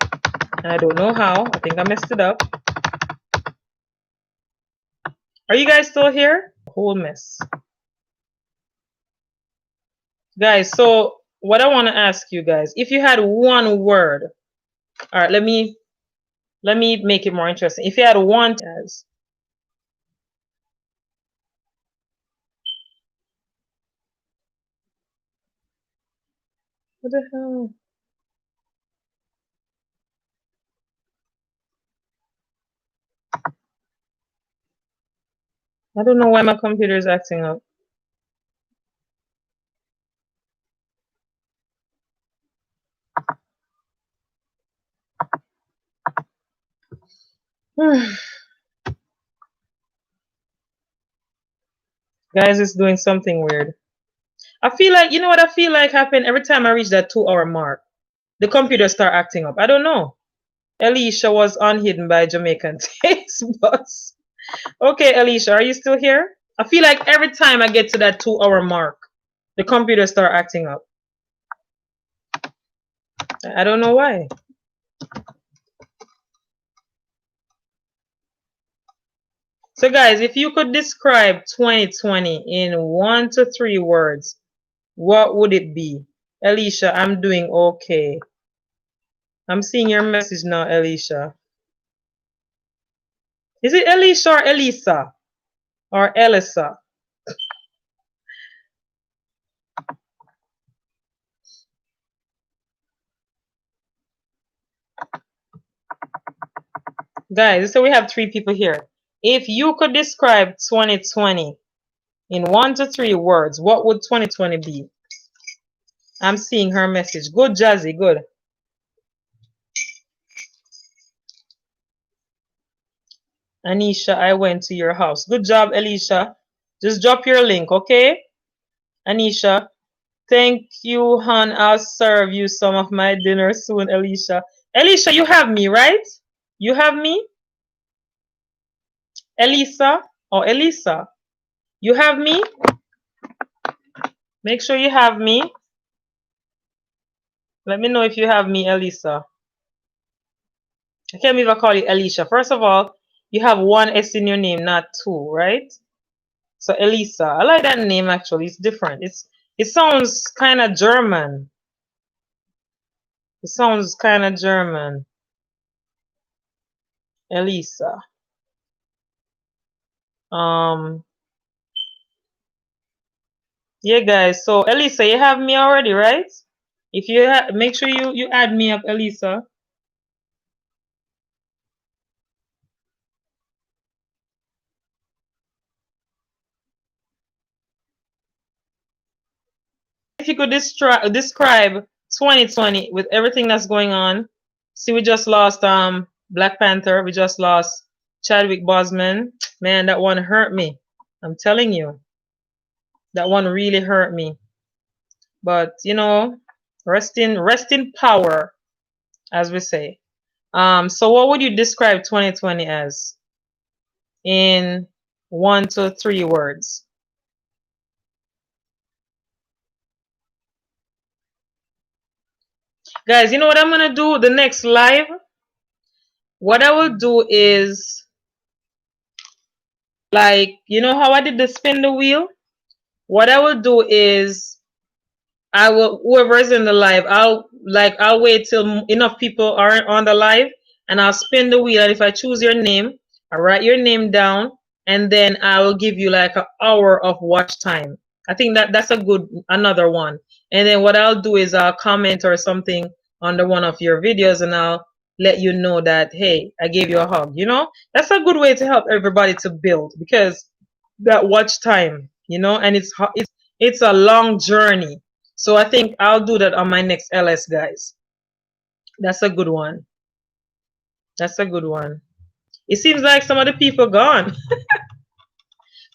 I don't know how. I think I messed it up. Are you guys still here? Whole mess. Guys, so what I want to ask you guys, if you had one word, all right, let me make it more interesting. If you had one as what the hell? I don't know why my computer is acting up. Guys, it's doing something weird. I feel like, you know what I feel like happened every time I reach that 2 hour mark? The computer start acting up. I don't know. Alicia was unhidden by Jamaican taste buds. Okay, Alicia, are you still here? I feel like every time I get to that 2 hour mark, the computer start acting up. I don't know why. So guys, if you could describe 2020 in 1 to 3 words, what would it be? Alicia, I'm doing okay. I'm seeing your message now, Alicia. Is it Alicia or Elisa? Or Elisa? Guys, so we have 3 people here. If you could describe 2020 in 1 to 3 words, what would 2020 be? I'm seeing her message. Good, Jazzy, good. Anisha, I went to your house. Good job, Alicia. Just drop your link, okay? Anisha, thank you, hon. I'll serve you some of my dinner soon, Alicia. Alicia, you have me, right? You have me? Elisa or Elisa? You have me? Make sure you have me. Let me know if you have me, Elisa. I can't even call you Alicia. First of all, you have one S in your name, not two, right? So Elisa, I like that name actually. It's different. It sounds kind of German. It sounds kind of German. Elisa. Um. Yeah, guys. So Elisa, you have me already, right? If you make sure you add me up, Elisa. If you could describe 2020 with everything that's going on. See, we just lost Black Panther. We just lost Chadwick Boseman. Man, that one hurt me. I'm telling you, that one really hurt me. But you know, rest in power, as we say. So what would you describe 2020 as in 1 to 3 words? Guys, you know what I'm gonna do? The next live, what I will do is like, you know how I did the spin the wheel? What I will do is I will whoever's in the live, I'll wait till enough people are on the live and I'll spin the wheel, and if I choose your name, I write your name down and then I will give you like an hour of watch time. I think that's a good another one. And then what I'll do is I'll comment or something under one of your videos and I'll let you know that hey, I gave you a hug. You know, that's a good way to help everybody to build because that watch time, you know, and it's a long journey. So I think I'll do that on my next LS, guys. That's a good one. That's a good one. It seems like some of the people gone.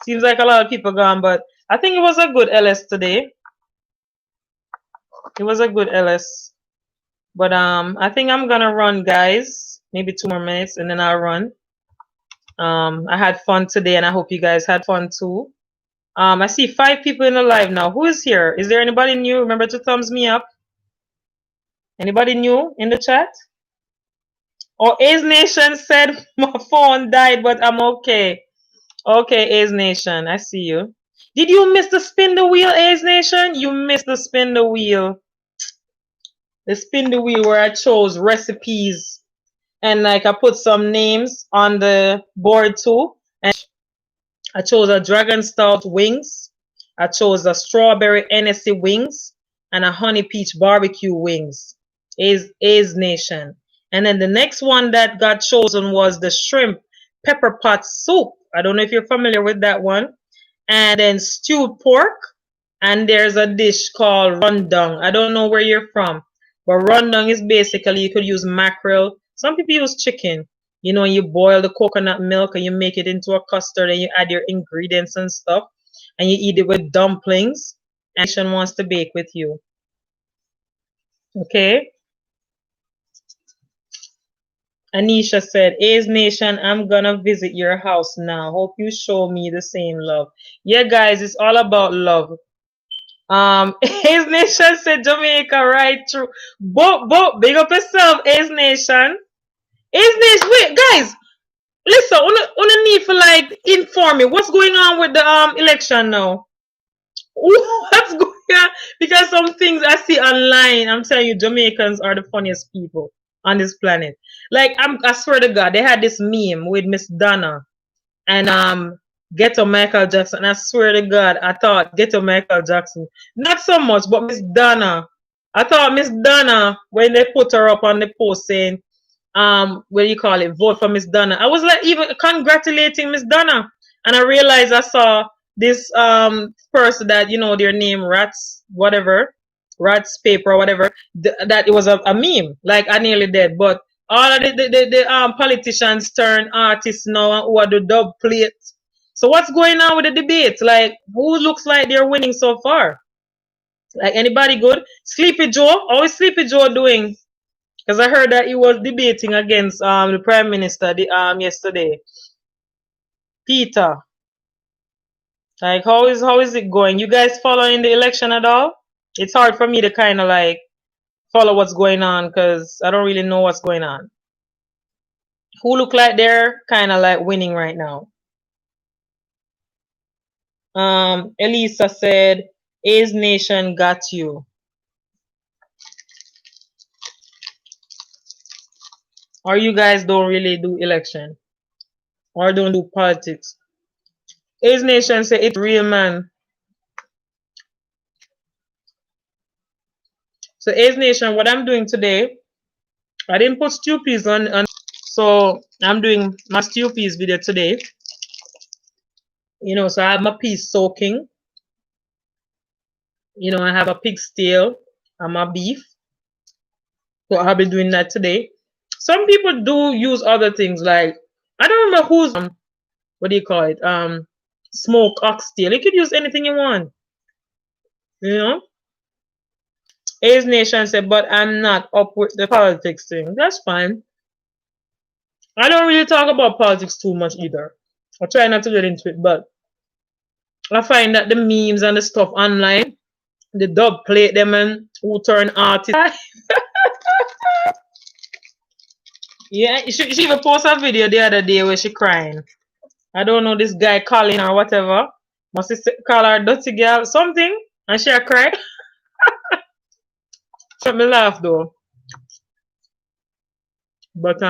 Seems like a lot of people gone, but I think it was a good LS today. It was a good LS. But I think I'm gonna run, guys. Maybe 2 more minutes and then I'll run. I had fun today and I hope you guys had fun too. I see 5 people in the live now. Who is here? Is there anybody new? Remember to thumbs me up. Anybody new in the chat? Oh, A's Nation said my phone died, but I'm okay. Okay, A's Nation, I see you. Did you miss the spin the wheel, A's Nation? You missed the spin the wheel. the spin the wheel where I chose recipes and like I put some names on the board too. And I chose a dragon stout wings. I chose a strawberry Hennessy wings and a honey peach barbecue wings. A's Nation. And then the next one that got chosen was the shrimp pepper pot soup. I don't know if you're familiar with that one. And then stewed pork. And there's a dish called rundung. I don't know where you're from, but rundung is basically you could use mackerel. Some people use chicken. You know, you boil the coconut milk and you make it into a custard and you add your ingredients and stuff and you eat it with dumplings. And Nation wants to bake with you. Okay. Anisha said, A's Nation, I'm gonna visit your house now. Hope you show me the same love. Yeah, guys, it's all about love. A's Nation said Jamaica, right? True. But, big up yourself, A's Nation. A's Nation, wait, guys, listen, una need for like inform me what's going on with the election now. What's going on? Because some things I see online, I'm telling you, Jamaicans are the funniest people on this planet. Like I swear to God, they had this meme with Miss Donna and Ghetto Michael Jackson. I swear to God, I thought Ghetto Michael Jackson. Not so much, but Miss Donna. I thought Miss Donna when they put her up on the post saying, what do you call it? Vote for Miss Donna. I was like even congratulating Miss Donna. And I realized I saw this person that, you know, their name Rats, whatever, Rats Paper or whatever, that it was a meme. Like I nearly did. But all of the politicians turn artists now who are the dub plates. So what's going on with the debate? Like who looks like they're winning so far? Like anybody good? Sleepy Joe? How is Sleepy Joe doing? Because I heard that he was debating against the Prime Minister yesterday. Peter. Like how is it going? You guys following the election at all? It's hard for me to kind of like follow what's going on because I don't really know what's going on. Who look like they're kind of like winning right now? Elisa said, A's Nation got you. Or you guys don't really do election or don't do politics. A's Nation say it's real, man. So A's Nation, what I'm doing today, I didn't put stew peas on, so I'm doing my stew peas video today. You know, so I have my peas soaking. You know, I have a pig's tail and my beef. So I'll be doing that today. Some people do use other things like I don't remember who's what do you call it? Smoked oxtail. You could use anything you want. You know? A's Nation said, but I'm not up with the politics thing. That's fine. I don't really talk about politics too much either. I try not to get into it, but I find that the memes and the stuff online, the dub plate them and who turn artists. Yeah, she even posted a video the other day where she crying. I don't know this guy calling or whatever. Must call her dirty girl something, and she a cry. So me laugh though. But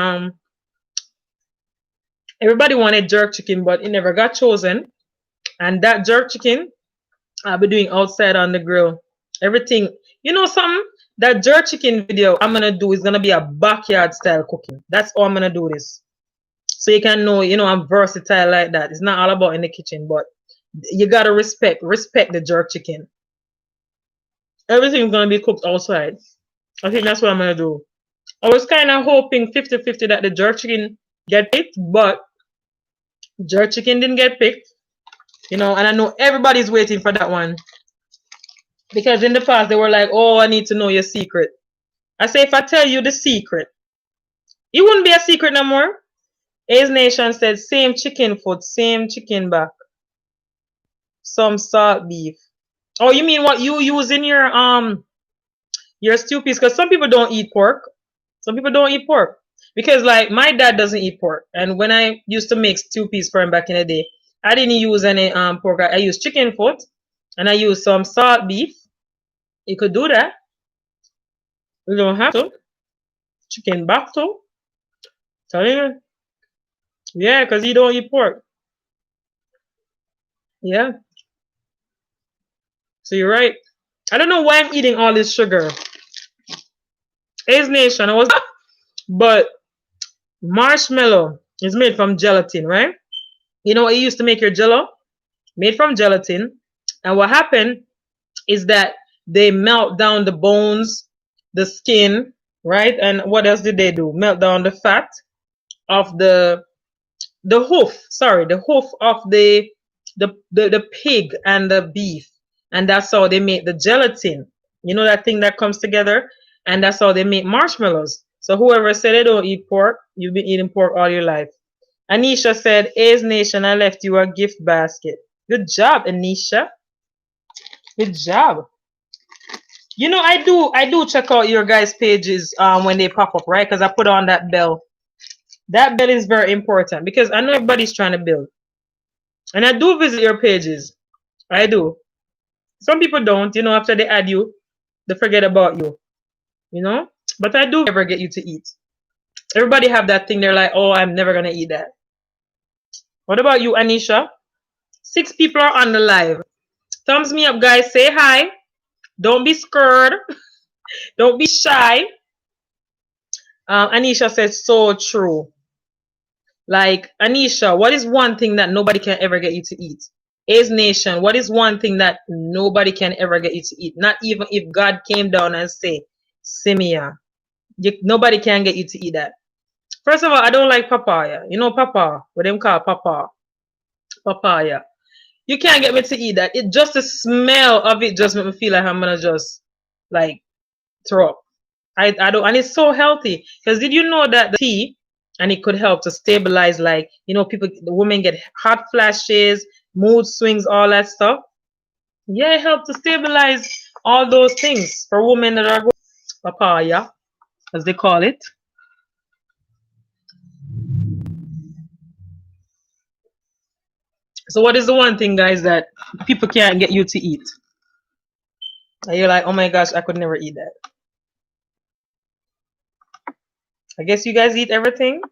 everybody wanted jerk chicken, but it never got chosen. And that jerk chicken, I'll be doing outside on the grill. Everything, you know, something. That jerk chicken video I'm gonna do is gonna be a backyard style cooking. That's all I'm gonna do this. So you can know, you know, I'm versatile like that. It's not all about in the kitchen, but you gotta respect the jerk chicken. Everything's gonna be cooked outside. I think that's what I'm gonna do. I was kind of hoping 50-50 that the jerk chicken get picked, but jerk chicken didn't get picked. You know, and I know everybody's waiting for that one. Because in the past they were like, oh, I need to know your secret. I say if I tell you the secret, it wouldn't be a secret no more. A's Nation said same chicken foot, same chicken back. Some salt beef. Oh, you mean what you use in your stew piece? Because some people don't eat pork. Some people don't eat pork. Because like my dad doesn't eat pork. And when I used to make stew peas for him back in the day, I didn't use any pork. I used chicken foot and I used some salt beef. You could do that. You don't have to. Chicken back to. Tell you. Yeah, because you don't eat pork. Yeah. So you're right. I don't know why I'm eating all this sugar. Ace Nation, I was but marshmallow is made from gelatin, right? You know what you used to make your jello? Made from gelatin. And what happened is that they melt down the bones, the skin, right? And what else did they do? Melt down the fat of the hoof, sorry, the hoof of the pig and the beef. And that's how they make the gelatin. You know that thing that comes together? And that's how they make marshmallows. So whoever said they don't eat pork, you've been eating pork all your life. Anisha said, A's Nation, I left you a gift basket. Good job, Anisha. Good job. You know, I do check out your guys' pages when they pop up, right? Because I put on that bell. That bell is very important because I know everybody's trying to build. And I do visit your pages. I do. Some people don't, you know, after they add you, they forget about you, you know? But I do ever get you to eat. Everybody have that thing, they're like, oh, I'm never gonna eat that. What about you, Anisha? 6 people are on the live. Thumbs me up, guys. Say hi. Don't be scared. Don't be shy. Anisha says, so true. Like, Anisha, what is one thing that nobody can ever get you to eat? A's Nation, what is one thing that nobody can ever get you to eat? Not even if God came down and say, Simia, nobody can get you to eat that. First of all, I don't like papaya. You know papa, what them call papa, papaya. You can't get me to eat that. It just the smell of it just make me feel like I'm gonna just like throw up. I don't, and it's so healthy. Because did you know that the tea and it could help to stabilize, like, you know, people, the women get hot flashes, mood swings, all that stuff. Yeah, it helps to stabilize all those things for women that are going papaya, as they call it. So, what is the one thing, guys, that people can't get you to eat? And you're like, oh my gosh, I could never eat that. I guess you guys eat everything.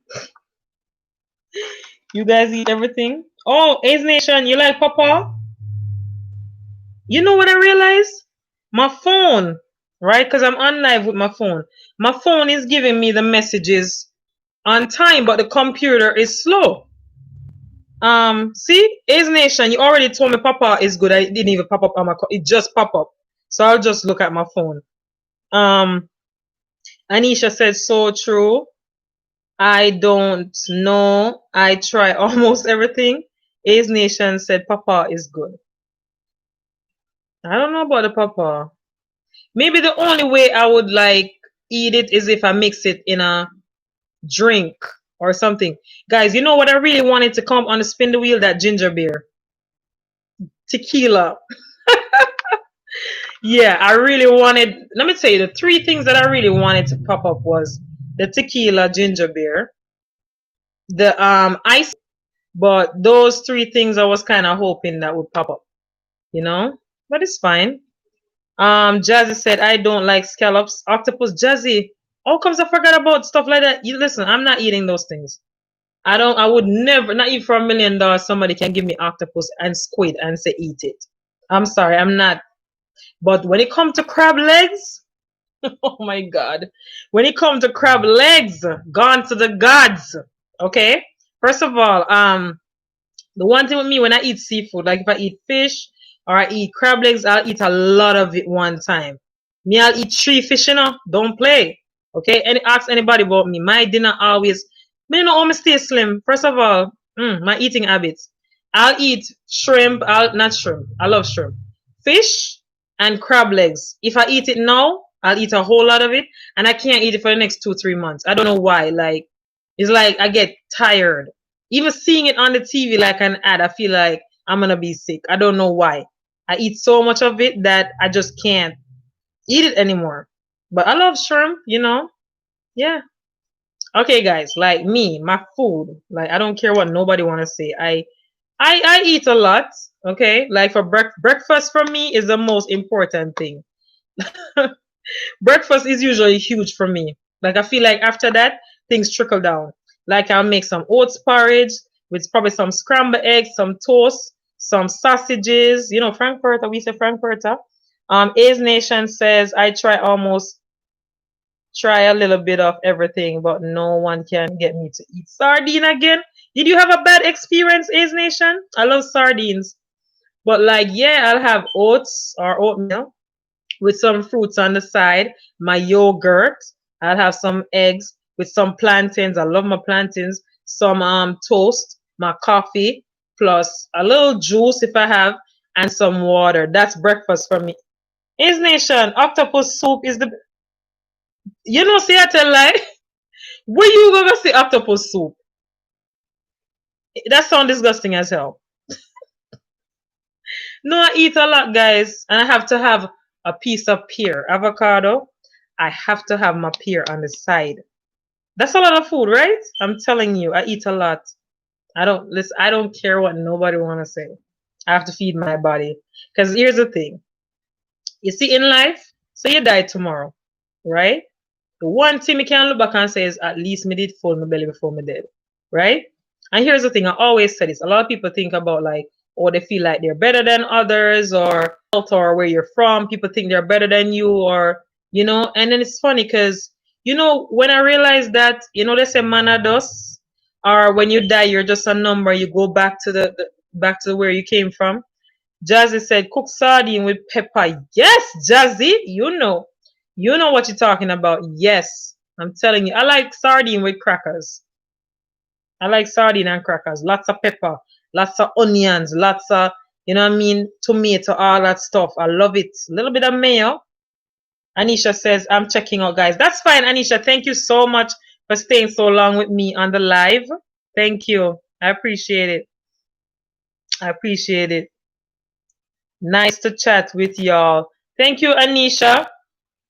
You guys eat everything. Oh, Ace Nation, you like papa? You know what I realized? My phone, right? Because I'm on live with my phone. My phone is giving me the messages on time, but the computer is slow. See, Ace Nation, you already told me Papa is good. I didn't even pop up on my. It just pop up, so I'll just look at my phone. Um, Anisha said so true. I don't know. I try almost everything. Ace Nation said Papa is good. I don't know about the Papa. Maybe the only way I would like eat it is if I mix it in a drink or something. Guys, you know what I really wanted to come on the spin the wheel? That ginger beer. Tequila. Yeah, I really wanted, let me tell you, the 3 things that I really wanted to pop up was the tequila ginger beer, the ice, but those 3 things I was kind of hoping that would pop up, you know? But it's fine. Jazzy said, I don't like scallops, octopus. Jazzy, how comes I forgot about stuff like that? You listen, I'm not eating those things. I would never, not even for $1 million, somebody can give me octopus and squid and say eat it. I'm sorry, I'm not. But when it comes to crab legs, oh my God. When it comes to crab legs, gone to the gods. Okay? First of all, the one thing with me when I eat seafood, like if I eat fish or I eat crab legs, I'll eat a lot of it one time. Me, I'll eat 3 fish, you know. Don't play. Okay? And ask anybody about me. My dinner always, me know how me stay slim. First of all, my eating habits. I'll eat shrimp. I'll not shrimp. I love shrimp. Fish and crab legs. If I eat it now, I'll eat a whole lot of it, and I can't eat it for the next 2, 3 months. I don't know why. Like it's like I get tired. Even seeing it on the TV like an ad, I feel like I'm gonna be sick. I don't know why. I eat so much of it that I just can't eat it anymore. But I love shrimp, you know. Yeah. Okay, guys. Like me, my food. Like I don't care what nobody wanna say. I eat a lot. Okay. Like for breakfast for me is the most important thing. Breakfast is usually huge for me. Like I feel like after that, things trickle down. Like I'll make some oats porridge with probably some scrambled eggs, some toast, some sausages. You know, Frankfurter, we say Frankfurter. A's Nation says I try a little bit of everything, but no one can get me to eat sardine again. Did you have a bad experience, A's Nation? I love sardines. But like, yeah, I'll have oats or oatmeal with some fruits on the side, my yogurt. I'll have some eggs with some plantains. I love my plantains. Some toast, my coffee, plus a little juice if I have, and some water. That's breakfast for me. His Nation, octopus soup is the you know, see I tell lie. Where you gonna say octopus soup? That sounds disgusting as hell. No, I eat a lot, guys, and I have to have a piece of pear, avocado. I have to have my pear on the side. That's a lot of food, right? I'm telling you, I eat a lot. I don't listen. I don't care what nobody wanna say. I have to feed my body. Cause here's the thing. You see, in life, so you die tomorrow, right? The one thing we can look back and say is at least me did full my belly before me dead, right? And here's the thing. I always say this. A lot of people think about like, or they feel like they're better than others, or where you're from. People think they're better than you, or you know. And then it's funny because you know when I realized that you know they say mana dust, or when you die you're just a number. You go back to the back to where you came from. Jazzy said, cook sardine with pepper. Yes, Jazzy, you know what you're talking about. Yes, I'm telling you. I like sardine with crackers. I like sardine and crackers. Lots of pepper, lots of onions, lots of, you know what I mean, tomato, all that stuff. I love it. A little bit of mayo. Anisha says, I'm checking out, guys. That's fine, Anisha. Thank you so much for staying so long with me on the live. Thank you. I appreciate it. I appreciate it. Nice to chat with y'all. Thank you, Anisha.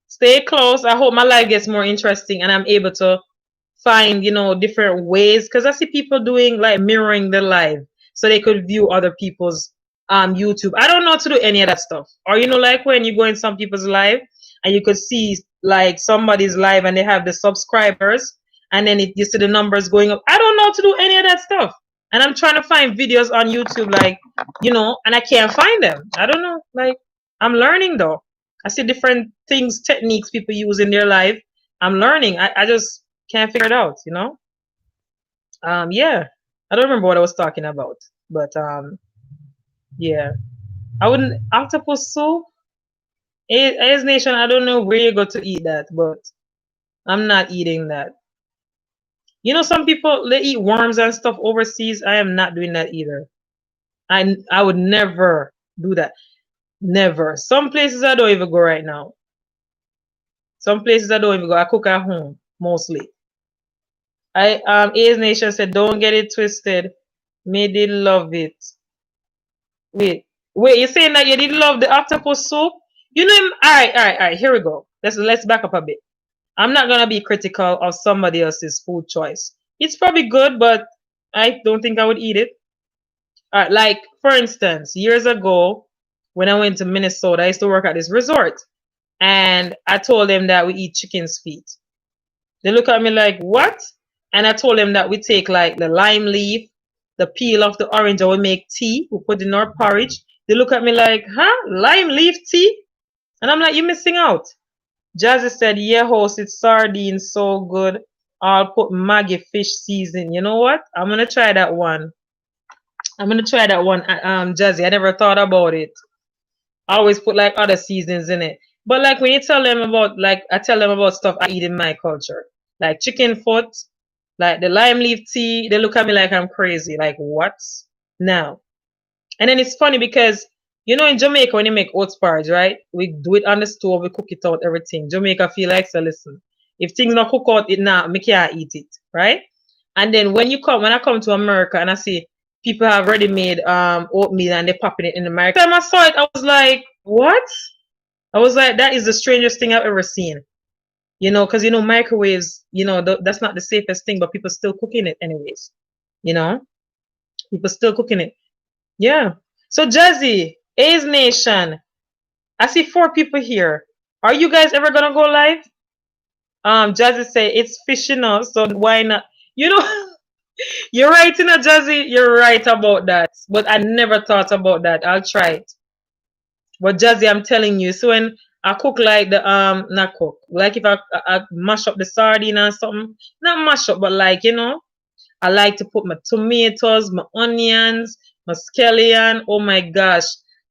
Stay close. I hope my life gets more interesting and I'm able to find, you know, different ways because I see people doing like mirroring the live so they could view other people's YouTube. I don't know how to do any of that stuff. Or you know, like when you go in some people's live and you could see like somebody's live and they have the subscribers and then you see the numbers going up. I don't know how to do any of that stuff. And I'm trying to find videos on YouTube, like, you know, and I can't find them. I don't know. Like, I'm learning though. I see different things, techniques people use in their life. I'm learning. I just can't figure it out, you know? Yeah. I don't remember what I was talking about. But yeah. I wouldn't octopus soup. As Nation, I don't know where you go to eat that, but I'm not eating that. You know, some people they eat worms and stuff overseas. I am not doing that either. I would never do that. Never. Some places I don't even go right now. Some places I don't even go. I cook at home mostly. A's Nation said, don't get it twisted. Me did love it. Wait, you're saying that you did love the octopus soup? You know, all right. Here we go. Let's back up a bit. I'm not gonna be critical of somebody else's food choice. It's probably good, but I don't think I would eat it. Like for instance, years ago when I went to Minnesota, I used to work at this resort, and I told them that we eat chicken's feet. They look at me like, what? And I told them that we take like the lime leaf, the peel of the orange, and we make tea. We put in our porridge. They look at me like, huh? Lime leaf tea? And I'm like, you're missing out. Jazzy said, yeah, host, it's sardines so good. I'll put Maggie fish season. You know what? I'm gonna try that one. I'm gonna try that one, Jazzy. I never thought about it. I always put like other seasons in it. But like when you tell them about like I tell them about stuff I eat in my culture, like chicken foot, like the lime leaf tea, they look at me like I'm crazy. Like what? Now. And then it's funny because you know in Jamaica when you make oats porridge, right? We do it on the stove, we cook it out, everything. Jamaica feel like so listen. If things not cook out, it now me can't eat it, right? And then when I come to America and I see people have already made oatmeal and they're popping it in the microwave. Time I saw it, I was like, what? I was like, that is the strangest thing I've ever seen. You know, because you know microwaves, you know, that's not the safest thing, but people still cooking it anyways. You know, people still cooking it. Yeah. So Jazzy, A's Nation, I see 4 people here. Are you guys ever gonna go live? Jazzy say it's fishing now, so why not? You know, you're right, you know, Jazzy. You're right about that. But I never thought about that. I'll try it. But Jazzy, I'm telling you, so when I cook like the not cook, like if I mash up the sardine or something, not mash up, but like I like to put my tomatoes, my onions, my scallion. Oh my gosh.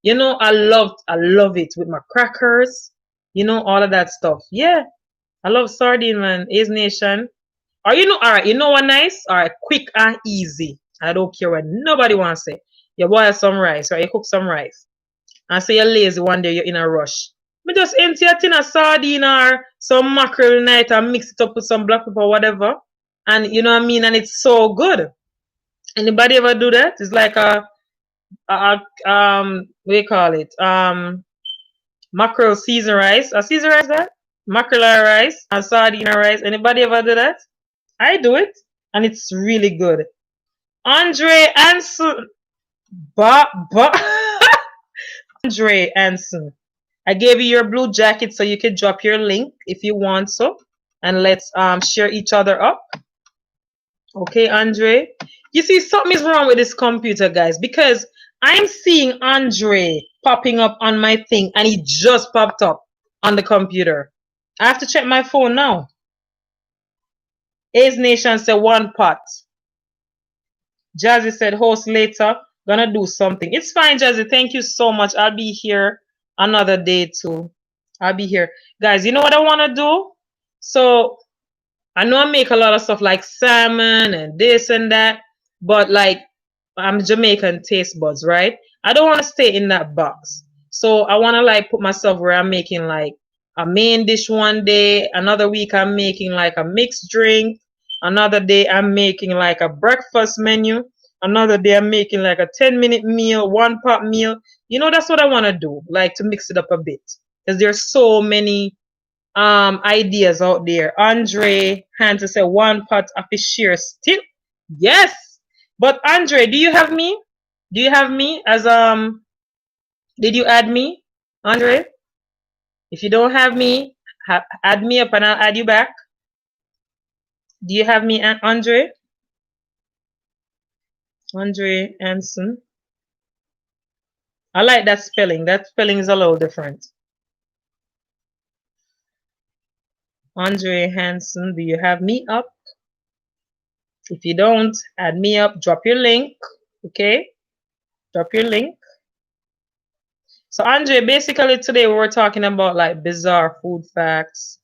I love it with my crackers, all of that stuff. Yeah, I love sardine, man. Ace Nation. Or all right, you know what nice? All right, quick and easy. I don't care what nobody wants to say. You boil some rice, right? You cook some rice. And say you're lazy one day, you're in a rush. But just empty a tin of sardine or some mackerel night and mix it up with some black pepper or whatever. And you know what I mean? And it's so good. Anybody ever do that? It's like what do you call it? Mackerel season rice. A season rice that? Mackerel rice and sardine rice. Anybody ever do that? I do it. And it's really good. Andre Anson. Ba Andre Anson. I gave you your blue jacket so you can drop your link if you want so. And let's share each other up. Okay, Andre. You see, something is wrong with this computer, guys, because I'm seeing Andre popping up on my thing and he just popped up on the computer. I have to check my phone now. Ace Nation said one pot. Jazzy said host later. Gonna do something. It's fine, Jazzy. Thank you so much. I'll be here another day too. I'll be here. Guys, you know what I want to do? So I know I make a lot of stuff like salmon and this and that, but like I'm Jamaican taste buds, right? I don't want to stay in that box. So I want to like put myself where I'm making like a main dish one day, another week I'm making like a mixed drink, another day I'm making like a breakfast menu, another day I'm making like a 10-minute meal, one pot meal. That's what I want to do, like to mix it up a bit. Because there's so many ideas out there. Andre Hunter said one pot of his share still. Yes. But Andre, do you have me? Do you have me as did you add me? Andre? If you don't have me, add me up and I'll add you back. Do you have me, Andre? Andre Anson. I like that spelling. That spelling is a little different. Andre Hanson, do you have me up? If you don't, add me up. Drop your link. Okay? Drop your link. So Andre, basically today we were talking about like bizarre food facts.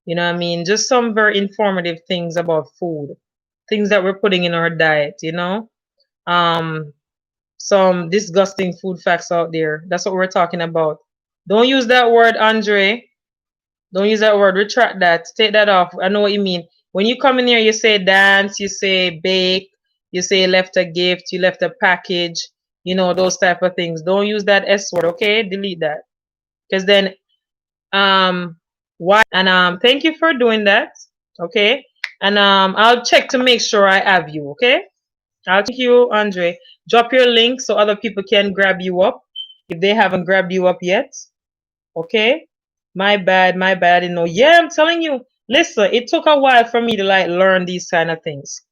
You know what I mean? Just some very informative things about food. Things that we're putting in our diet, Some disgusting food facts out there. That's what we're talking about. Don't use that word, Andre. Don't use that word. Retract that. Take that off. I know what you mean. When you come in here, you say dance, you say bake, you say left a gift, you left a package, those type of things. Don't use that S word, okay? Delete that. Because then why and thank you for doing that. Okay. And I'll check to make sure I have you, okay? I'll thank you, Andre. Drop your link so other people can grab you up if they haven't grabbed you up yet. Okay? My bad, my bad. Yeah, I'm telling you. Listen, it took a while for me to like learn these kind of things.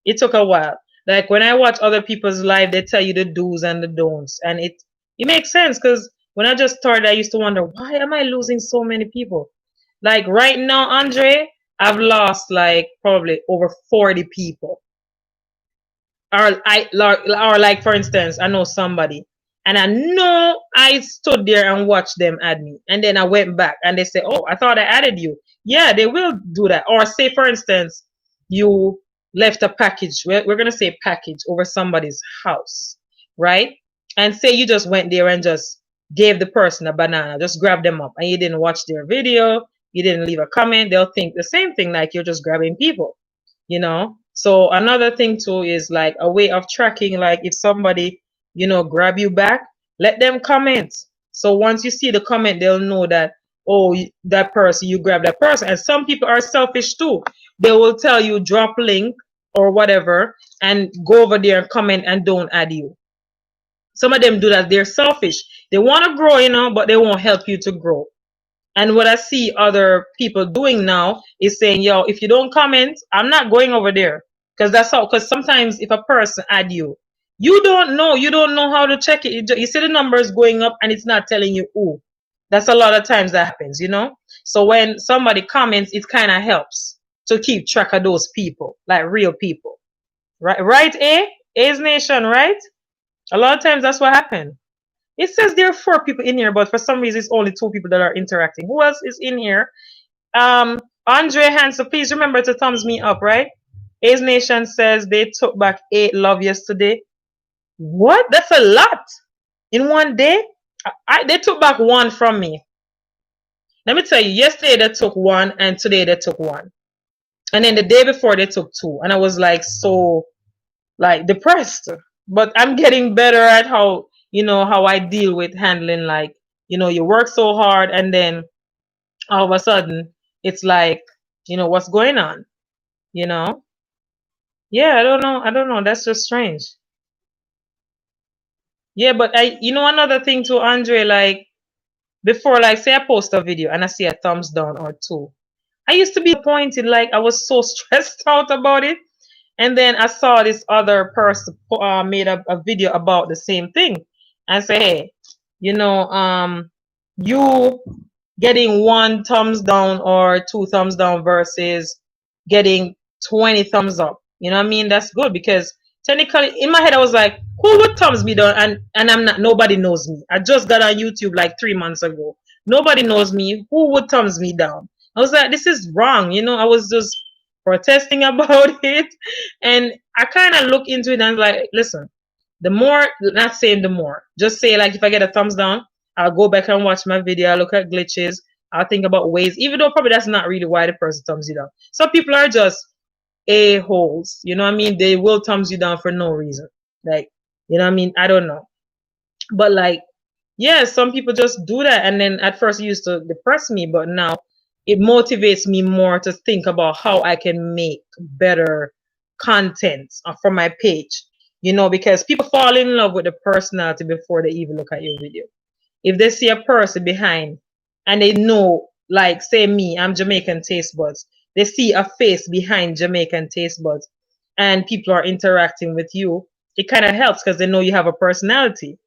It took a while. Like when I watch other people's live, they tell you the do's and the don'ts, and it makes sense because when I just started, I used to wonder why am I losing so many people. Like right now, Andre, I've lost like probably over 40 people. Or like for instance, I know somebody, and I know I stood there and watched them add me, and then I went back and they say, "Oh, I thought I added you." Yeah, they will do that. Or say for instance, you left a package. We're gonna say package over somebody's house, right? And say you just went there and just gave the person a banana, just grab them up, and you didn't watch their video, you didn't leave a comment. They'll think the same thing, like you're just grabbing people. So another thing too is like a way of tracking, like if somebody, grab you back, let them comment. So once you see the comment, they'll know that, oh, that person, you grab that person. And some people are selfish too. They will tell you drop link or whatever and go over there and comment and don't add you. Some of them do that. They're selfish. They want to grow, but they won't help you to grow. And what I see other people doing now is saying, yo, if you don't comment, I'm not going over there. Because that's how, because sometimes if a person add you, you don't know how to check it. You see the numbers going up and it's not telling you who. That's a lot of times that happens, you know? So when somebody comments, it kind of helps to keep track of those people, like real people. Right, right, A? A's Nation, right? A lot of times that's what happened. It says there are 4 people in here, but for some reason it's only 2 people that are interacting. Who else is in here? Andre Hansen, please remember to thumbs me up, right? A's Nation says they took back 8 love yesterday. What? That's a lot in one day. They took back 1 from me. Let me tell you, yesterday they took 1 and today they took 1. And then the day before they took 2. And I was like so like depressed. But I'm getting better at how, how I deal with handling, like, you work so hard and then all of a sudden it's like, what's going on? You know? Yeah, I don't know. I don't know. That's just strange. Yeah, but another thing too, Andre, like before, like say I post a video and I see a thumbs down or 2. I used to be disappointed, like I was so stressed out about it. And then I saw this other person made a video about the same thing and say, hey, you getting 1 thumbs down or 2 thumbs down versus getting 20 thumbs up. You know what I mean? That's good because technically in my head I was like, who would thumbs me down? And I'm not, nobody knows me. I just got on YouTube like 3 months ago. Nobody knows me. Who would thumbs me down? I was like, this is wrong. I was just protesting about it. And I kind of look into it and like, listen, the more, not saying the more, just say like if I get a thumbs down, I'll go back and watch my video, I'll look at glitches, I'll think about ways, even though probably that's not really why the person thumbs you down. Some people are just a-holes, you know what I mean? They will thumbs you down for no reason. Like, you know what I mean? I don't know. But like, yeah, some people just do that. And then at first it used to depress me, but now it motivates me more to think about how I can make better content for my page. Because people fall in love with the personality before they even look at your video. If they see a person behind and they know, like, say me, I'm Jamaican Taste Buds, they see a face behind Jamaican Taste Buds and people are interacting with you, it kind of helps because they know you have a personality,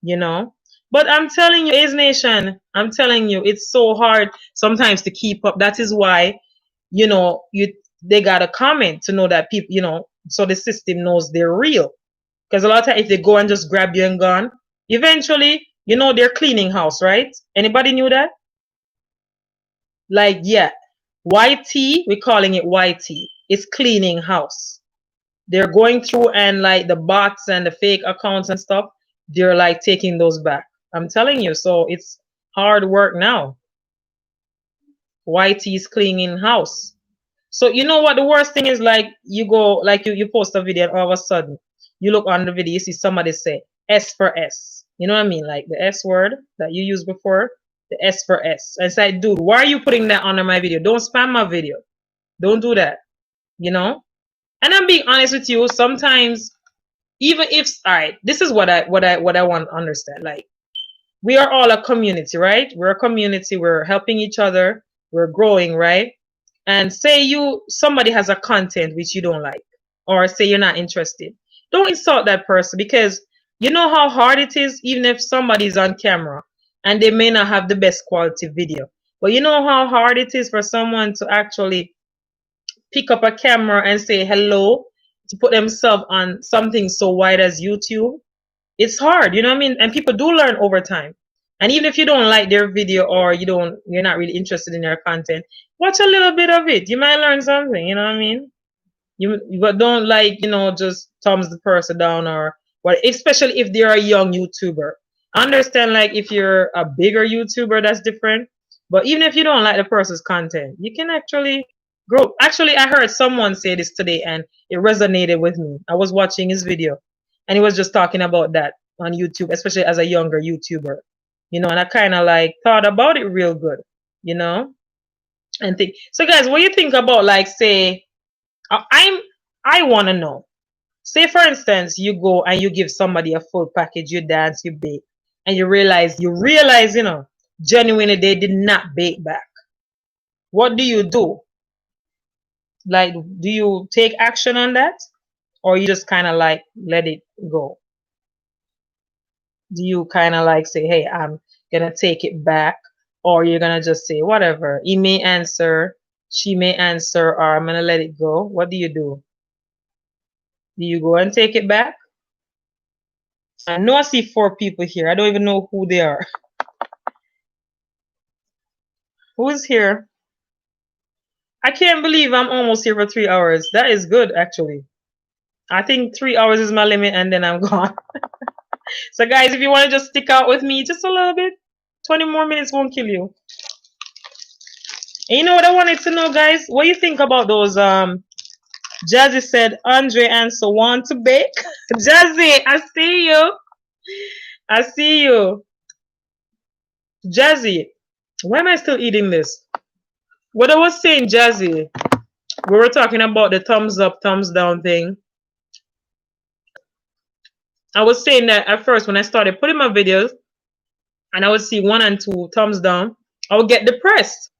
you know. But I'm telling you, A's Nation, I'm telling you, it's so hard sometimes to keep up. That is why, they gotta comment to know that people, so the system knows they're real. Because a lot of times if they go and just grab you and gone, eventually, they're cleaning house, right? Anybody knew that? Like, yeah, YT, we're calling it YT. It's cleaning house. They're going through and like the bots and the fake accounts and stuff, they're like taking those back. I'm telling you, so it's hard work now. YT is cleaning house. So you know what the worst thing is, like you go, like you post a video and all of a sudden you look on the video, you see somebody say S for S. You know what I mean? Like the S word that you used before, the S for S. And it's like, dude, why are you putting that under my video? Don't spam my video. Don't do that. You know? And I'm being honest with you, sometimes even if all right, this is what I want to understand. Like we are all a community, right? We're a community, we're helping each other, we're growing, right? And say somebody has a content which you don't like, or say you're not interested. Don't insult that person because you know how hard it is, even if somebody's on camera and they may not have the best quality video. But you know how hard it is for someone to actually pick up a camera and say hello, to put themselves on something so wide as YouTube. It's hard, you know what I mean? And people do learn over time. And even if you don't like their video or you're not really interested in their content, watch a little bit of it. You might learn something, you know what I mean? But don't like, just thumbs the person down or what, especially if they're a young YouTuber. I understand like if you're a bigger YouTuber, that's different. But even if you don't like the person's content, you can actually grow. Actually, I heard someone say this today and it resonated with me. I was watching his video and he was just talking about that on YouTube, especially as a younger YouTuber. And I kind of like thought about it real good, you know, and think. So, guys, what do you think about like say, I want to know. Say, for instance, you go and you give somebody a full package, you dance, you bake, and you realize, genuinely they did not bake back. What do you do? Like, do you take action on that? Or you just kind of like let it go? Do you kind of like say, hey, I'm gonna take it back? Or you're gonna just say, whatever. He may answer, she may answer, or I'm gonna let it go. What do you do? Do you go and take it back? I know I see 4 people here. I don't even know who they are. Who's here? I can't believe I'm almost here for 3 hours. That is good, actually. I think 3 hours is my limit and then I'm gone. So guys, if you want to just stick out with me just a little bit, 20 more minutes won't kill you. And you know what I wanted to know, guys? What do you think about those Jazzy said Andre and so want to bake? Jazzy, I see you. I see you. Jazzy, why am I still eating this? What I was saying, Jazzy, we were talking about the thumbs up, thumbs down thing. I was saying that at first when I started putting my videos and I would see 1 and 2 thumbs down, I would get depressed.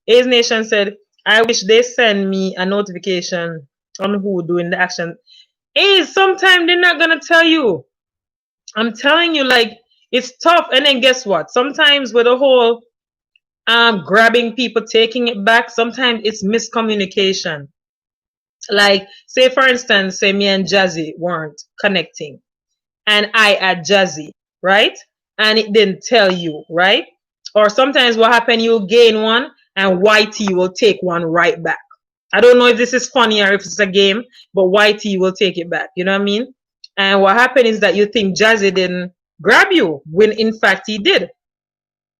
A's Nation said, I wish they send me a notification on who doing the action. Hey, sometimes they're not gonna tell you. I'm telling you, like, it's tough. And then guess what? Sometimes with the whole grabbing people, taking it back, sometimes it's miscommunication. Like, say for instance, say me and Jazzy weren't connecting, and I add Jazzy, right? And it didn't tell you, right? Or sometimes what happen, you'll gain one and YT will take one right back. I don't know if this is funny or if it's a game, but YT will take it back. You know what I mean? And what happened is that you think Jazzy didn't grab you when in fact he did.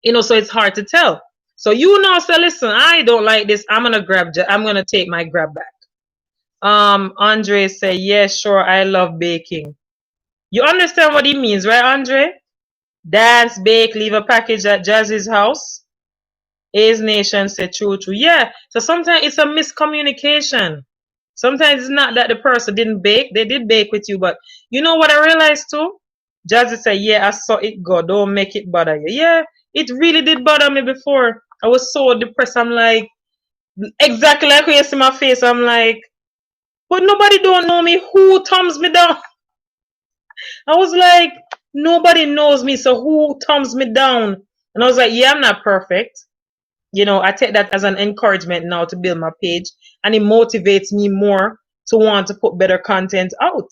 You know, so it's hard to tell. So you know, say, listen, I don't like this. I'm gonna take my grab back. Andre say, yes, sure, I love baking. You understand what he means, right, Andre? Dance, bake, leave a package at Jazzy's house. A's Nation said, true, true. Yeah, so sometimes it's a miscommunication. Sometimes it's not that the person didn't bake. They did bake with you, but you know what I realized too? Jazzy said, yeah, I saw it go. Don't make it bother you. Yeah, it really did bother me before. I was so depressed. I'm like, exactly like when you see my face, I'm like, but nobody don't know me. Who thumbs me down? I was like, nobody knows me, so who thumbs me down? And I was like, yeah, I'm not perfect. You know, I take that as an encouragement now to build my page, and it motivates me more to want to put better content out.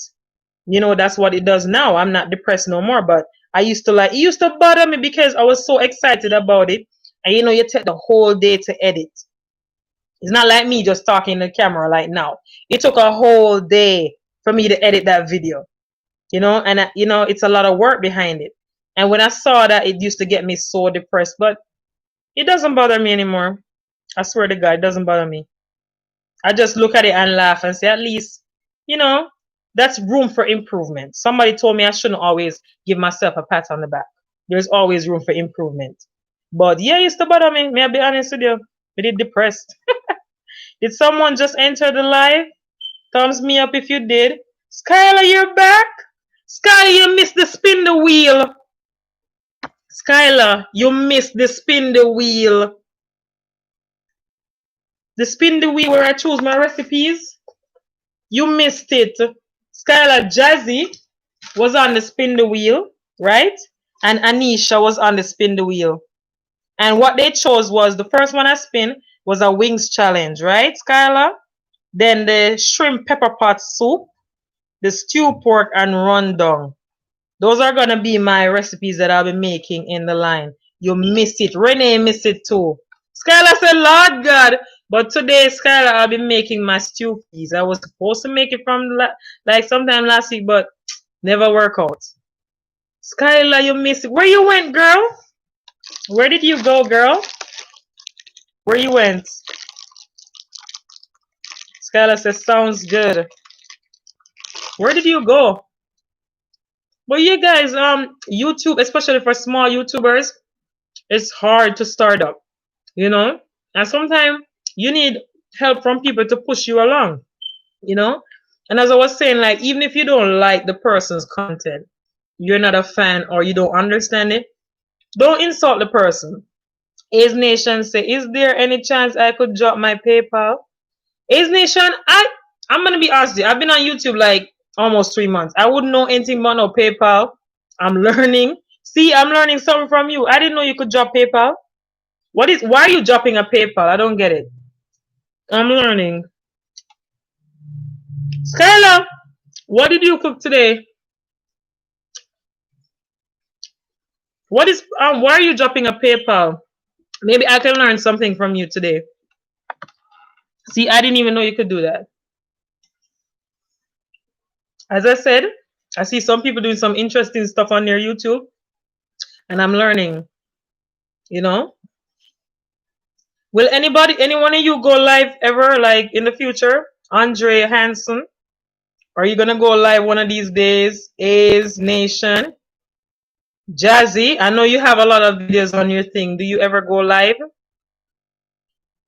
You know, that's what it does now. I'm not depressed no more, but I used to like, it used to bother me because I was so excited about it. And you know, you take the whole day to edit. It's not like me just talking in the camera like now. It took a whole day for me to edit that video, you know, and you know, it's a lot of work behind it. And when I saw that, it used to get me so depressed, but it doesn't bother me anymore. I swear to God, it doesn't bother me. I just look at it and laugh and say, at least, you know, that's room for improvement. Somebody told me I shouldn't always give myself a pat on the back. There's always room for improvement. But yeah, it used to bother me. May I be honest with you? I did depressed. Did someone just enter the live? Thumbs me up if you did. Skylar, you're back? Skylar, you missed the spin the wheel. Skylar, you missed the spin the wheel. The spin the wheel where I choose my recipes. You missed it. Skylar, Jazzy was on the spin the wheel, right? And Anisha was on the spin the wheel. And what they chose was the first one I spin was a wings challenge, right, Skylar? Then the shrimp pepper pot soup, the stew pork, and rundown. Those are gonna be my recipes that I'll be making in the line. You missed it. Renee missed it too. Skylar said, Lord God. But today, Skylar, I'll be making my stew peas. I was supposed to make it from like sometime last week, but never work out. Skylar, you missed it. Where you went, girl? Where did you go, girl? Where you went? Skylar says, sounds good. Where did you go? Well, you guys, YouTube, especially for small YouTubers, it's hard to start up, you know? And sometimes you need help from people to push you along, you know? And as I was saying, like, even if you don't like the person's content, you're not a fan or you don't understand it, Don't insult the person. Ace Nation say, is there any chance I could drop my PayPal? Ace Nation, I'm gonna be honest with you. I've been on YouTube like almost 3 months. I wouldn't know anything about no PayPal. I'm learning. See, I'm learning something from you. I didn't know you could drop PayPal. Why are you dropping a PayPal? I don't get it. I'm learning. Skylar, what did you cook today? Why are you dropping a PayPal? Maybe I can learn something from you today. See, I didn't even know you could do that. As I said, I see some people doing some interesting stuff on their YouTube, and I'm learning. You know? Will any one of you go live ever, like in the future? Andre Hanson? Are you gonna go live one of these days? A's Nation? Jazzy, I know you have a lot of videos on your thing. Do you ever go live?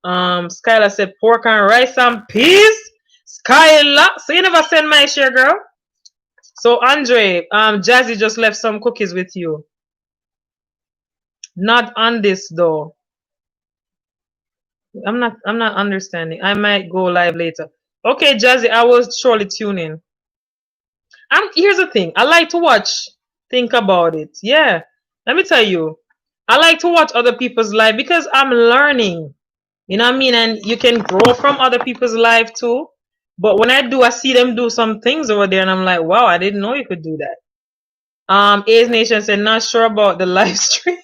Skylar said pork and rice and peas. Skylar, so you never send my share, girl. So Andre, Jazzy just left some cookies with you. Not on this though. I'm not understanding. I might go live later. Okay, Jazzy, I will surely tune in. Here's the thing. I like to watch. Think about it. Yeah. Let me tell you. I like to watch other people's life because I'm learning. You know what I mean? And you can grow from other people's life too. But when I see them do some things over there and I'm like, wow, I didn't know you could do that. A's Nation said, not sure about the live stream.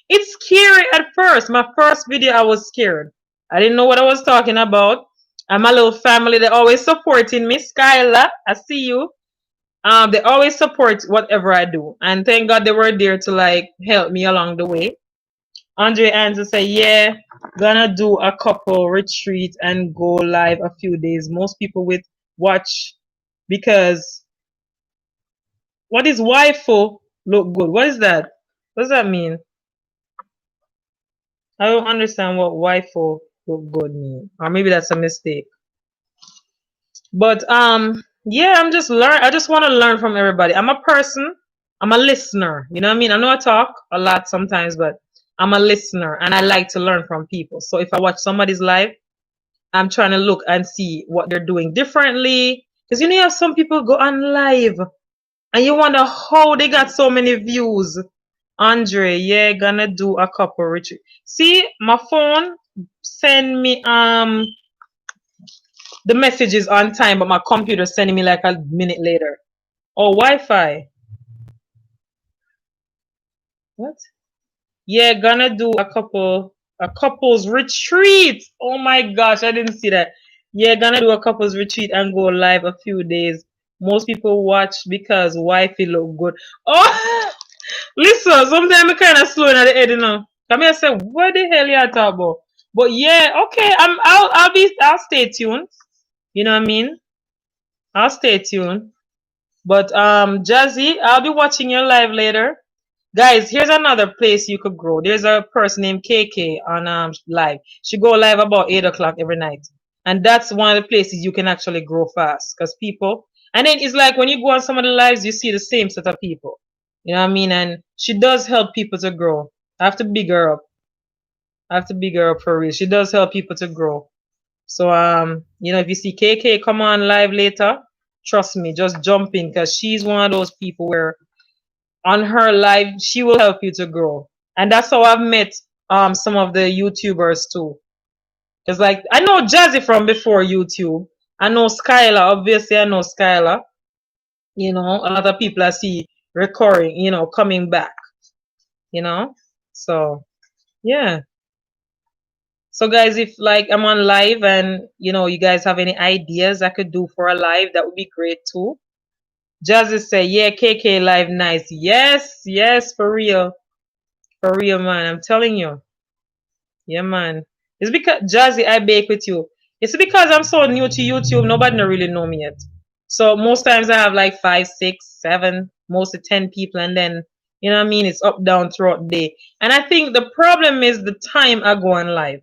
It's scary at first. My first video, I was scared. I didn't know what I was talking about. I'm a little family. They're always supporting me. Skyla, I see you. They always support whatever I do. And thank God they were there to like help me along the way. Andre Anza say, yeah, gonna do a couple retreat and go live a few days. Most people with watch because what is waifu look good? What is that? What does that mean? I don't understand what waifu look good mean. Or maybe that's a mistake. But yeah, I just want to learn from everybody. I'm a person, I'm a listener. You know what I mean? I know I talk a lot sometimes, but I'm a listener and I like to learn from people. So if I watch somebody's live, I'm trying to look and see what they're doing differently. Because you have some people go on live and you wonder how they got so many views. Andre, yeah, gonna do a couple retreat. See, my phone send me the messages on time, but my computer sending me like a minute later. Oh, Wi-Fi. What? Yeah, gonna do a couples retreat. Oh my gosh, I didn't see that. Yeah, gonna do a couples retreat and go live a few days. Most people watch because wifey look good. Oh, listen, sometimes I kind of slow in the head, you know. Come here, say, what the hell you talking about? But yeah, okay, I'll stay tuned. You know what I mean? I'll stay tuned. But Jazzy, I'll be watching your live later. Guys, here's another place you could grow. There's a person named KK on live. She go live about 8 o'clock every night. And that's one of the places you can actually grow fast. Because people, and then it's like when you go on some of the lives, you see the same set of people. You know what I mean? And she does help people to grow. I have to big her up. I have to big her up for real. She does help people to grow. So if you see KK come on live later, trust me, just jump in because she's one of those people where on her live she will help you to grow. And that's how I've met some of the YouTubers too. Because like I know Jazzy from before YouTube. I know Skylar, obviously I know Skylar. You know, a lot of people I see recurring, coming back. So yeah. So guys, if like I'm on live and you guys have any ideas I could do for a live, that would be great too. Jazzy say, yeah, KK live nice. Yes, for real. For real, man. I'm telling you. Yeah, man. It's because Jazzy, I bake with you. It's because I'm so new to YouTube, nobody don't really know me yet. So most times I have like 5, 6, 7, mostly 10 people, and then you know what I mean, it's up down throughout the day. And I think the problem is the time I go on live.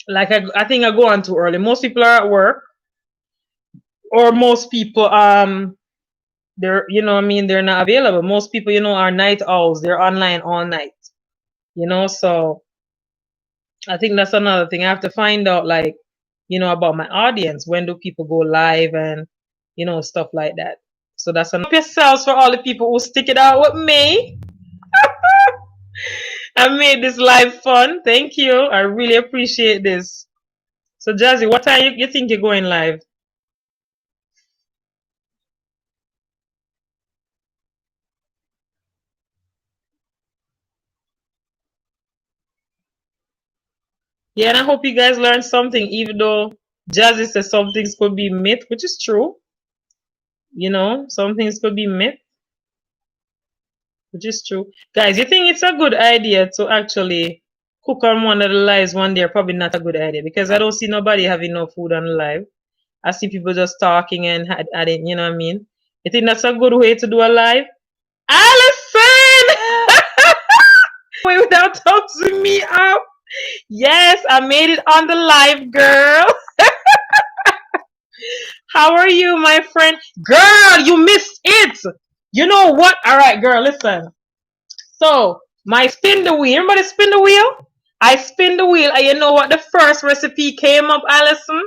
Like I think I go on too early. Most people are at work, or most people they're, I mean, they're not available. Most people, are night owls. They're online all night, so I think that's another thing. I have to find out, like, about my audience. When do people go live and, stuff like that. So that's enough yourselves for all the people who stick it out with me. I made this live fun. Thank you. I really appreciate this. So, Jazzy, what time you think you're going live? Yeah, and I hope you guys learned something, even though Jazzy says some things could be myth, which is true. Some things could be myth, which is true. Guys, you think it's a good idea to actually cook on one of the lives one day? Probably not a good idea because I don't see nobody having no food on the live. I see people just talking and adding, you know what I mean? You think that's a good way to do a live? Allison! Wait, without tossing me up. Yes, I made it on the live, girl. How are you, my friend? Girl, you missed it. You know what? All right, girl, listen. So, my spin the wheel. Everybody spin the wheel? I spin the wheel, and you know what? The first recipe came up, Allison,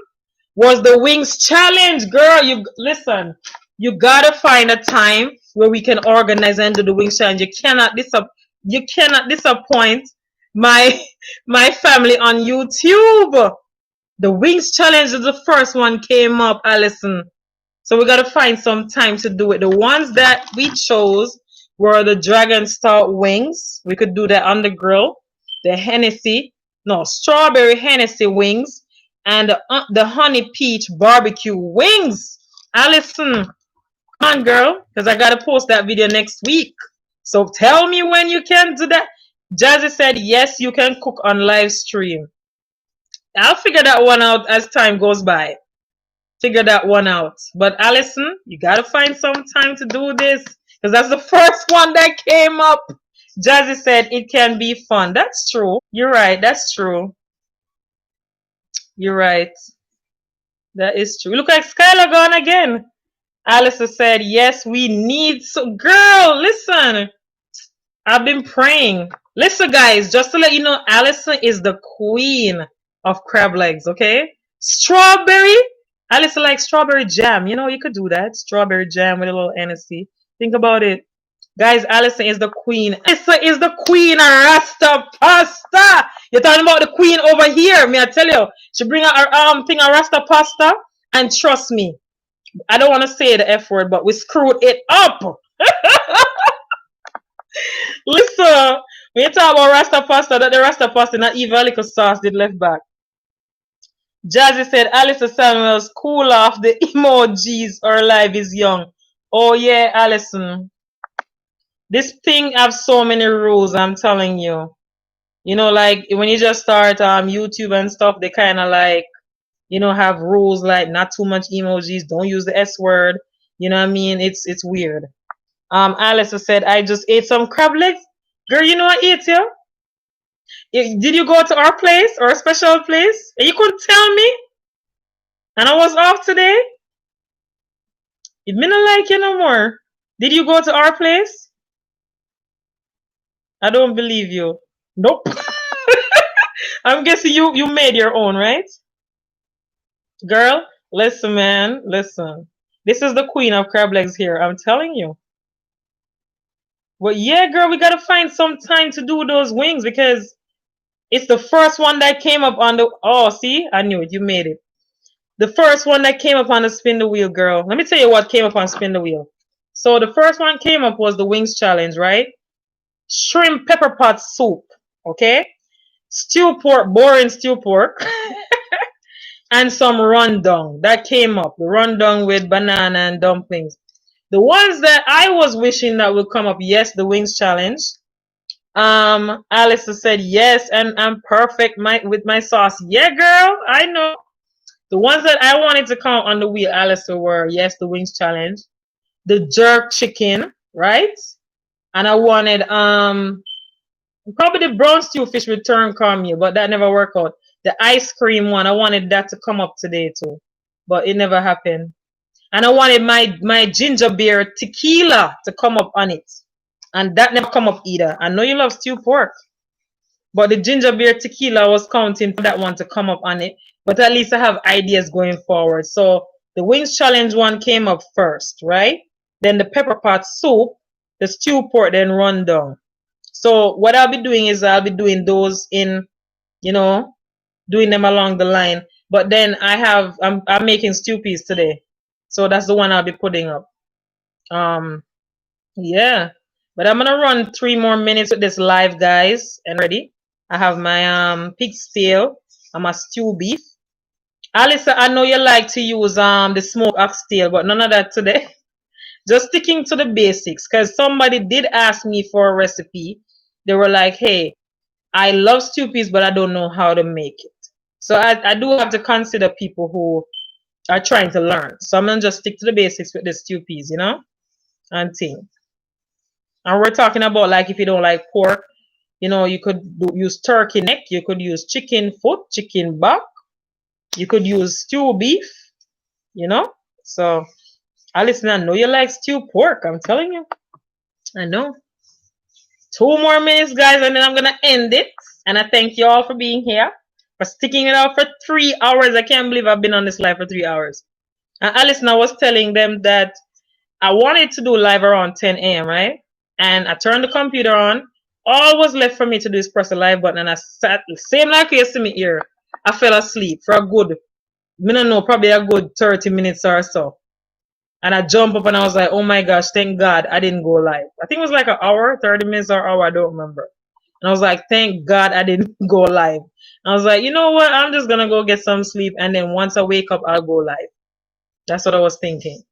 was the wings challenge. Girl, you listen. You gotta find a time where we can organize and do the wings challenge. You cannot disappoint my my family on YouTube. The wings challenge is the first one came up, Allison. So we gotta find some time to do it. The ones that we chose were the dragon stout wings. We could do that on the grill. The Hennessy, no, strawberry Hennessy wings, and the honey peach barbecue wings. Allison, come on, girl, because I gotta post that video next week. So tell me when you can do that. Jazzy said yes, you can cook on live stream. I'll figure that one out as time goes by. Figure that one out. But Allison, you gotta find some time to do this because that's the first one that came up. Jazzy said it can be fun. That's true. You're right. That's true. You're right. That is true. Look like Skylar gone again. Alice said, yes, we need so girl, listen. I've been praying. Listen, guys, just to let you know, Allison is the queen of crab legs, okay? Strawberry. Allison likes strawberry jam. You could do that. Strawberry jam with a little NSC. Think about it. Guys, Allison is the queen. Allison is the queen of Rasta pasta. You're talking about the queen over here. Me, I tell you. She bring out her thing of Rasta pasta. And trust me, I don't want to say the F word, but we screwed it up. Listen, when you talk about Rasta pasta, that the Rasta pasta, not even a little sauce did left back. Jazzy said, Alice Samuels, cool off the emojis, our life is young. Oh yeah, Allison. This thing have so many rules, I'm telling you. Like when you just start YouTube and stuff, they kinda like, have rules like not too much emojis, don't use the S word. You know what I mean? It's weird. Alice said, I just ate some crab legs. Girl, you know I ate you? Did you go to our place or a special place? And you couldn't tell me? And I was off today? It me not like you no more. Did you go to our place? I don't believe you. Nope. I'm guessing you made your own, right? Girl, listen, man. Listen. This is the queen of crab legs here. I'm telling you. But yeah, girl, we gotta find some time to do those wings because it's the first one that came up on the. Oh, see, I knew it. You made it. The first one that came up on the spin the wheel, girl. Let me tell you what came up on spin the wheel. So the first one came up was the wings challenge, right? Shrimp pepper pot soup, okay? Stew pork, boring stew pork, and some rundown that came up. The rundown with banana and dumplings. The ones that I was wishing that would come up, yes, the wings challenge. Alice said yes, and I'm perfect with my sauce. Yeah, girl, I know. The ones that I wanted to count on the wheel, Alice, were yes, the wings challenge, the jerk chicken, right? And I wanted probably the brown stew fish return caramel, but that never worked out. The ice cream one, I wanted that to come up today too, but it never happened. And I wanted my ginger beer tequila to come up on it. And that never come up either. I know you love stew pork, but the ginger beer tequila was counting for that one to come up on it. But at least I have ideas going forward. So the wings challenge one came up first, right? Then the pepper pot soup, the stew pork, then run down. So what I'll be doing is I'll be doing those in, you know, doing them along the line. But then I'm making stew peas today. So that's the one I'll be putting up. Yeah. But I'm gonna run 3 more minutes with this live, guys, and ready. I have my pig's tail and my stew beef. Alyssa, I know you like to use the smoked oxtail, but none of that today. Just sticking to the basics, because somebody did ask me for a recipe. They were like, hey, I love stew peas, but I don't know how to make it. So I do have to consider people who are trying to learn. So I'm gonna just stick to the basics with the stew peas, and things. And we're talking about, like, if you don't like pork, you could use turkey neck, you could use chicken foot, chicken back, you could use stew beef, So Alice, I know you like stew pork. I'm telling you. I know. 2 more minutes, guys, and then I'm gonna end it. And I thank you all for being here, for sticking it out for 3 hours. I can't believe I've been on this live for 3 hours. And Alice, I was telling them that I wanted to do live around 10 a.m., right? And I turned the computer on. All was left for me to do is press the live button, and I sat, same like you see me here. I fell asleep for a good, I don't know, probably a good 30 minutes or so. And I jumped up and I was like, oh my gosh, thank God I didn't go live. I think it was like an hour, 30 minutes or hour, I don't remember. And I was like, thank God I didn't go live. And I was like, you know what? I'm just going to go get some sleep. And then once I wake up, I'll go live. That's what I was thinking.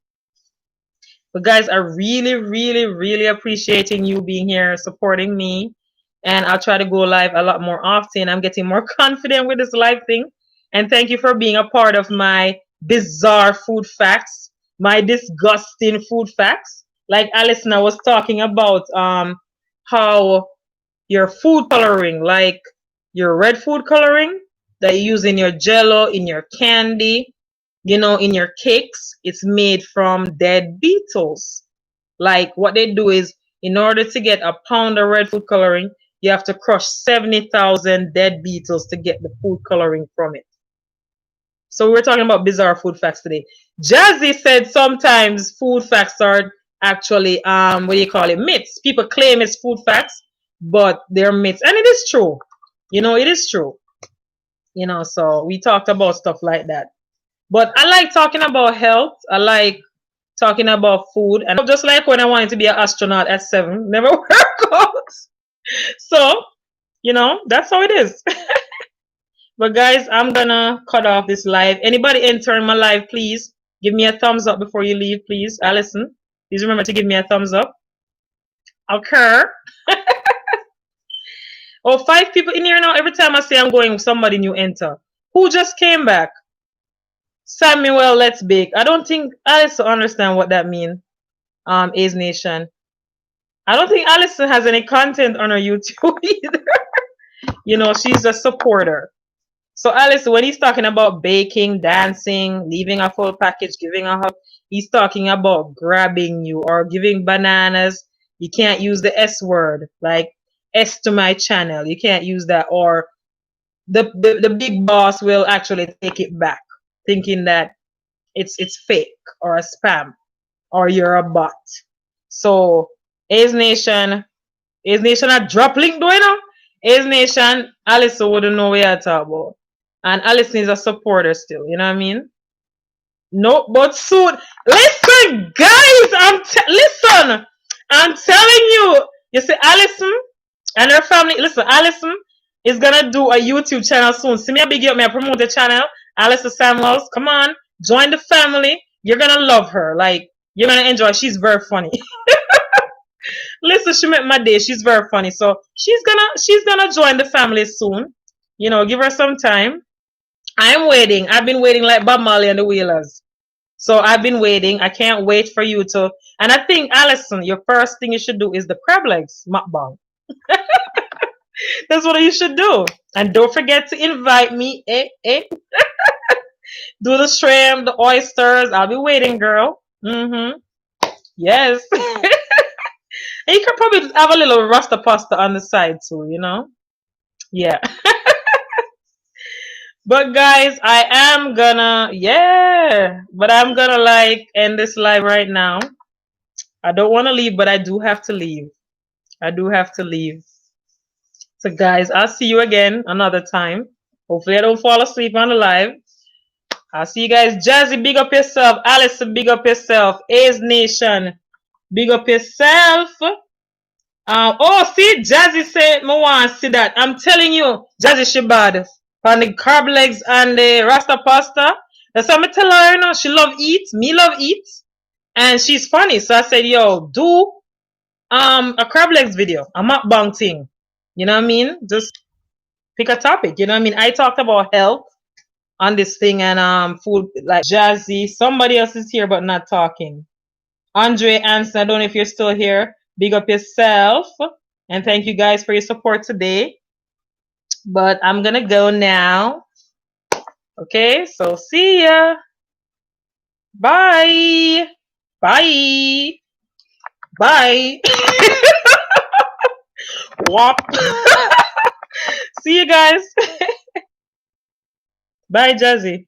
But guys, I really, really, really appreciating you being here, supporting me. And I'll try to go live a lot more often. I'm getting more confident with this live thing. And thank you for being a part of my bizarre food facts, my disgusting food facts. Like Alison was talking about how your food coloring, like your red food coloring that you use in your jello, in your candy, in your cakes, it's made from dead beetles. Like what they do is, in order to get a pound of red food coloring, you have to crush 70,000 dead beetles to get the food coloring from it. So we're talking about bizarre food facts today. Jazzy said sometimes food facts are actually what do you call it, myths. People claim it's food facts, but they're myths, and it is true. It is true. So we talked about stuff like that. But I like talking about health. I like talking about food. And just like when I wanted to be an astronaut at 7, never worked out. So, that's how it is. But guys, I'm gonna cut off this live. Anybody entering my live, please give me a thumbs up before you leave, please. Alison, please remember to give me a thumbs up. Okay. Oh, 5 people in here now. Every time I say I'm going, somebody new enter. Who just came back? Samuel, let's bake. I don't think Alison understand what that means. A's Nation. I don't think Alison has any content on her YouTube either. She's a supporter. So Alice, when he's talking about baking, dancing, leaving a full package, giving a hug, he's talking about grabbing you or giving bananas. You can't use the S word, like S to my channel. You can't use that, or the big boss will actually take it back, thinking that it's fake or a spam or you're a bot. So A's Nation a drop link doing now. A's Nation, Alice wouldn't know what you're talking about. And Alison is a supporter still, you know what I mean? No, but soon. Listen, guys, listen. I'm telling you. You see, Alison and her family. Listen, Alison is gonna do a YouTube channel soon. See me, I big up me, I promote the channel. Alison Samuels, come on, join the family. You're gonna love her. Like, you're gonna enjoy. She's very funny. Listen, she made my day. She's very funny. So she's gonna join the family soon. Give her some time. I'm waiting. I've been waiting like Bob Marley and the Wheelers. So I've been waiting. I can't wait for you to. And I think, Alison, your first thing you should do is the crab legs mukbang. That's what you should do. And don't forget to invite me. Do the shrimp, the oysters. I'll be waiting, girl. Yes. And you could probably have a little rasta pasta on the side too, you know? Yeah. But guys, I am gonna, yeah, but I'm gonna like end this live right now. I don't want to leave, but I do have to leave. I do have to leave. So guys, I'll see you again another time. Hopefully I don't fall asleep on the live. I'll see you guys. Jazzy, big up yourself. Alice, big up yourself. A's Nation, big up yourself. Oh, see, Jazzy said, "I want to see that." I'm telling you, Jazzy she bad on the crab legs and the rasta pasta. That's what I tell her. You know, she love eat. Me love eat, and she's funny. So I said, "Yo, do a crab legs video, a mukbang thing. You know what I mean? Just pick a topic. You know what I mean? I talked about health on this thing and food like Jazzy. Somebody else is here but not talking. Andre Anson, I don't know if you're still here. Big up yourself. And thank you guys for your support today. But I'm gonna go now. Okay, so see ya. Bye. Bye. Bye. Wop. See you guys. Bye, Jazzy.